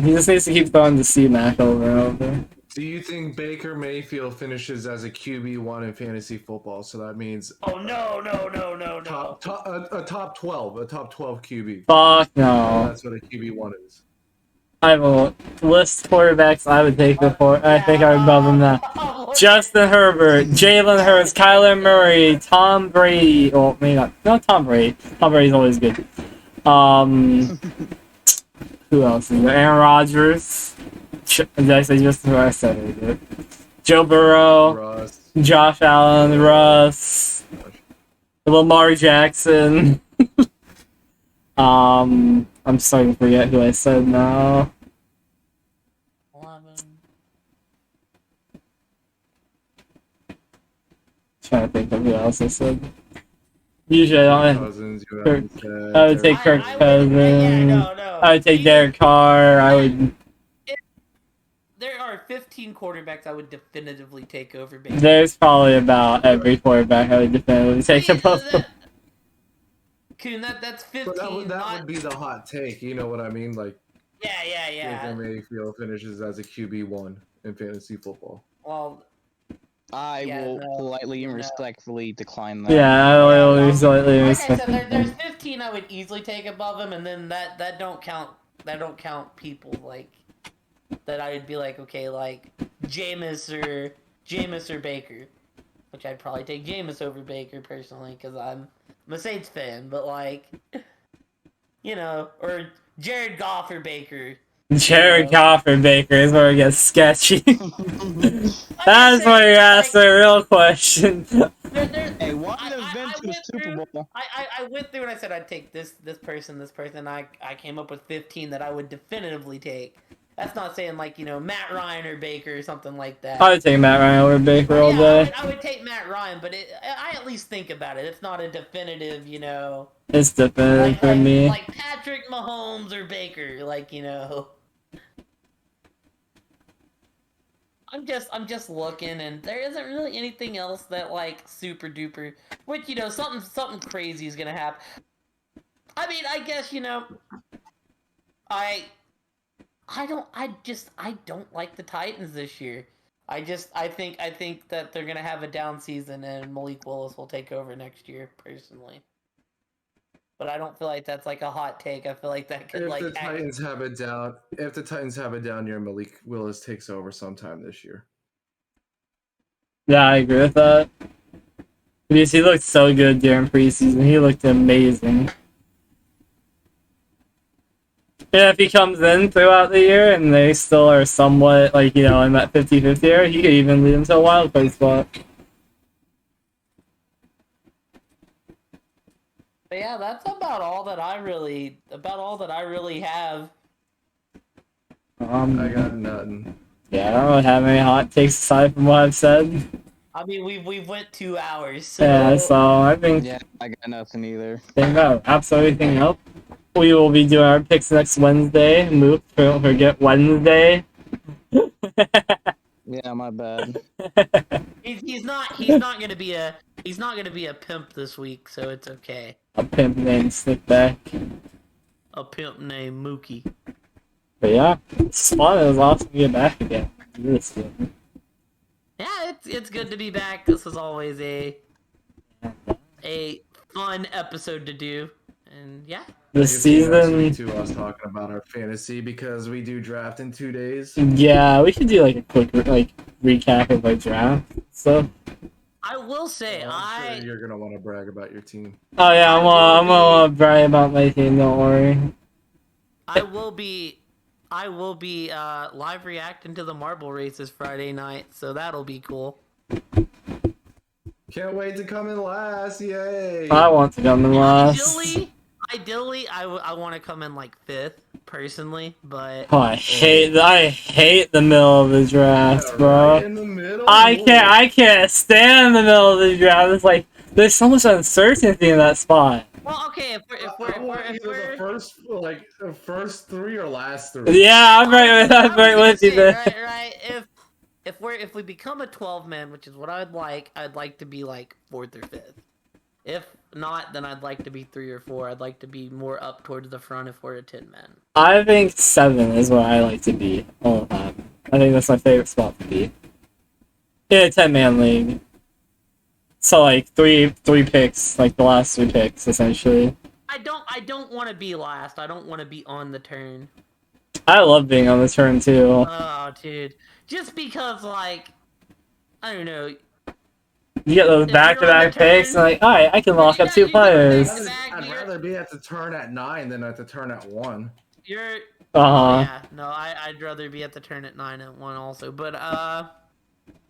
He just needs to keep throwing the C-Mac over and over. Do you think Baker Mayfield finishes as a QB1 in fantasy football? So that means Oh no. a top 12 QB. Fuck no. That's what a QB1 is. I will list quarterbacks I would take before. I think I would above him now. Justin Herbert, Jalen Hurts, Kyler Murray, Tom Brady. Well, maybe not. No, Tom Brady. Tom Brady's always good. Who else is there? Aaron Rodgers. Did I say Justin Herbert? I said it. Joe Burrow, Russ. Josh Allen, Russ, Lamar Jackson. I'm starting to forget who I said now. 11. Trying to think of who else I said. Usually I don't. Cousins, you Kirk- haven't said. I would take Kirk Cousins. No. I would take Derek Carr. I would. There are 15 quarterbacks I would definitively take over Baker. There's probably about every quarterback I would definitively take above them. Coon, that's 15. But that would be the hot take. You know what I mean? Like Yeah. Baker Mayfield finishes as a QB1 in fantasy football. Well, I Yeah, will no, politely and no. respectfully decline that. Yeah, I will slightly like I said, respect. there's 15 I would easily take above him, and then that don't count people like that. I would be like, okay, like Jameis or Baker, which I'd probably take Jameis over Baker personally because I'm a Saints fan, but like, or Jared Goff or Baker. Jared Goff or Baker is where it gets sketchy. That's where you ask the real question. Hey, one of them's been to a Super Bowl. I went through and I said I'd take this person. I came up with 15 that I would definitively take. That's not saying like Matt Ryan or Baker or something like that. I would take Matt Ryan over Baker all day. I would take Matt Ryan, but I at least think about it. It's not a definitive, It's definitive for me. like Patrick Mahomes or Baker, I'm just looking, and there isn't really anything else that like super duper. Which something crazy is gonna happen. I mean, I guess I don't like the Titans this year. I think that they're gonna have a down season, and Malik Willis will take over next year, personally. But I don't feel like that's like a hot take. I feel like that could If the Titans have a down year, Malik Willis takes over sometime this year. Yeah, I agree with that. Because he looked so good during preseason. He looked amazing. And if he comes in throughout the year and they still are somewhat, in that 50-50 area, he could even lead them to a wild card spot. But yeah, that's about all that I really have. I got nothing. Yeah, I don't really have any hot takes aside from what I've said. I mean, we went 2 hours, so... Yeah, so I think Yeah, I got nothing either. that wraps everything up. We will be doing our picks next Wednesday. Don't forget Wednesday. Yeah, my bad. He's not gonna be a pimp this week, so it's okay. A pimp named Slickback. A pimp named Mookie. But yeah, it's fun. It was awesome to get back again. Really good. Yeah, it's good to be back. This is always a fun episode to do, and yeah. This season, to us talking about our fantasy because we do draft in 2 days. yeah, we could do like a quick recap of our draft. So I will say, I'm sure you're gonna want to brag about your team. oh yeah, I'm gonna brag about my team. Don't worry. I will be live reacting to the marble races Friday night, so that'll be cool. Can't wait to come in last! Yay! I want to come in last. Ideally, I want to come in like 5th personally, but Oh, I hate the middle of the draft, bro. Right in the middle. I can't stand the middle of the draft. It's like there's so much uncertainty in that spot. Well, okay, I want either the first three or last three. Yeah, I'm right. I'm I was right gonna with you say, there. right. If we become a 12-man, which is what I'd like to be like fourth or fifth. If not, then I'd like to be 3 or 4. I'd like to be more up towards the front if we're a 10-man. I think 7 is where I like to be all the time. I think that's my favorite spot to be in a 10-man league. So like three picks, like the last 3 picks, essentially. I don't want to be last. I don't want to be on the turn. I love being on the turn too. Oh, dude. Just because, like, I don't know. You get those If you're on the back-to-back picks, and turn, like, alright, I can lock up 2 you get the players. back-to-back. I'd rather be at the turn at 9 than at the turn at 1. You're. Uh Oh huh. yeah, no, I'd rather be at the turn at 9 at 1 also, but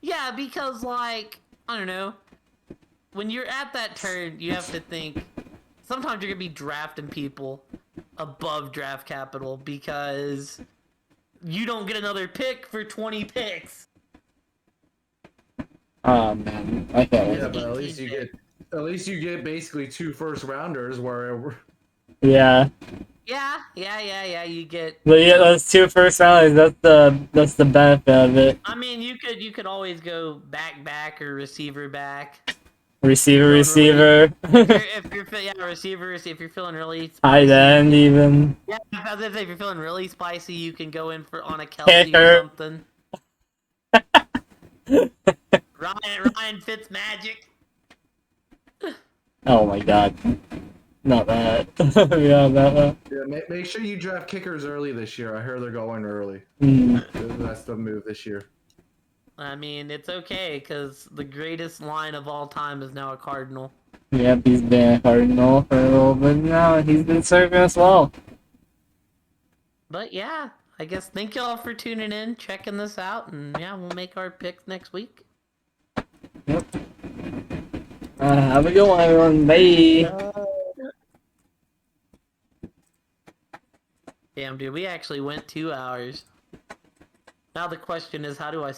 yeah, because like I don't know, when you're at that turn, you have to think. Sometimes you're gonna be drafting people above draft capital because you don't get another pick for 20 picks. Oh man, I can't Yeah, wait. but at least you get basically 2 first rounders where Yeah. Yeah. You get. But yeah, those 2 first rounds, that's the benefit of it. I mean, you could always go back or receiver back. Receiver. If you're receivers, if you're feeling really Tight spicy, end even. yeah, I was gonna say, if you're feeling really spicy, you can go in for on a Kelsey Kicker. or something. Ryan Fitzmagic. Oh my god. Not that. Yeah, that. yeah, make sure you draft kickers early this year. I heard they're going early. Mm. That's the move this year. I mean, it's okay because the greatest line of all time is now a Cardinal. Yep, he's been a Cardinal for a little bit now, and he's been serving us well. But yeah, I guess thank y'all for tuning in, checking this out, and yeah, we'll make our picks next week. Yep. Have a good one, everyone. Bye. Damn, dude, we actually went 2 hours. Now the question is, how do I